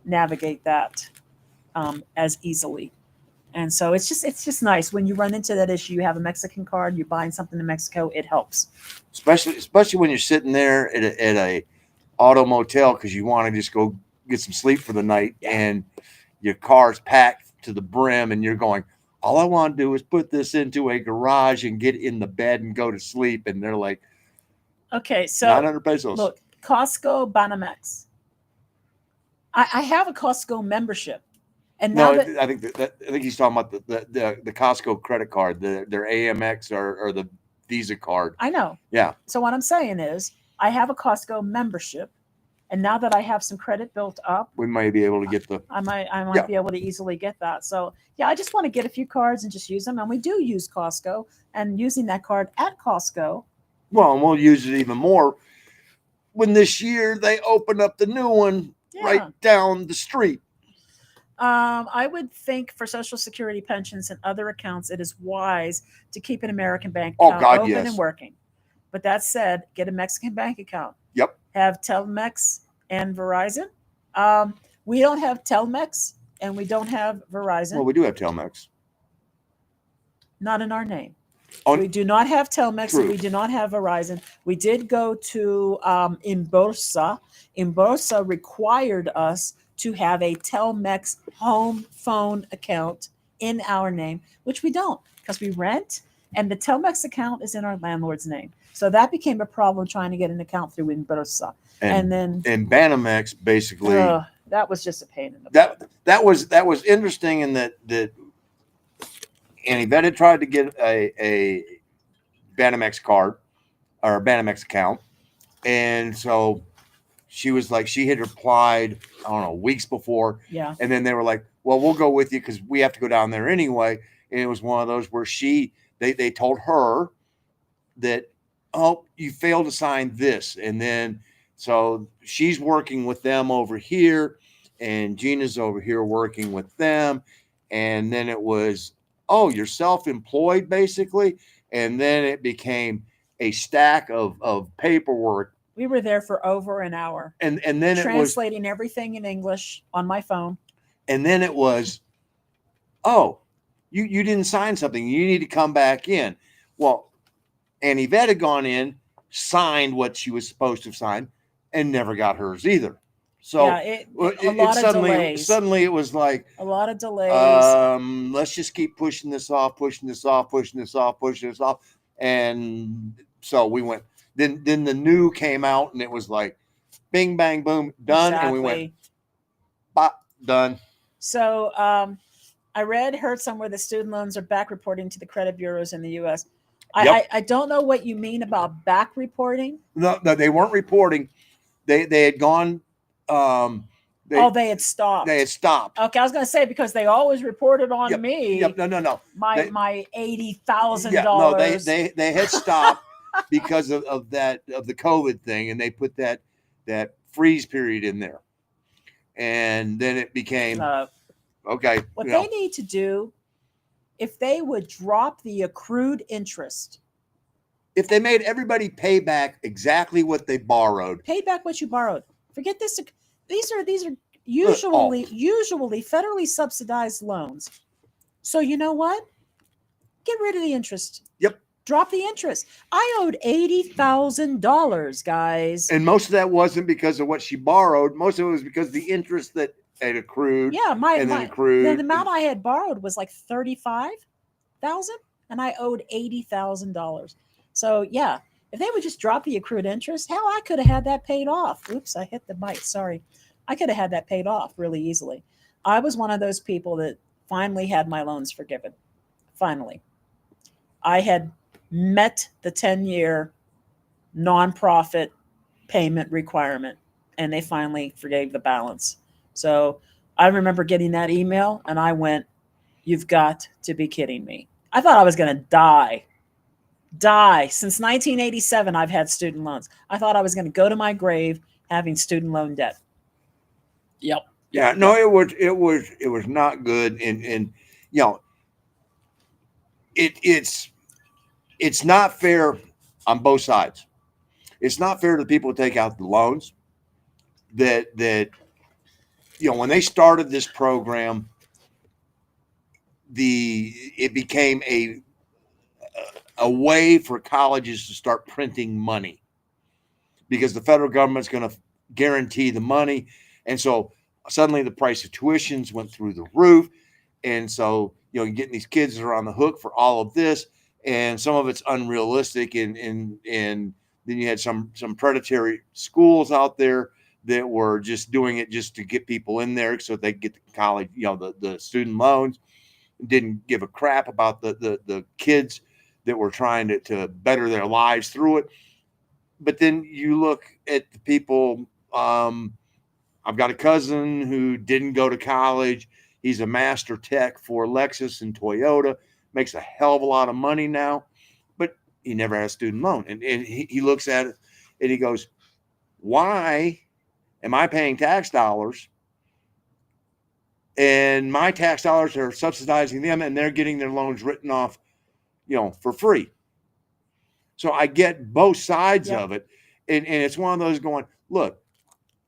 navigate that as easily. And so it's just nice when you run into that issue. You have a Mexican card, you're buying something in Mexico, it helps. Especially when you're sitting there at a auto motel because you want to just go get some sleep for the night, Yeah. and your car's packed to the brim, and you're going, all I want to do is put this into a garage and get in the bed and go to sleep. And they're like, Okay, so 900 pesos. look, Costco Banamex. I have a Costco membership, and now No, that I think he's talking about the Costco credit card, their AMX or the Visa card. I know. Yeah. So what I'm saying is, I have a Costco membership, and now that I have some credit built up, We might be able to get the. I might Yeah. be able to easily get that. So yeah, I just want to get a few cards and just use them, and we do use Costco, and using that card at Costco. Well, and we'll use it even more when this year they open up the new one Yeah. right down the street. I would think for Social Security pensions and other accounts, it is wise to keep an American bank Oh, account God, open yes. and working. But that said, get a Mexican bank account. Yep. Have Telmex and Verizon. We don't have Telmex and we don't have Verizon. Well, we do have Telmex. Not in our name. Oh, We do not have Telmex true. and we do not have Verizon. We did go to Imbursa. Imbursa required us to have a Telmex home phone account in our name, which we don't because we rent, and the Telmex account is in our landlord's name. So that became a problem trying to get an account through Imbursa. And then Banamex basically that was just a pain in the butt. that was interesting in that Annie Vet had tried to get a Banamex card or a Banamex account, and so she was like, she had replied, I don't know, weeks before, Yeah. and then they were like, well, we'll go with you because we have to go down there anyway. And it was one of those where they told her that, oh, you failed to sign this, and then so she's working with them over here, and Gina's over here working with them, and then it was, oh, you're self-employed basically, and then it became a stack of paperwork. We were there for over an hour. And then translating everything in English on my phone. And then it was, oh, you didn't sign something. You need to come back in. Well, Annie Vet had gone in, signed what she was supposed to have signed, and never got hers either. So yeah, a lot of delays. Suddenly it was like a lot of delays. Let's just keep pushing this off. And so we went. Then the new came out, and it was like, bing, bang, boom, done. Exactly. And we went, bop, done. So I heard somewhere that student loans are back reporting to the credit bureaus in the U.S. Yep. I don't know what you mean about back reporting. No, they weren't reporting. They had gone. They had stopped. They had stopped. Okay, I was going to say because they always reported on me. Yep. No. My $80,000. Yeah, no, they had stopped because of the COVID thing, and they put that freeze period in there, and then it became okay. What they need to do, if they would drop the accrued interest, if they made everybody pay back exactly what they borrowed, pay back what you borrowed. Forget this. These are usually federally subsidized loans. So you know what? Get rid of the interest. Yep. Drop the interest. I owed $80,000, guys. And most of that wasn't because of what she borrowed. Most of it was because of the interest that had accrued. Yeah, accrued. The amount I had borrowed was like $35,000, and I owed $80,000. So yeah, if they would just drop the accrued interest, hell, I could have had that paid off. Oops, I hit the mic. Sorry. I could have had that paid off really easily. I was one of those people that finally had my loans forgiven. Finally. I had met the 10-year nonprofit payment requirement, and they finally forgave the balance. So I remember getting that email, and I went, you've got to be kidding me. I thought I was going to die. Die. Since 1987, I've had student loans. I thought I was going to go to my grave having student loan debt. Yep. Yeah, no, it was not good, and you know, it's not fair on both sides. It's not fair to the people who take out the loans. That when they started this program, it became a way for colleges to start printing money because the federal government's going to guarantee the money, and so suddenly the price of tuitions went through the roof, and so you're getting these kids that are on the hook for all of this, and some of it's unrealistic, and then you had some predatory schools out there that were just doing it just to get people in there so they get the college, the student loans. Didn't give a crap about the kids that were trying to better their lives through it. But then you look at the people. I've got a cousin who didn't go to college. He's a master tech for Lexus and Toyota, makes a hell of a lot of money now, but he never had a student loan. And he looks at it and he goes, why am I paying tax dollars? And my tax dollars are subsidizing them and they're getting their loans written off, for free. So I get both sides of it. And it's one of those going, look,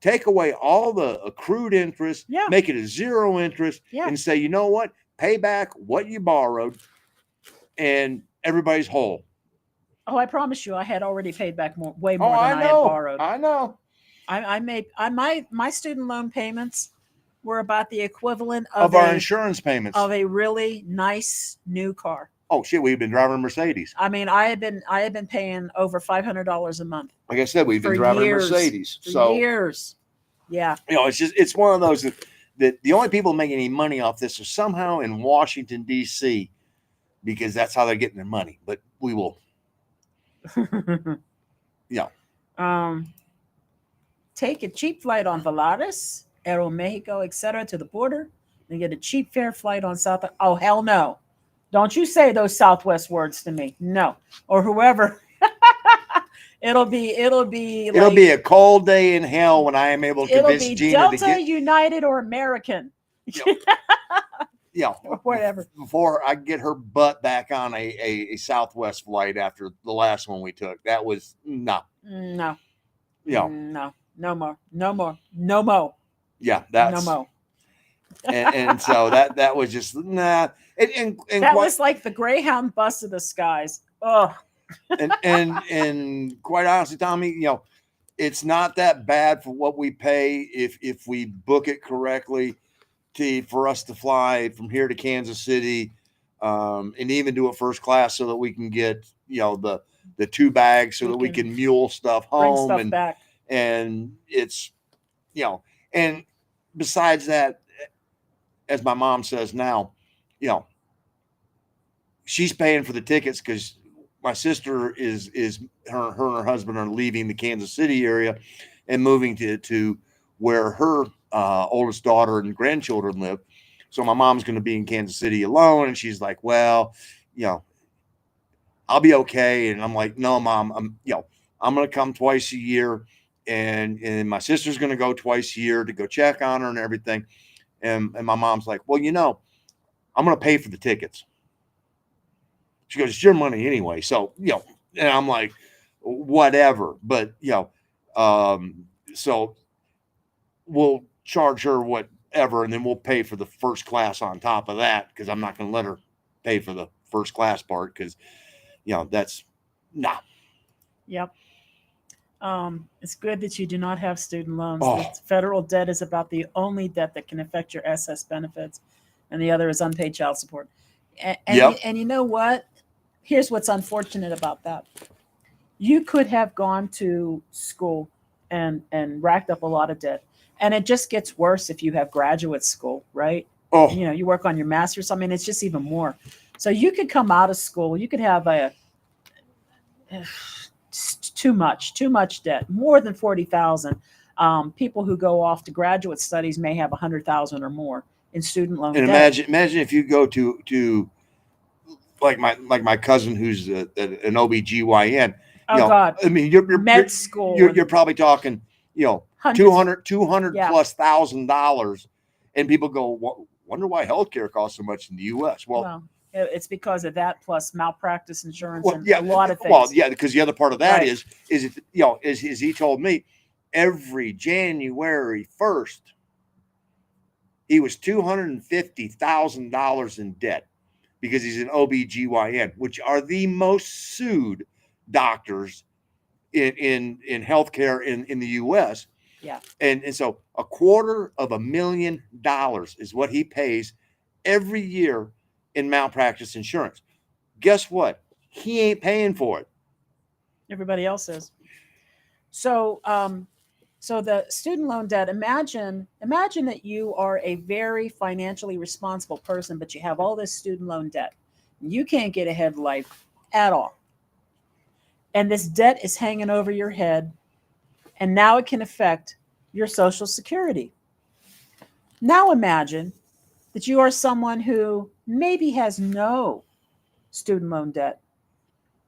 take away all the accrued interest, make it a zero interest, and say, you know what? Pay back what you borrowed, and everybody's whole. Oh, I promise you, I had already paid back way more than I had borrowed. I know. I made my student loan payments were about the equivalent of our insurance payments of a really nice new car. Oh shit, we've been driving a Mercedes. I mean, I had been paying over $500 a month. Like I said, we've been driving a Mercedes for years. Yeah. It's one of those that the only people making any money off this are somehow in Washington D.C. because that's how they're getting their money. But we will. Take a cheap flight on Volaris, Aeromexico, etc. to the border, and get a cheap fare flight on South. Oh hell no! Don't you say those Southwest words to me. No, or whoever. It'll be a cold day in hell when I am able to convince Gina Delta, to get United, or American. Or whatever. Before I get her butt back on a Southwest flight after the last one we took. That was no. No. No more. Yeah, that's no more. and so that was just nah. And that was like the Greyhound bus of the skies. Oh. and quite honestly, Tommy, it's not that bad for what we pay if we book it correctly for us to fly from here to Kansas City, and even do it first class so that we can get the 2 bags so that we can mule stuff home and back. And it's and besides that, as my mom says now, she's paying for the tickets because my sister is her and her husband are leaving the Kansas City area and moving to where her oldest daughter and grandchildren live. So my mom's going to be in Kansas City alone. And she's like, well, I'll be okay. And I'm like, no, Mom, I'm going to come twice a year. And my sister's going to go twice a year to go check on her and everything. And my mom's like, well, I'm going to pay for the tickets. She goes, it's your money anyway. So, and I'm like, whatever. But, so we'll charge her whatever, and then we'll pay for the first class on top of that because I'm not going to let her pay for the first class part because, that's nah. Yep. It's good that you do not have student loans. Oh. The federal debt is about the only debt that can affect your SS benefits, and the other is unpaid child support. And you know what? Here's what's unfortunate about that. You could have gone to school and racked up a lot of debt. And it just gets worse if you have graduate school, right? Oh. You work on your master's. I mean, it's just even more. So you could come out of school. You could have too much debt, more than 40,000. People who go off to graduate studies may have 100,000 or more in student loan and debt. imagine if you go to like my cousin who's an OBGYN. Oh God, I mean, med school. you're probably talking, Hundreds. 200 Yeah. plus $1,000, and people go, wonder why healthcare costs so much in the U.S. Well, it's because of that plus malpractice insurance Well, and yeah, a lot of things. well, yeah, because the other part of that Right. is if, as he told me, every January 1st, he was $250,000 in debt because he's an OBGYN, which are the most sued doctors in healthcare in the US. Yeah. And so $250,000 is what he pays every year in malpractice insurance. Guess what? He ain't paying for it. Everybody else is. So, so the student loan debt. Imagine that you are a very financially responsible person, but you have all this student loan debt. You can't get ahead of life at all, and this debt is hanging over your head, and now it can affect your Social Security. Now imagine that you are someone who maybe has no student loan debt,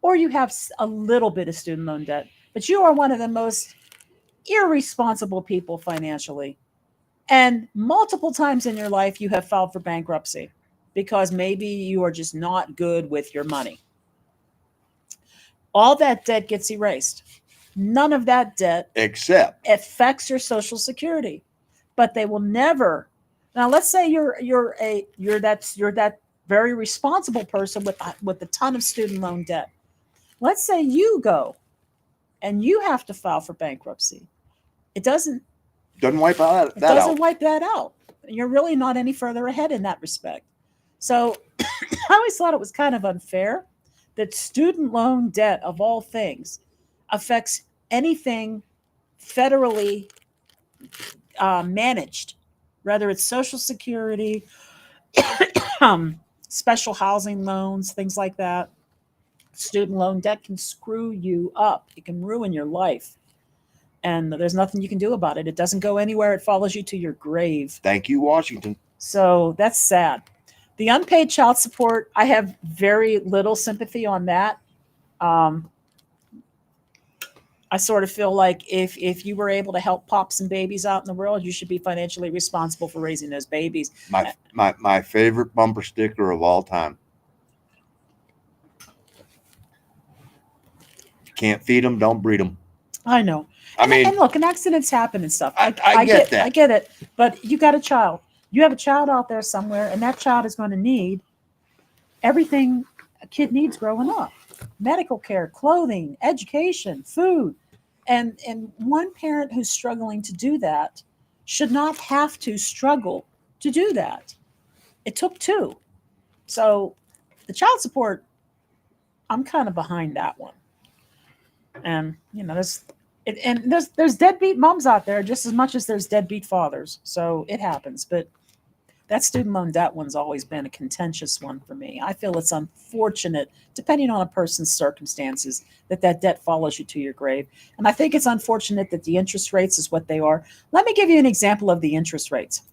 or you have a little bit of student loan debt, but you are one of the most irresponsible people financially. And multiple times in your life, you have filed for bankruptcy because maybe you are just not good with your money. All that debt gets erased. None of that debt Except affects your Social Security, but they will never. Now, let's say you're that very responsible person with a ton of student loan debt. Let's say you go and you have to file for bankruptcy. It doesn't wipe that doesn't out. wipe that out. You're really not any further ahead in that respect. So I always thought it was kind of unfair that student loan debt, of all things, affects anything federally managed, whether it's Social Security, special housing loans, things like that. Student loan debt can screw you up. It can ruin your life. And there's nothing you can do about it. It doesn't go anywhere. It follows you to your grave. Thank you, Washington. So that's sad. The unpaid child support, I have very little sympathy on that. I sort of feel like if you were able to help pop some babies out in the world, you should be financially responsible for raising those babies. My favorite bumper sticker of all time. Can't feed them, don't breed them. I know. And look, and accidents happen and stuff. I get that. I get it. But you got a child. You have a child out there somewhere, and that child is going to need everything a kid needs growing up: medical care, clothing, education, food. And one parent who's struggling to do that should not have to struggle to do that. It took two. So the child support, I'm kind of behind that one. And there's deadbeat moms out there just as much as there's deadbeat fathers. So it happens. But that student loan debt one's always been a contentious one for me. I feel it's unfortunate, depending on a person's circumstances, that debt follows you to your grave. And I think it's unfortunate that the interest rates is what they are. Let me give you an example of the interest rates.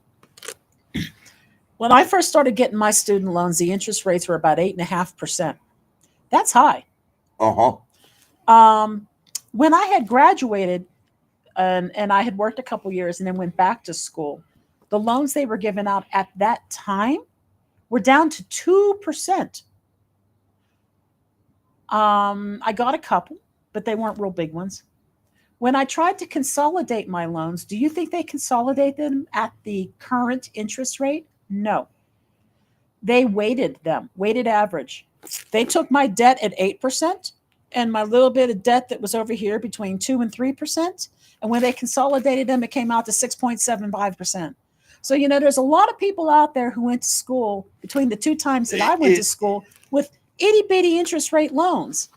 When I first started getting my student loans, the interest rates were about 8.5%. That's high. When I had graduated and I had worked a couple years and then went back to school, the loans they were giving out at that time were down to 2%. I got a couple, but they weren't real big ones. When I tried to consolidate my loans, do you think they consolidated them at the current interest rate? No. They weighted average. They took my debt at 8% and my little bit of debt that was over here between 2 and 3%. And when they consolidated them, it came out to 6.75%. So, there's a lot of people out there who went to school between the two times that I went to school with itty bitty interest rate loans.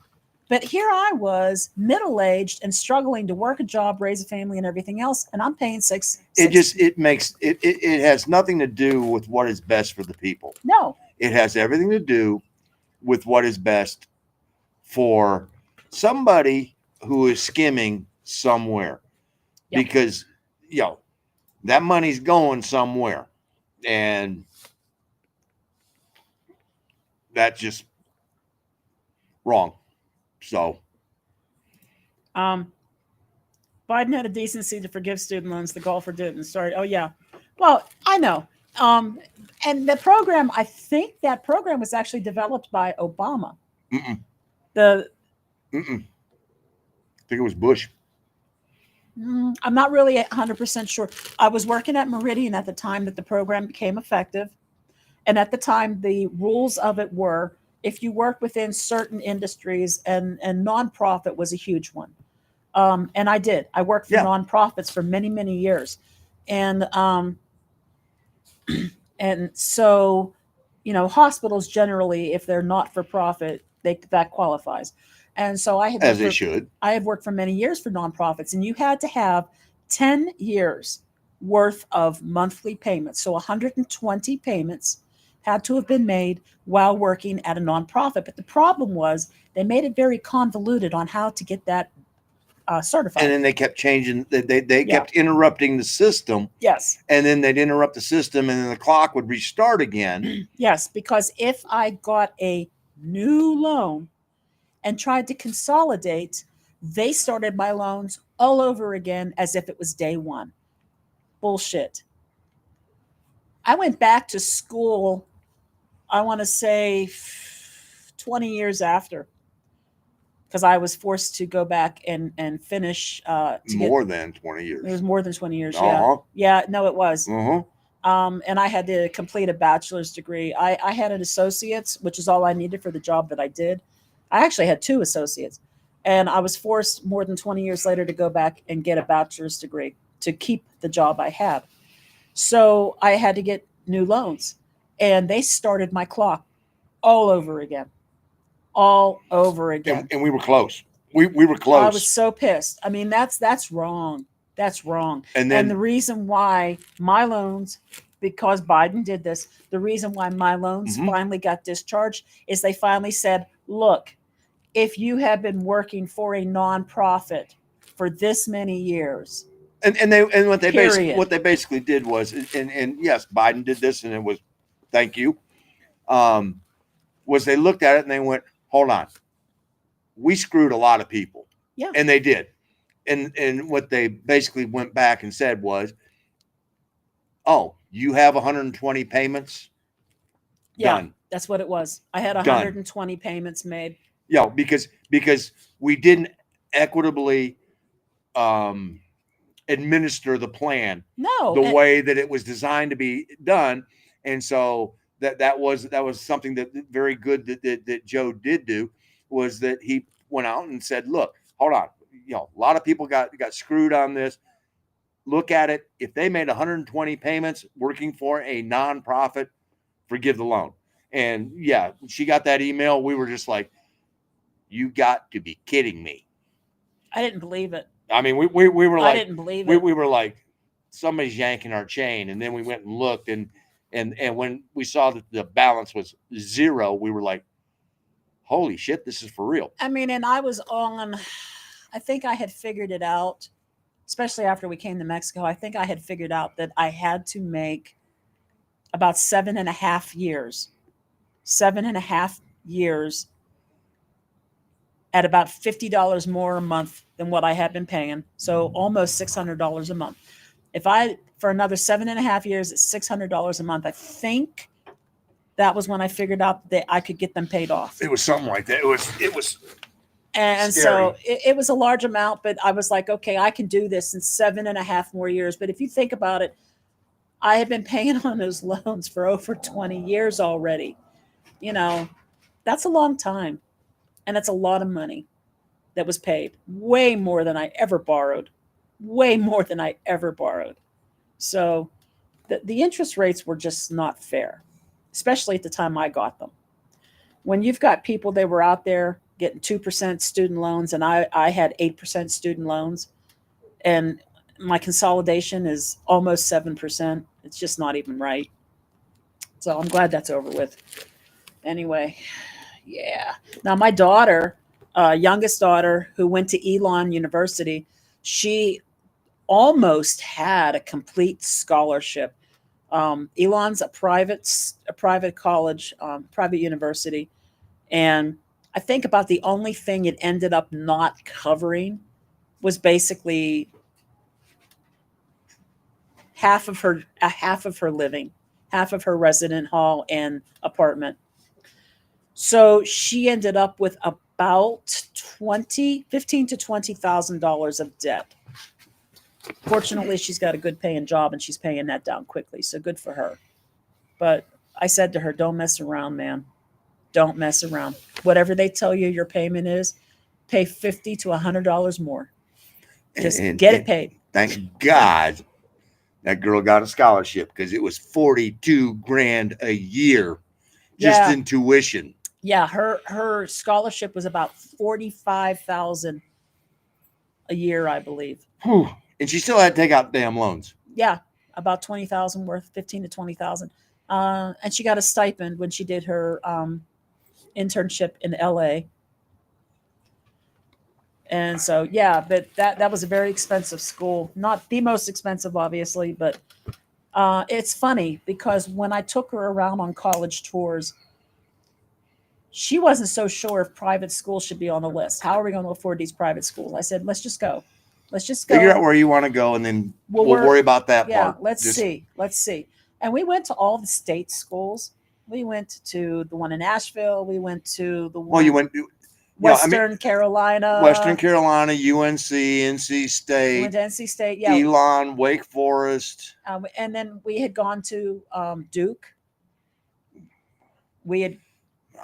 But here I was, middle-aged and struggling to work a job, raise a family and everything else. And I'm paying six. It has nothing to do with what is best for the people. No. It has everything to do with what is best for somebody who is skimming somewhere. Yep. Because, that money's going somewhere. And that just wrong. So Biden had a decency to forgive student loans. The golfer didn't. Sorry. Oh yeah. Well, I know. And the program, I think that program was actually developed by Obama. mm-mm, The mm-mm. I think it was Bush. I'm not really 100% sure. I was working at Meridian at the time that the program became effective. And at the time, the rules of it were if you work within certain industries, and nonprofit was a huge one. And I did. I worked for Yeah. nonprofits for many, many years. And and so, hospitals generally, if they're not for profit, that qualifies. And so As they should. I have worked for many years for nonprofits, and you had to have 10 years worth of monthly payments. So 120 payments had to have been made while working at a nonprofit. But the problem was they made it very convoluted on how to get that certified. And then they kept changing. They Yeah. kept interrupting the system. Yes. And then they'd interrupt the system, and then the clock would restart again. Yes, because if I got a new loan and tried to consolidate, they started my loans all over again as if it was day one. Bullshit. I went back to school, I want to say 20 years after, because I was forced to go back and finish. More than 20 years. It was more than 20 years. Uh-huh. Yeah. Yeah, no, it was. Uh-huh. And I had to complete a bachelor's degree. I had an associate's, which is all I needed for the job that I did. I actually had 2 associates. And I was forced more than 20 years later to go back and get a bachelor's degree to keep the job I had. So I had to get new loans. And they started my clock all over again. All over again. And we were close. We were close. I was so pissed. I mean, that's wrong. That's wrong. And the reason why my loans, because Biden did this, the reason why my loans finally got discharged is they finally said, look, if you have been working for a nonprofit for this many years. And what they basically did was, and yes, Biden did this, and it was, thank you, was they looked at it and they went, hold on, we screwed a lot of people. Yeah. And they did. And what they basically went back and said was, oh, you have 120 payments? Yeah, done. That's what it was. I had 120 payments made. Yeah, because we didn't equitably administer the plan the way that it was designed to be done. And so that was something that very good that Joe did do, was that he went out and said, look, hold on. A lot of people got screwed on this. Look at it. If they made 120 payments working for a nonprofit, forgive the loan. And yeah, she got that email. We were just like, you got to be kidding me. I didn't believe it. I mean, we were like, I didn't believe it. We were like, somebody's yanking our chain. And then we went and looked, and when we saw that the balance was 0, we were like, holy shit, this is for real. I mean, and I was I think I had figured it out, especially after we came to Mexico. I think I had figured out that I had to make about 7.5 years at about $50 more a month than what I had been paying. So almost $600 a month. For another 7.5 years, it's $600 a month. I think that was when I figured out that I could get them paid off. It was something like that. It was And scary. so it was a large amount, but I was like, okay, I can do this in 7.5 more years. But if you think about it, I had been paying on those loans for over 20 years already. That's a long time. And it's a lot of money that was paid. Way more than I ever borrowed. So the interest rates were just not fair, especially at the time I got them. When you've got people that were out there getting 2% student loans, and I had 8% student loans, and my consolidation is almost 7%. It's just not even right. So I'm glad that's over with. Anyway, yeah. Now my daughter, youngest daughter, who went to Elon University, she almost had a complete scholarship. Elon's a private college, private university, and I think about the only thing it ended up not covering was basically half of her living, half of her resident hall and apartment. So she ended up with about 15 to $20,000 of debt. Fortunately, she's got a good paying job and she's paying that down quickly. So good for her. But I said to her, don't mess around, man. Don't mess around. Whatever they tell you your payment is, pay $50 to $100 more. Just get it paid. Thank God that girl got a scholarship, because it was 42 grand a year just in tuition. Yeah, her scholarship was about 45,000 a year, I believe. Whew. And she still had to take out damn loans. Yeah, about 20,000 worth, 15 to 20,000. And she got a stipend when she did her internship in LA. And so, yeah, but that was a very expensive school. Not the most expensive, obviously, but it's funny because when I took her around on college tours, she wasn't so sure if private schools should be on the list. How are we going to afford these private schools? I said, let's just go. Let's just go. Figure out where you want to go, and then we'll worry about that part. Yeah, let's see. And we went to all the state schools. We went to the one in Asheville. We went to the one. Well, you went Western Carolina. Western Carolina, UNC, NC State. We went to NC State. Yeah. Elon, Wake Forest. And then we had gone to Duke.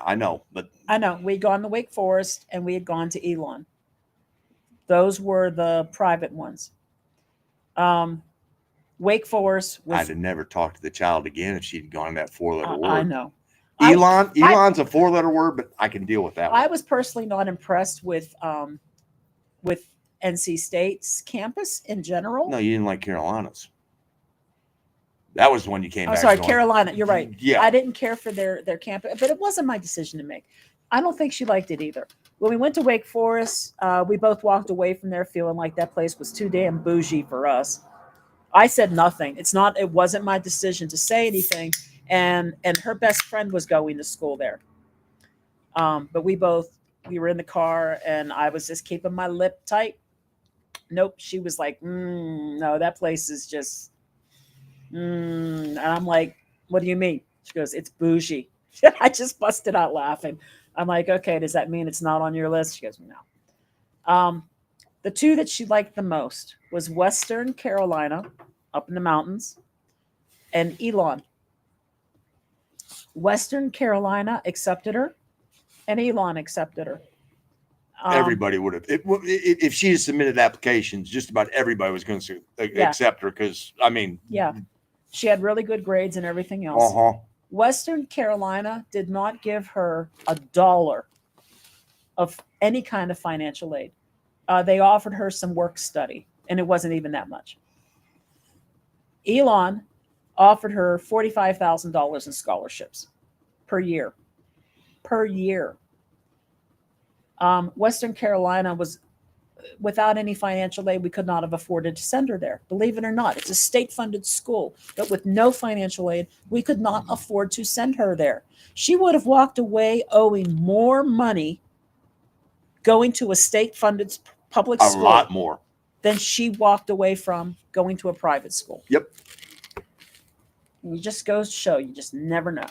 I know. We'd gone to Wake Forest and we had gone to Elon. Those were the private ones. Wake Forest was. I'd have never talked to the child again if she'd gone that 4-letter word. I know. Elon's a 4-letter word, but I can deal with that. I was personally not impressed with NC State's campus in general. No, you didn't like Carolina's. That was the one you came back. Oh, sorry, Carolina. You're right. Yeah. I didn't care for their campus, but it wasn't my decision to make. I don't think she liked it either. When we went to Wake Forest, we both walked away from there feeling like that place was too damn bougie for us. I said nothing. It wasn't my decision to say anything. And her best friend was going to school there. But we were in the car and I was just keeping my lip tight. Nope. She was like, no, that place is just, and I'm like, what do you mean? She goes, it's bougie. I just busted out laughing. I'm like, okay, does that mean it's not on your list? She goes, no. The two that she liked the most was Western Carolina, up in the mountains, and Elon. Western Carolina accepted her, and Elon accepted her. Everybody would have. If she had submitted applications, just about everybody was going to accept her because, Yeah, she had really good grades and everything else. Uh-huh. Western Carolina did not give her $1 of any kind of financial aid. They offered her some work study, and it wasn't even that much. Elon offered her $45,000 in scholarships per year. Western Carolina was without any financial aid. We could not have afforded to send her there. Believe it or not, it's a state-funded school, but with no financial aid, we could not afford to send her there. She would have walked away owing more money going to a state-funded public school. A lot more. Than she walked away from going to a private school. Yep. And it just goes to show you just never know.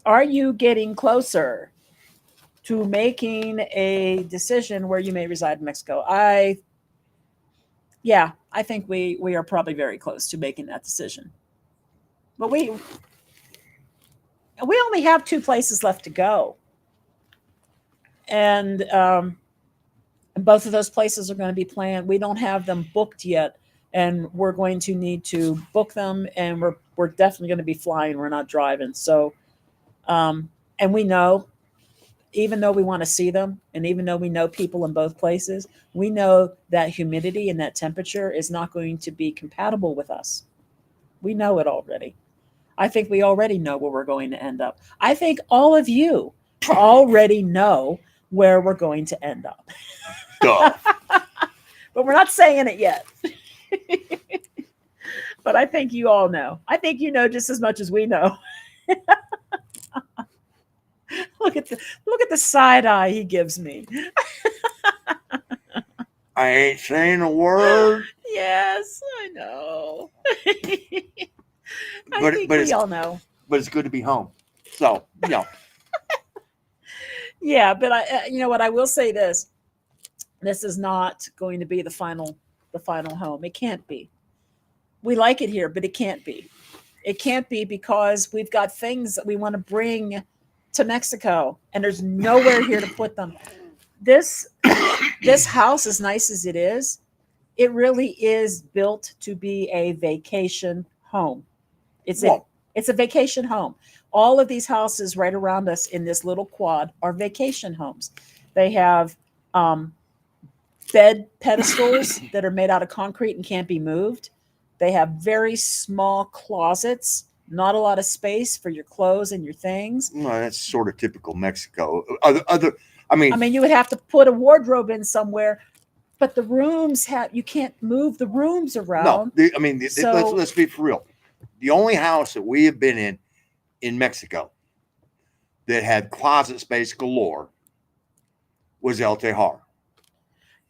Are you getting closer to making a decision where you may reside in Mexico? I think we are probably very close to making that decision. But we only have 2 places left to go. And both of those places are going to be planned. We don't have them booked yet, and we're going to need to book them, and we're definitely going to be flying. We're not driving. So, and we know, even though we want to see them, and even though we know people in both places, we know that humidity and that temperature is not going to be compatible with us. We know it already. I think we already know where we're going to end up. I think all of you already know where we're going to end up. Duh. But we're not saying it yet. But I think you all know. I think you know just as much as we know. Look at the side eye he gives me. I ain't saying a word, Yes, I know. I but think but we it's all know. but it's good to be home. So Yeah, but you know what? I will say this: this is not going to be the final home. It can't be. We like it here, but it can't be. It can't be because we've got things that we want to bring to Mexico, and there's nowhere here to put them. This this house, as nice as it is, it really is built to be a vacation home. It's a well, it's a vacation home. All of these houses right around us in this little quad are vacation homes. They have um, bed pedestals that are made out of concrete and can't be moved. They have very small closets, not a lot of space for your clothes and your things. that's sort of typical Mexico. Other, I mean, I mean, you would have to put a wardrobe in somewhere, but the rooms have you can't move the rooms no. around. I mean, So let's be for real. The only house that we have been in Mexico that had closet space galore was El Tejar.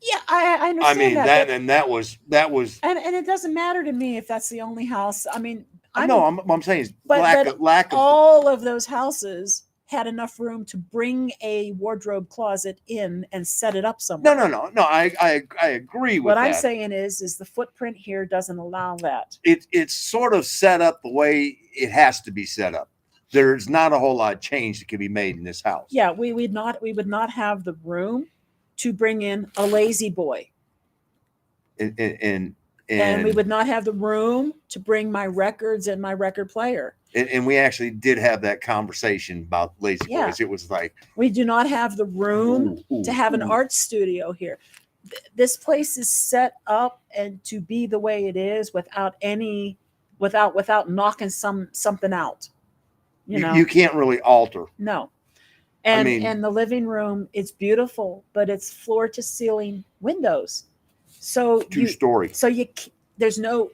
yeah, I I understand mean that, that, but and that was. and it doesn't matter to me if that's the only house. I mean, No, I'm saying is but lack of. all of those houses had enough room to bring a wardrobe closet in and set it up No, somewhere. no, no, no. I agree with What I'm that. saying is the footprint here doesn't allow that. It's sort of set up the way it has to be set up. There's not a whole lot of change that can be made in this house. Yeah, we would not have the room to bring in a lazy boy, And and we and would not have the room to bring my records and my record player. and we actually did have that conversation about lazy Yeah, boys. It was like, we do not have the room to have an art studio here. This place is set up and to be the way it is without any without knocking something out. You know, you can't really alter. no. I mean, And the living room, it's beautiful, but it's floor to ceiling windows. So two story. there's no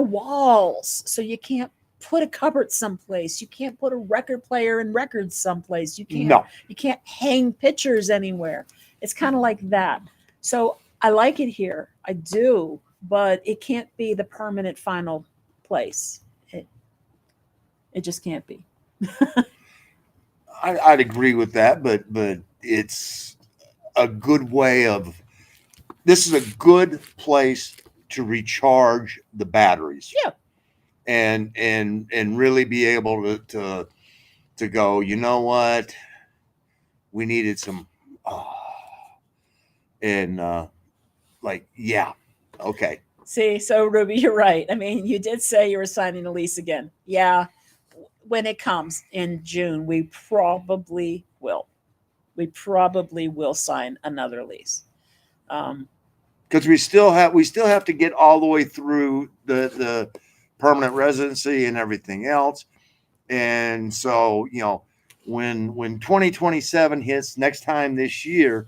walls, so you can't put a cupboard someplace. You can't put a record player and records someplace. No, You can't hang pictures anywhere. It's kind of like that. So I like it here. I do, but it can't be the permanent final place. It just can't be. I'd agree with that, but it's a good way of. This is a good place to recharge the batteries. Yeah. And really be able to go. You know what? We needed some. And like, yeah, okay. See, so Ruby, you're right. I mean, you did say you were signing a lease again. Yeah, when it comes in June, we probably will. We probably will sign another lease. Um, Because we still have to get all the way through the permanent residency and everything else. And so, when 2027 hits next time this year,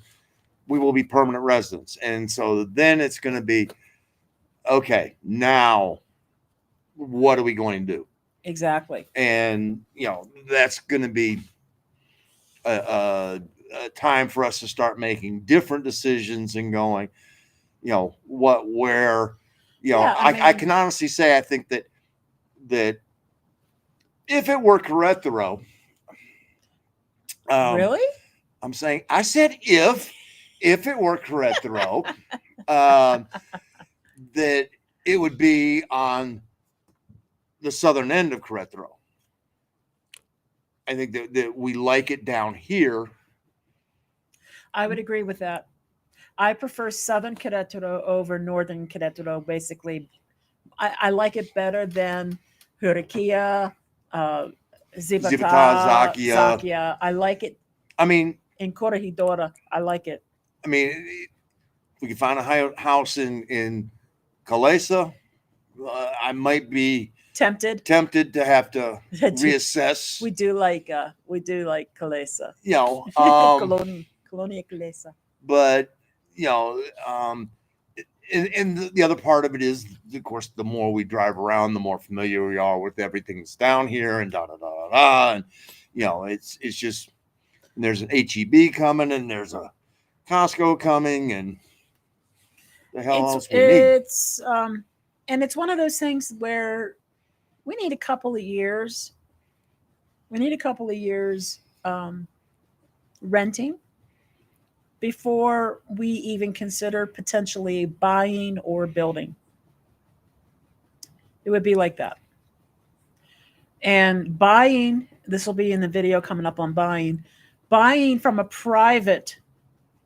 we will be permanent residents. And so then it's going to be, okay, now what are we going to do? exactly. And, that's going to be a time for us to start making different decisions and going, what, where, Yeah, I can honestly say, I think that if it were Querétaro, really? I said if it were Querétaro, that it would be on the southern end of Querétaro. I think that we like it down here. I would agree with that. I prefer southern Querétaro over northern Querétaro. Basically, I like it better than Juriquilla, uh, Zivata, Zivata, Zakia. Zakia. I like it I mean, in Corregidora. I like it. I mean, if we can find a house in Calesa, I might be Tempted. to have to reassess. We do like Calesa. Colonia Calesa. But and the other part of it is, of course, the more we drive around, the more familiar we are with everything that's down here, and da da da da. And it's just and there's an HEB coming, and there's a Costco coming, and the hell else we need? And it's one of those things where we need a couple of years. We need a couple of years renting before we even consider potentially buying or building. It would be like that. And buying, this will be in the video coming up on buying from a private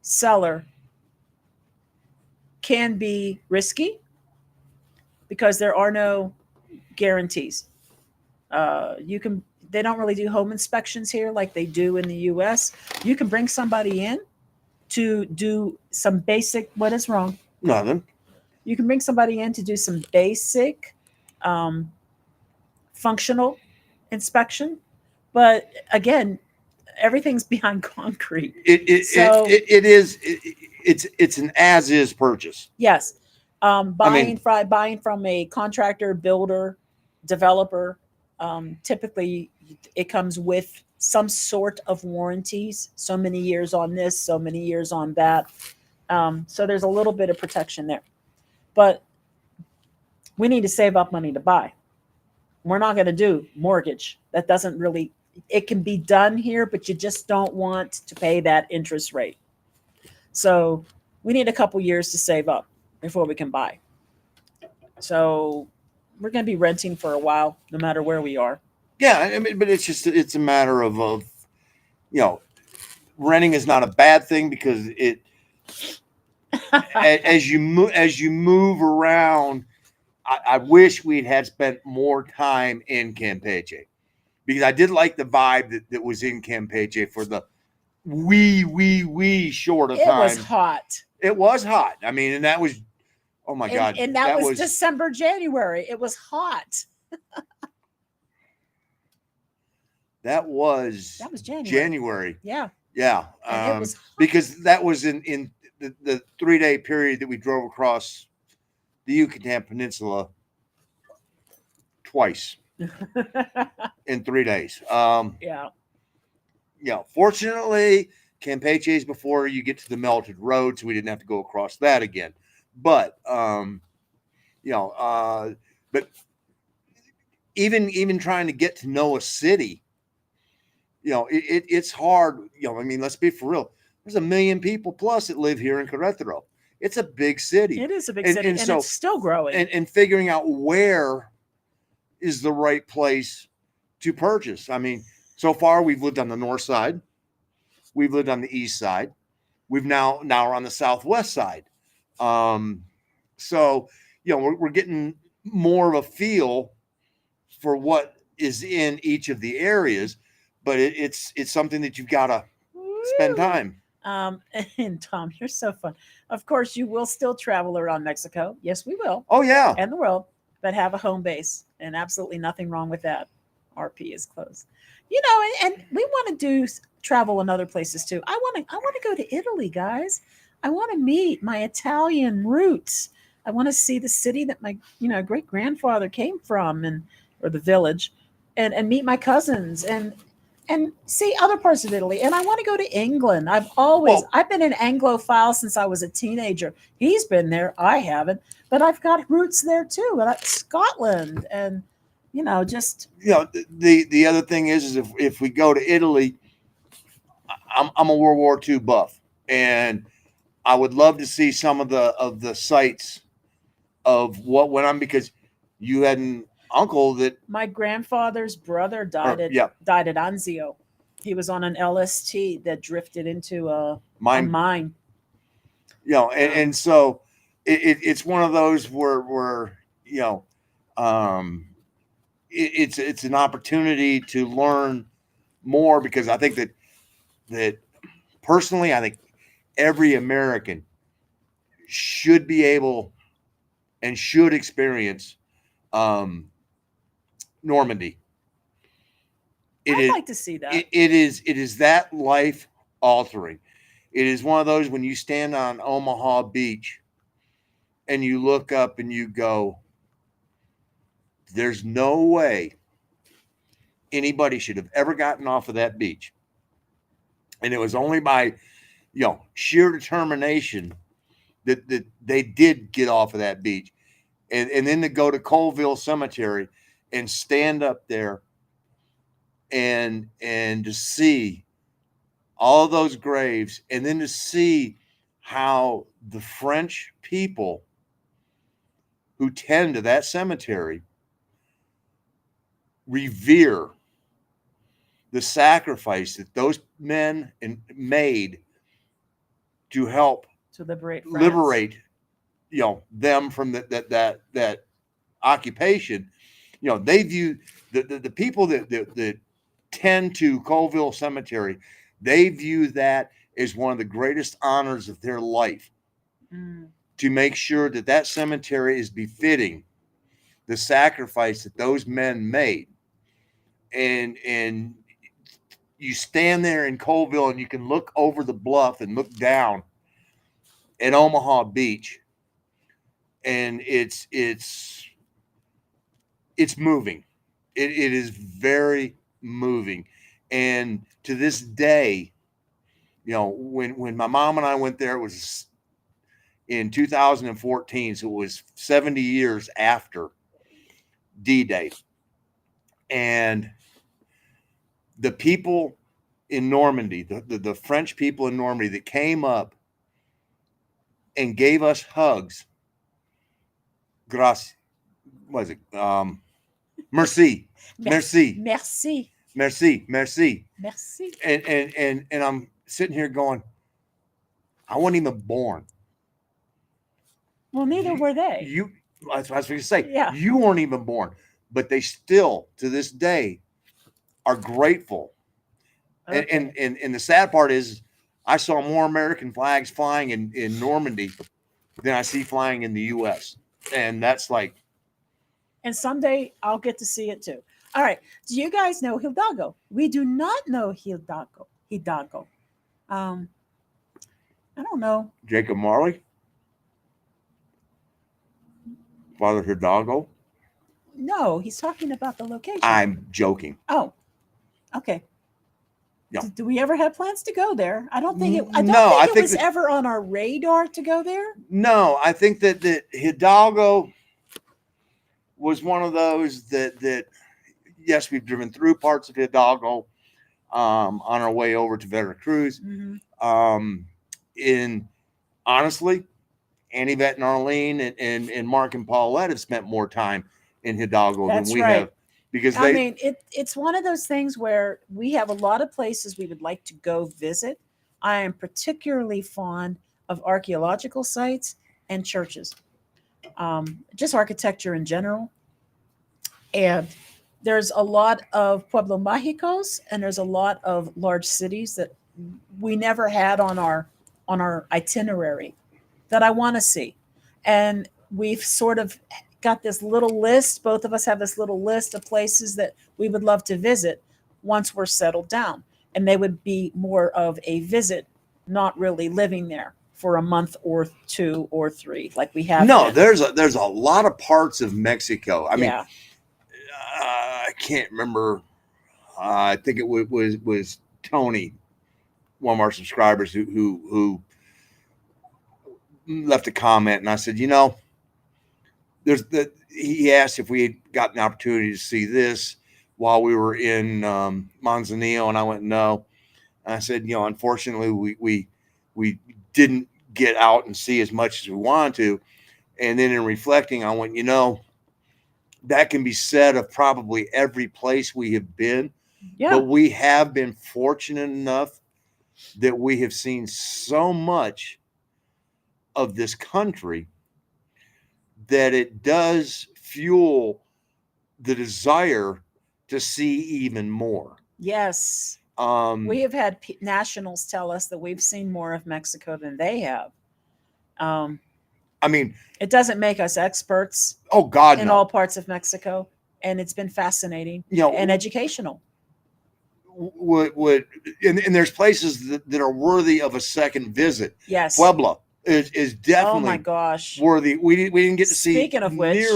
seller can be risky because there are no guarantees. You can They don't really do home inspections here like they do in the US. You can bring somebody in to do some basic, what is wrong? Nothing. You can bring somebody in to do some basic um, functional inspection. But again, everything's behind concrete. It's an as is purchase. Yes. Buying from a contractor, builder, developer, typically it comes with some sort of warranties. So many years on this, so many years on that. So there's a little bit of protection there. But we need to save up money to buy. We're not going to do mortgage. That doesn't really, it can be done here, but you just don't want to pay that interest rate. So we need a couple years to save up before we can buy. So we're going to be renting for a while, no matter where we are. Yeah, I mean, but it's a matter of renting is not a bad thing because it as you move around. I wish we'd had spent more time in Campeche because I did like the vibe that was in Campeche for the wee short of time. It was hot. It was hot. I mean, and that was, oh my God. And that was December, January. It was hot. That was January. Yeah. Yeah. It was hot. Because that was in the 3-day period that we drove across the Yucatan Peninsula twice in 3 days. Yeah. Yeah. Fortunately, Campeche is before you get to the melted road, so we didn't have to go across that again. But but even trying to get to know a city, it's hard. I mean, let's be for real. There's 1 million people plus that live here in Querétaro. It's a big city. It is a big city, and so, it's still growing. And figuring out where is the right place to purchase. I mean, so far we've lived on the north side, we've lived on the east side, we've now we're on the southwest side. So we're getting more of a feel for what is in each of the areas, but it's something that you've got to spend time. And Tom, you're so fun. Of course, you will still travel around Mexico. Yes, we will. Oh, yeah. And the world, but have a home base, and absolutely nothing wrong with that. RP is close. And we want to travel in other places too. I want to go to Italy, guys. I want to meet my Italian roots. I want to see the city that my great grandfather came from, or the village, and meet my cousins and see other parts of Italy. And I want to go to England. I've been an Anglophile since I was a teenager. He's been there. I haven't, but I've got roots there too. And Scotland and, the other thing is if we go to Italy, I'm a World War II buff, and I would love to see some of the sites of what went on, because you had an uncle that my grandfather's brother died at Anzio. He was on an LST that drifted into a mine. And so it's one of those where it's an opportunity to learn more, because I think that personally, I think every American should be able and should experience Normandy. I'd like to see that. It is that life altering. It is one of those when you stand on Omaha Beach and you look up and you go, there's no way anybody should have ever gotten off of that beach And it was only by, sheer determination that they did get off of that beach. And then to go to Colville Cemetery and stand up there and to see all of those graves, and then to see how the French people who tend to that cemetery revere the sacrifice that those men made to help To liberate France. liberate, them from that occupation. They view the people that tend to Colville Cemetery, they view that as one of the greatest honors of their life, to make sure that cemetery is befitting the sacrifice that those men made. And you stand there in Colville and you can look over the bluff and look down at Omaha Beach, and it's moving. It is very moving. And to this day, when my mom and I went there, it was in 2014, so it was 70 years after D-Day. And the people in Normandy, the French people in Normandy that came up and gave us hugs, grâce, what is it? Merci, merci, Merci. merci, merci. Merci. And I'm sitting here going, I wasn't even born. Well, neither were they. That's what I was going to say. Yeah. You weren't even born, but they still, to this day, are grateful. Okay. And the sad part is, I saw more American flags flying in Normandy than I see flying in the U.S. And that's like. And someday I'll get to see it too. All right. Do you guys know Hidalgo? We do not know Hidalgo. I don't know. Jacob Marley? Father Hidalgo? No, he's talking about the location. I'm joking. Oh, okay. Yeah. Do we ever have plans to go there? I don't think it. I think it was ever on our radar to go there. No, I think that Hidalgo was one of those that yes, we've driven through parts of Hidalgo on our way over to Veracruz. Mm-hmm. Honestly, Annie, Vet, and Arlene and Mark and Paulette have spent more time in Hidalgo than we have. Because it's one of those things where we have a lot of places we would like to go visit. I am particularly fond of archaeological sites and churches, just architecture in general. And there's a lot of Pueblo Mágicos, and there's a lot of large cities that we never had on our itinerary that I want to see. And we've sort of got this little list. Both of us have this little list of places that we would love to visit once we're settled down. And they would be more of a visit, not really living there for a month or 2 or 3 like we have. No, there's a lot of parts of Mexico. I mean, I can't remember. I think it was Tony, one of our subscribers, who left a comment, and I said, he asked if we had got an opportunity to see this while we were in Manzanillo, and I went, no. And I said, unfortunately, we didn't get out and see as much as we wanted to. And then in reflecting, I went, that can be said of probably every place we have been. Yeah. But we have been fortunate enough that we have seen so much of this country that it does fuel the desire to see even more. Yes. We have had nationals tell us that we've seen more of Mexico than they have. I mean, it doesn't make us experts. Oh God, in all parts of Mexico, and it's been fascinating, and educational. And there's places that are worthy of a second visit. Yes, Puebla is definitely. Oh my gosh, worthy. We didn't get to see. Speaking of which,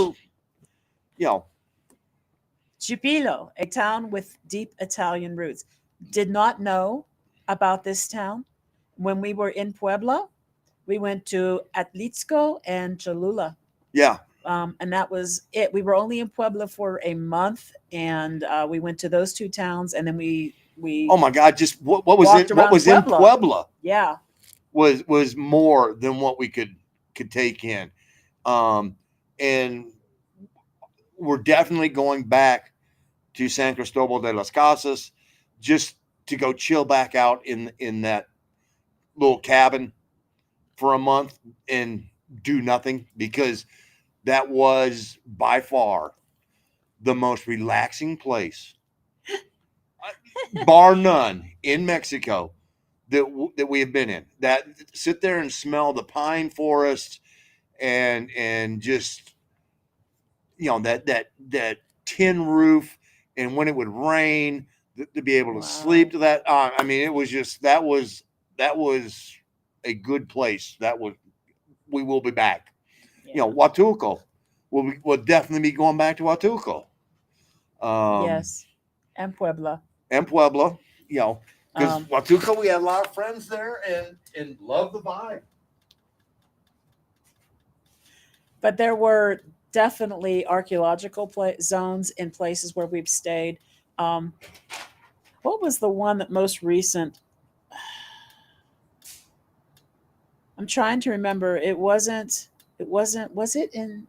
Jupilo, a town with deep Italian roots. Did not know about this town. When we were in Puebla, we went to Atlixco and Cholula. Yeah. And that was it. We were only in Puebla for a month, and we went to those two towns, and then we Oh my God! Just what was walked it? What around was in Puebla. Puebla Yeah, was more than what we could take in. And we're definitely going back to San Cristobal de las Casas just to go chill back out in that little cabin for a month and do nothing, because that was by far the most relaxing place, bar none, in Mexico that we have been in. That sit there and smell the pine forests and just, that tin roof, and when it would rain, to be able to wow, sleep to that. I mean, it was just that was a good place. We will be back. yeah, Huatulco. We'll definitely be going back to Huatulco. Um, yes, and Puebla. and Puebla, because Um, Huatulco, we had a lot of friends there and love the vibe. but there were definitely archaeological zones in places where we've stayed. Um, what was the one that most recent? I'm trying to remember. It wasn't. It wasn't. Was it in?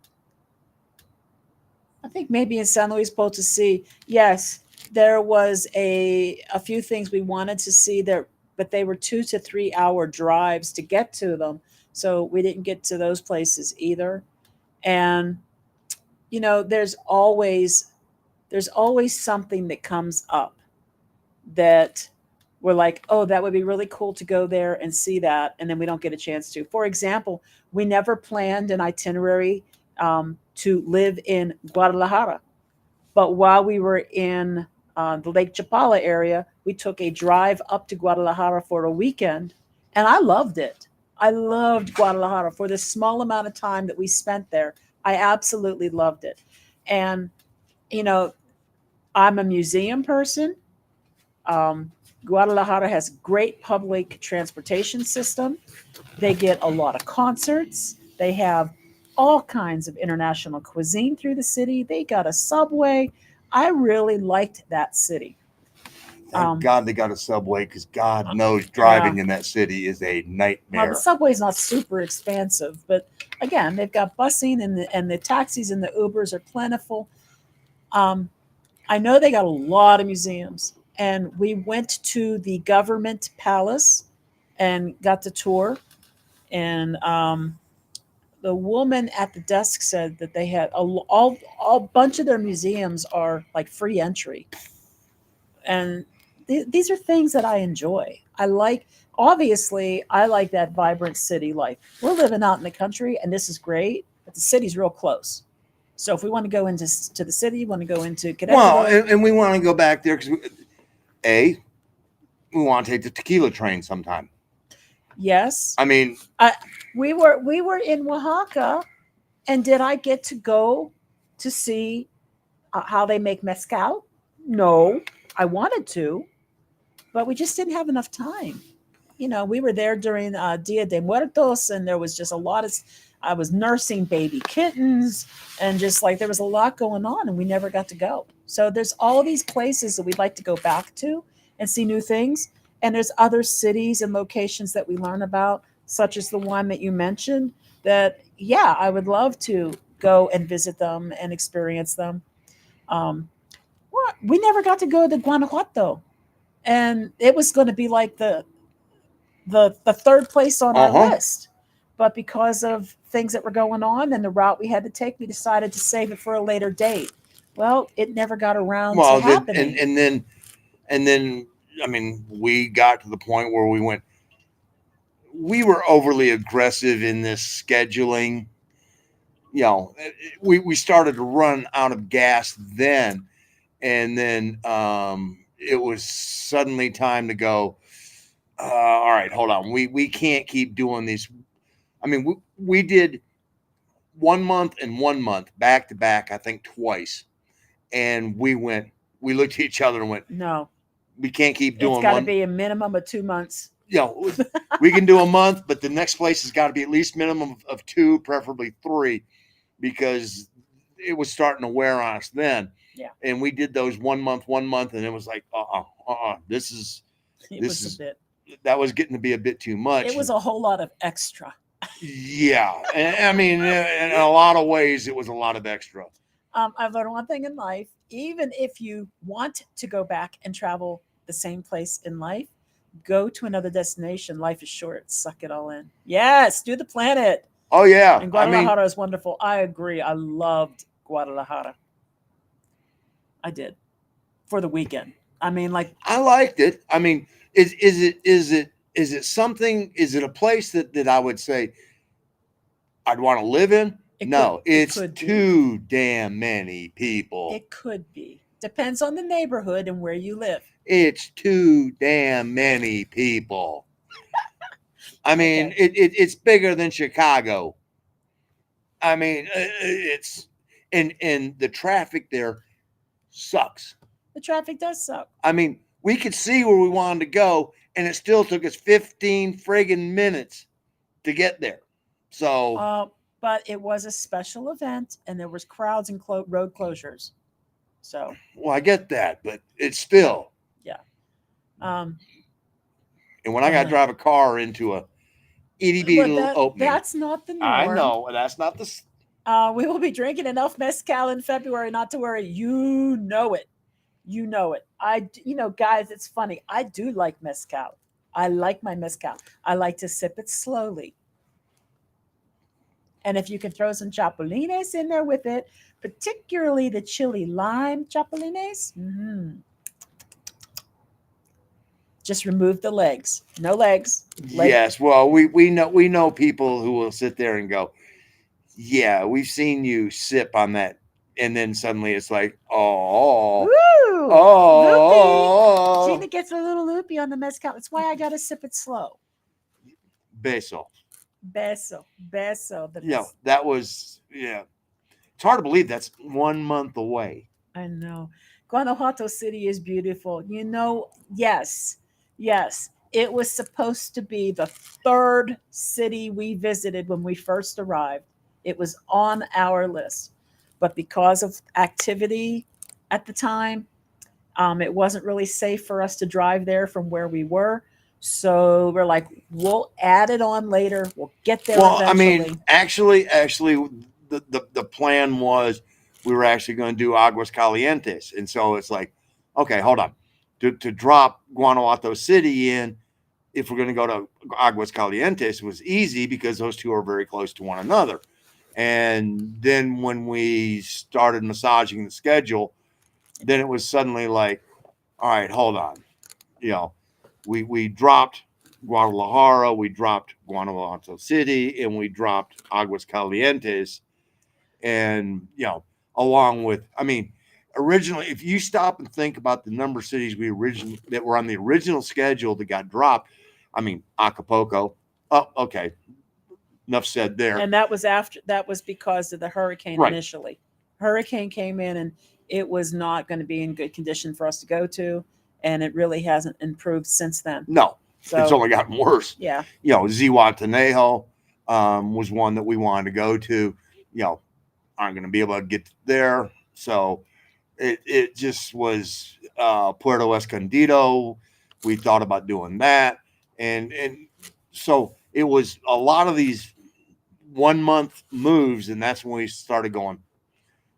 I think maybe in San Luis Potosi. Yes, there was a few things we wanted to see there, but they were 2 to 3 hour drives to get to them. So we didn't get to those places either. And there's always something that comes up that we're like, oh, that would be really cool to go there and see that, and then we don't get a chance to. For example, we never planned an itinerary to live in Guadalajara, but while we were in the Lake Chapala area, we took a drive up to Guadalajara for a weekend, and I loved it. I loved Guadalajara for the small amount of time that we spent there. I absolutely loved it. And, you know, I'm a museum person. Um, Guadalajara has great public transportation system. They get a lot of concerts. They have all kinds of international cuisine through the city. They got a subway. I really liked that city. Thank God they got a subway, because God knows Yeah. driving in that city is a Well, the nightmare. subway's not super expansive, but again, they've got busing, and the taxis and the Ubers are plentiful. Um, I know they got a lot of museums, and we went to the government palace and got the tour. And the woman at the desk said that they had all bunch of their museums are like free entry, and these are things that I enjoy. I like. Obviously, I like that vibrant city life. We're living out in the country, and this is great, but the city's real close. So if we want to go into to the city, want to go into Well, Querétaro, and we want to go back there because we want to take the tequila train sometime. yes. I mean, We were in Oaxaca, and did I get to go to see how they make mezcal? No, I wanted to, but we just didn't have enough time. We were there during Dia de Muertos, and there was just a lot of. I was nursing baby kittens, and just like there was a lot going on, and we never got to go. So there's all these places that we'd like to go back to and see new things. And there's other cities and locations that we learn about, such as the one that you mentioned. That yeah, I would love to go and visit them and experience them. Um, well, we never got to go to Guanajuato, and it was going to be like the third place on uh our huh. list. But because of things that were going on and the route we had to take, we decided to save it for a later date. Well, it never got around to Well, then and happening. and then and then I mean, we got to the point where we went. We were overly aggressive in this scheduling. We started to run out of gas then, and then it was suddenly time to go. All right, hold on. We can't keep doing these. I mean, we did 1 month and 1 month back to back, I think twice, and we looked at each other and went, No. We can't keep It's doing got to one. be a minimum of 2 months. You know, we can do a month, but the next place has got to be at least minimum of 2, preferably 3, because it was starting to wear on us then. Yeah. And we did those 1 month, and it was like, that was getting to be a bit too much. It was a whole lot of extra. Yeah. And I mean, in a lot of ways, it was a lot of extra. I've learned one thing in life: even if you want to go back and travel the same place in life, go to another destination. Life is short. Suck it all in. Yes, do the planet. Oh, yeah. And Guadalajara is wonderful. I agree. I loved Guadalajara. I did for the weekend. I mean, like, I liked it. I mean, is it something? Is it a place that I would say I'd want to live in? No, it's too damn many people. It could be. Depends on the neighborhood and where you live. It's too damn many people. I mean, it's bigger than Chicago. I mean, it's and the traffic there sucks. The traffic does suck. I mean, we could see where we wanted to go, and it still took us 15 friggin' minutes to get there. So, but it was a special event, and there was crowds and road closures. So, well, I get that, but it's still, yeah. And when I got to drive a car into a itty bitty little opening, that's not the norm. I know that's not the. We will be drinking enough mezcal in February not to worry. You know it. You know it. Guys, it's funny. I do like mezcal. I like my mezcal. I like to sip it slowly. And if you can throw some chapulines in there with it, particularly the chili lime chapulines, just remove the legs. No legs. Yes. Well, we know people who will sit there and go, yeah, we've seen you sip on that. And then suddenly it's like, loopy. Gina gets a little loopy on the mezcal. That's why I got to sip it slow. Beso. That was, yeah. It's hard to believe that's 1 month away. I know. Guanajuato City is beautiful. Yes. It was supposed to be the 3rd city we visited when we first arrived. It was on our list. But because of activity at the time, it wasn't really safe for us to drive there from where we were. So we're like, we'll add it on later. We'll get there eventually. I mean, actually, the plan was we were actually going to do Aguas Calientes. And so it's like, okay, hold on. To drop Guanajuato City in, if we're going to go to Aguas Calientes, was easy because those two are very close to one another. And then when we started massaging the schedule, then it was suddenly like, all right, hold on. We dropped Guadalajara, we dropped Guanajuato City, and we dropped Aguas Calientes. And, along with, originally, if you stop and think about the number of cities that were on the original schedule that got dropped, Acapulco. Oh, okay. Enough said there. And that was because of the hurricane initially. Hurricane came in and it was not going to be in good condition for us to go to. And it really hasn't improved since then. No, it's only gotten worse. Yeah. Zihuatanejo was one that we wanted to go to. Aren't going to be able to get there. So it just was Puerto Escondido. We thought about doing that. And so it was a lot of these 1 month moves. And that's when we started going,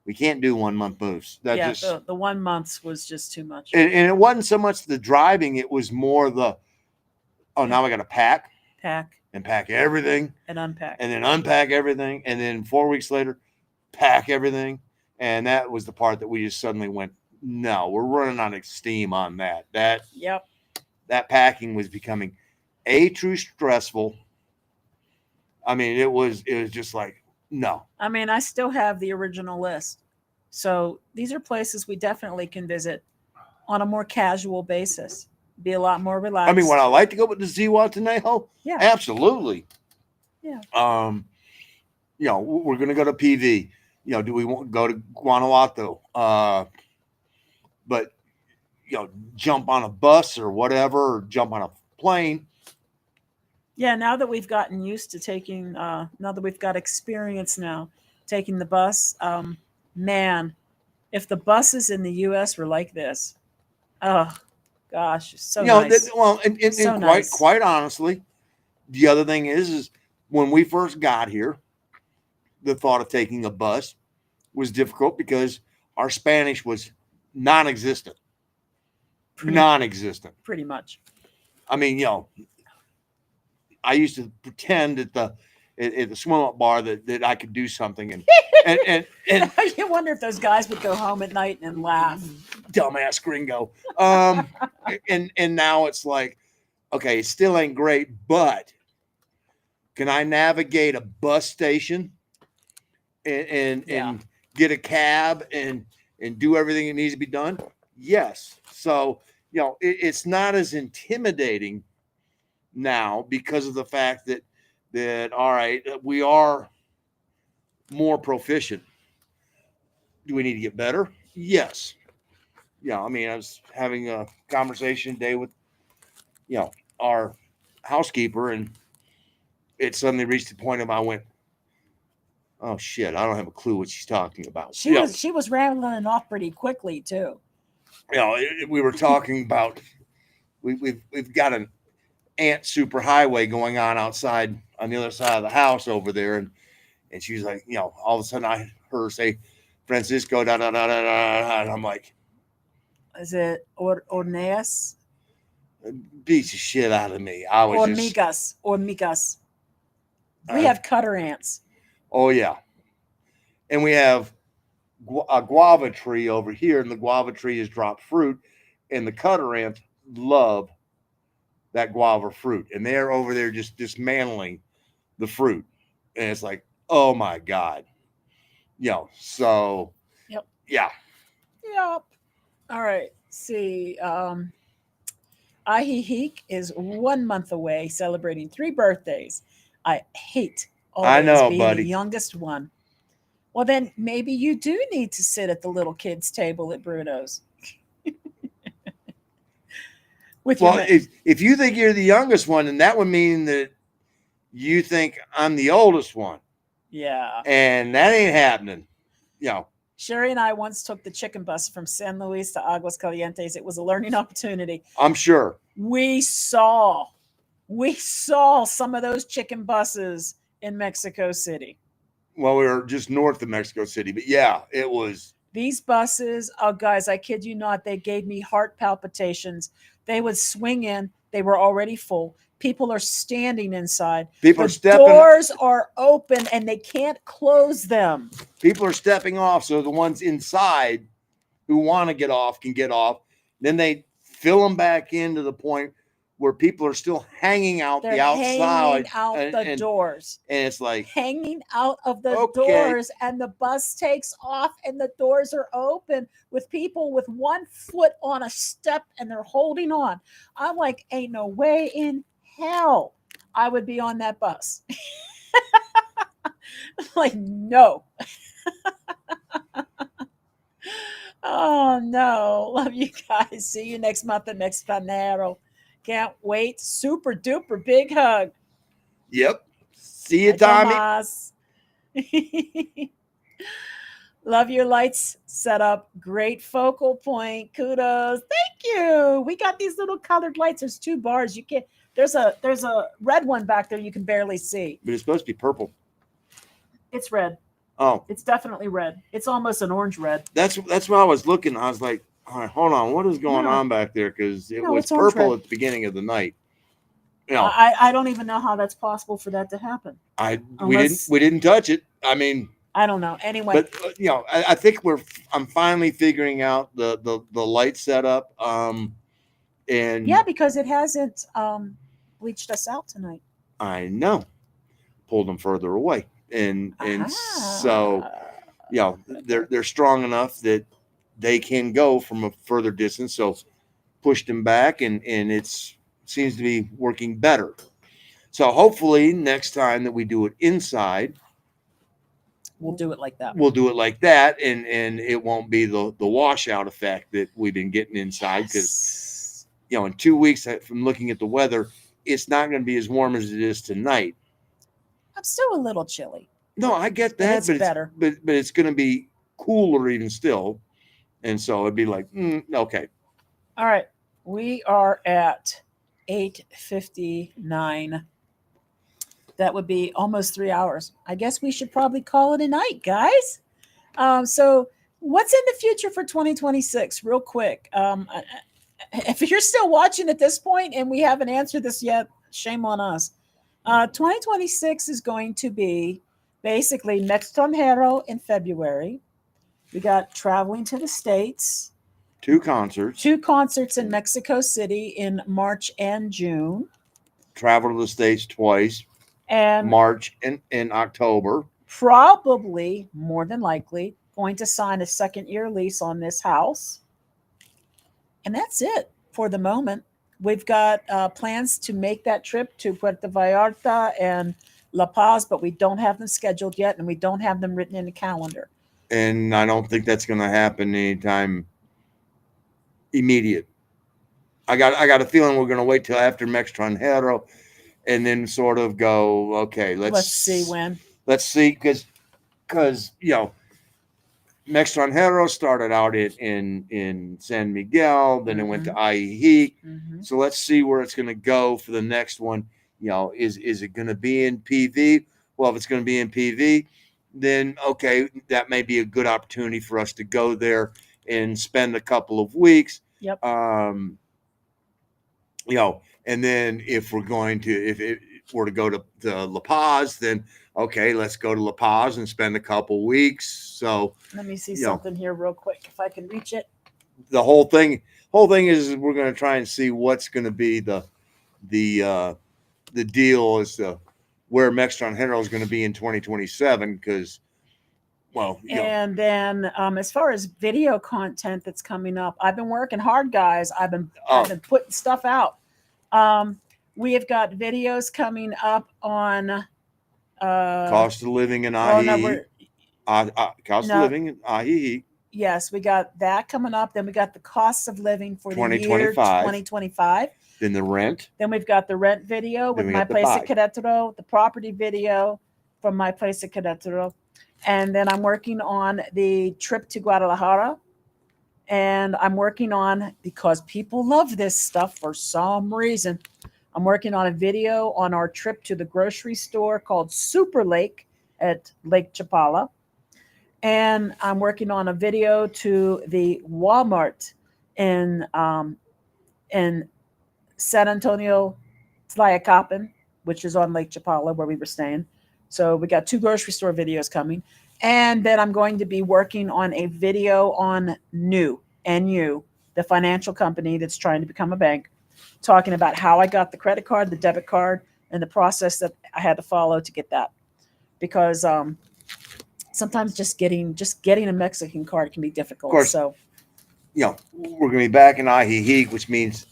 we can't do 1 month moves. The 1 month was just too much. And it wasn't so much the driving. It was more now I got to pack and pack everything and unpack and then unpack everything. And then 4 weeks later, pack everything. And that was the part that we just suddenly went, no, we're running out of steam on that. That packing was becoming too stressful. It was just like, no. I still have the original list. So these are places we definitely can visit on a more casual basis. Be a lot more relaxed. Would I like to go with the Zihuatanejo? Yeah. Absolutely. Yeah. We're going to go to PV. Do we want to go to Guanajuato? But, jump on a bus or whatever, or jump on a plane. Yeah, now that we've gotten used to taking, now that we've got experience now taking the bus, man, if the buses in the U.S. were like this, oh gosh, so nice, Well, and so nice. quite honestly, the other thing is when we first got here, the thought of taking a bus was difficult because our Spanish was non-existent. Pretty, Non-existent. pretty much. I mean, I used to pretend at the swim up bar that I could do something, and You wonder if those guys would go home at night and laugh. dumbass gringo. And now it's like, okay, it still ain't great, but can I navigate a bus station Yeah. and get a cab and do everything that needs to be done? Yes. So it's not as intimidating now because of the fact that all right, we are more proficient. Do we need to get better? Yes. I mean, I was having a conversation today with our housekeeper, and it suddenly reached the point of I went, oh shit, I don't have a clue what she's talking about. She was rambling off pretty quickly too. We were talking about we've got an ant superhighway going on outside on the other side of the house over there, and she's like, all of a sudden I heard her say, Francisco, da da da da da, and I'm like, Is it Orneas? beats the shit out of me. I was Hormigas. We have cutter ants. Oh yeah, and we have a guava tree over here, and the guava tree has dropped fruit, and the cutter ants love that guava fruit, and they're over there just dismantling the fruit, and it's like, oh my god, So, Yep. Yeah. Yep. All right. See, Ahihik is 1 month away, celebrating 3 birthdays. I hate I always know, being buddy. the youngest one. Well, then maybe you do need to sit at the little kids' table at Bruno's. Well, if you think you're the youngest one, then that would mean that you think I'm the oldest one. Yeah. And that ain't happening. Sherry and I once took the chicken bus from San Luis to Aguas Calientes. It was a learning opportunity. I'm sure. We saw some of those chicken buses in Mexico City. Well, we were just north of Mexico City, but yeah, it was. These buses, oh guys, I kid you not, they gave me heart palpitations. They would swing in, they were already full. People are standing inside. People are stepping. Doors are open and they can't close them. People are stepping off, so the ones inside who want to get off can get off. Then they fill them back in to the point where people are still hanging out the outside. Hanging out the doors. And it's like hanging out of the doors, and the bus takes off and the doors are open with people with 1 foot on a step and they're holding on. I'm like, ain't no way in hell I would be on that bus. Like, no. Oh no. Love you guys. See you next month at Mexpanero. Can't wait. Super duper big hug. Yep. See you, Tommy. Love your lights set up. Great focal point. Kudos. Thank you. We got these little colored lights. There's 2 bars. You can't. There's a red one back there you can barely see. But it's supposed to be purple. It's red. Oh. It's definitely red. It's almost an orange red. That's why I was looking. I was like, all right, hold on. What is going on back there? Because it was purple at the beginning of the night. I don't even know how that's possible for that to happen. We didn't touch it. I mean, I don't know. Anyway, but I think I'm finally figuring out the light setup. And yeah, because it hasn't bleached us out tonight. I know. Pulled them further away, and so they're strong enough that they can go from a further distance. So pushed them back, and it's seems to be working better. So hopefully next time that we do it inside, we'll do it like that. we'll do it like that, and it won't be the washout effect that we've been getting inside, because Yes. in 2 weeks from looking at the weather, it's not going to be as warm as it is tonight. I'm still a little chilly. No, I get But that, it's but better. but it's going to be cooler even still, and so it'd be like, okay. All right. We are at 8:59. That would be almost 3 hours. I guess we should probably call it a night, guys. So what's in the future for 2026? Real quick. If you're still watching at this point and we haven't answered this yet, shame on us. 2026 is going to be basically Mextranjero in February. We got traveling to the States, 2 concerts, 2 concerts in Mexico City in March and June, travel to the States twice, and March and October. probably, more than likely, going to sign a second year lease on this house. And that's it for the moment. We've got plans to make that trip to Puerto Vallarta and La Paz, but we don't have them scheduled yet, and we don't have them written in the calendar. And I don't think that's going to happen anytime immediate. I got a feeling we're going to wait till after Mextranjero, and then sort of go, okay, Let's see when. let's see, because Mextranjero started out in San Miguel, then it went to Ajijic. So let's see where it's going to go for the next one. Is it going to be in PV? Well, if it's going to be in PV, then okay, that may be a good opportunity for us to go there and spend a couple of weeks. Yep. And then if we're going to, if it were to go to La Paz, then okay, let's go to La Paz and spend a couple weeks. So let me see something here real quick if I can reach it. The whole thing is we're going to try and see what's going to be the deal as to where Mextranjero is going to be in 2027, because and then as far as video content that's coming up, I've been working hard, guys. I've been putting stuff out. We have got videos coming up on cost of living in Ajijic. Cost of living in Ajijic. Yes, we got that coming up. Then we got the cost of living for the year 2025. Then the rent. Then we've got the rent video with My Place at Querétaro, the property video from My Place at Querétaro. And then I'm working on the trip to Guadalajara. And I'm working on, because people love this stuff for some reason, I'm working on a video on our trip to the grocery store called Super Lake at Lake Chapala. And I'm working on a video to the Walmart in San Antonio, Tlayacapan, which is on Lake Chapala where we were staying. So we got 2 grocery store videos coming. And then I'm going to be working on a video on NU, the financial company that's trying to become a bank, talking about how I got the credit card, the debit card, and the process that I had to follow to get that. Because sometimes just getting a Mexican card can be difficult. Of course, so we're going to be back in Ajijic, which means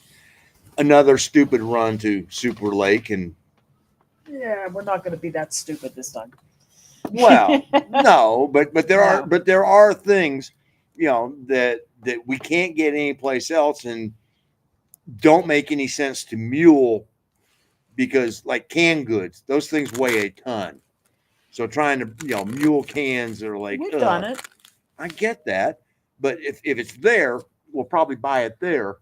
another stupid run to Super Lake, and yeah, we're not going to be that stupid this time. Well, no, but there are things, that we can't get anyplace else, and don't make any sense to mule, because like canned goods, those things weigh a ton. So trying to mule cans are like, we've done it. I get that, but if it's there, we'll probably buy it there.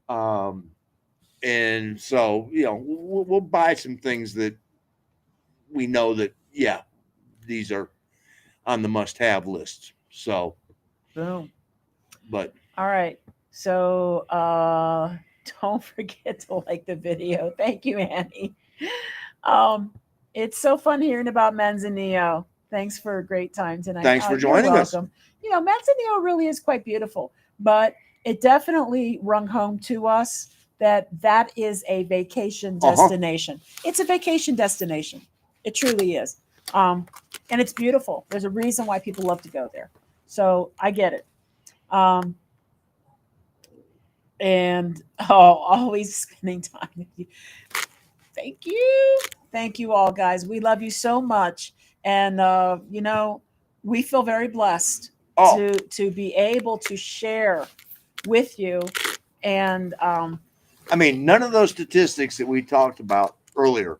And so we'll buy some things that we know that these are on the must-have list. So, boom. But all right. So don't forget to like the video. Thank you, Annie. It's so fun hearing about Manzanillo. Thanks for a great time tonight. Thanks for joining us. Manzanillo really is quite beautiful, but it definitely rung home to us that is a vacation destination. It's a vacation destination. It truly is. And it's beautiful. There's a reason why people love to go there. So I get it. And always spending time with you. Thank you. Thank you all, guys. We love you so much. And, we feel very blessed Oh, to be able to share with you. And I mean, none of those statistics that we talked about earlier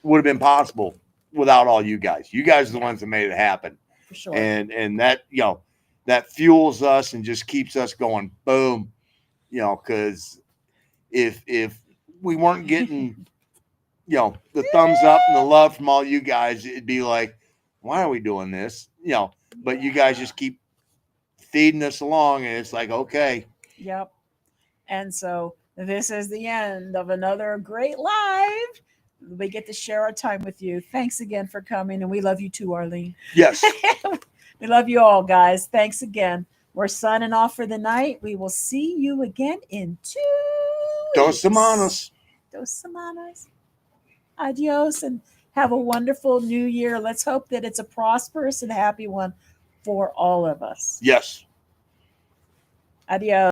would have been possible without all you guys. You guys are the ones that made it happen. for sure. And that, that fuels us and just keeps us going. Boom. Because if we weren't getting, the thumbs up and the love from all you guys, it'd be like, why are we doing this? But you guys just keep feeding us along, and it's like, okay. Yep. And so this is the end of another great live. We get to share our time with you. Thanks again for coming, and we love you too, Arlene. Yes. We love you all, guys. Thanks again. We're signing off for the night. We will see you again in 2 Dos weeks. semanas. Dos semanas. Adios, and have a wonderful new year. Let's hope that it's a prosperous and happy one for all of us. Yes. Adios.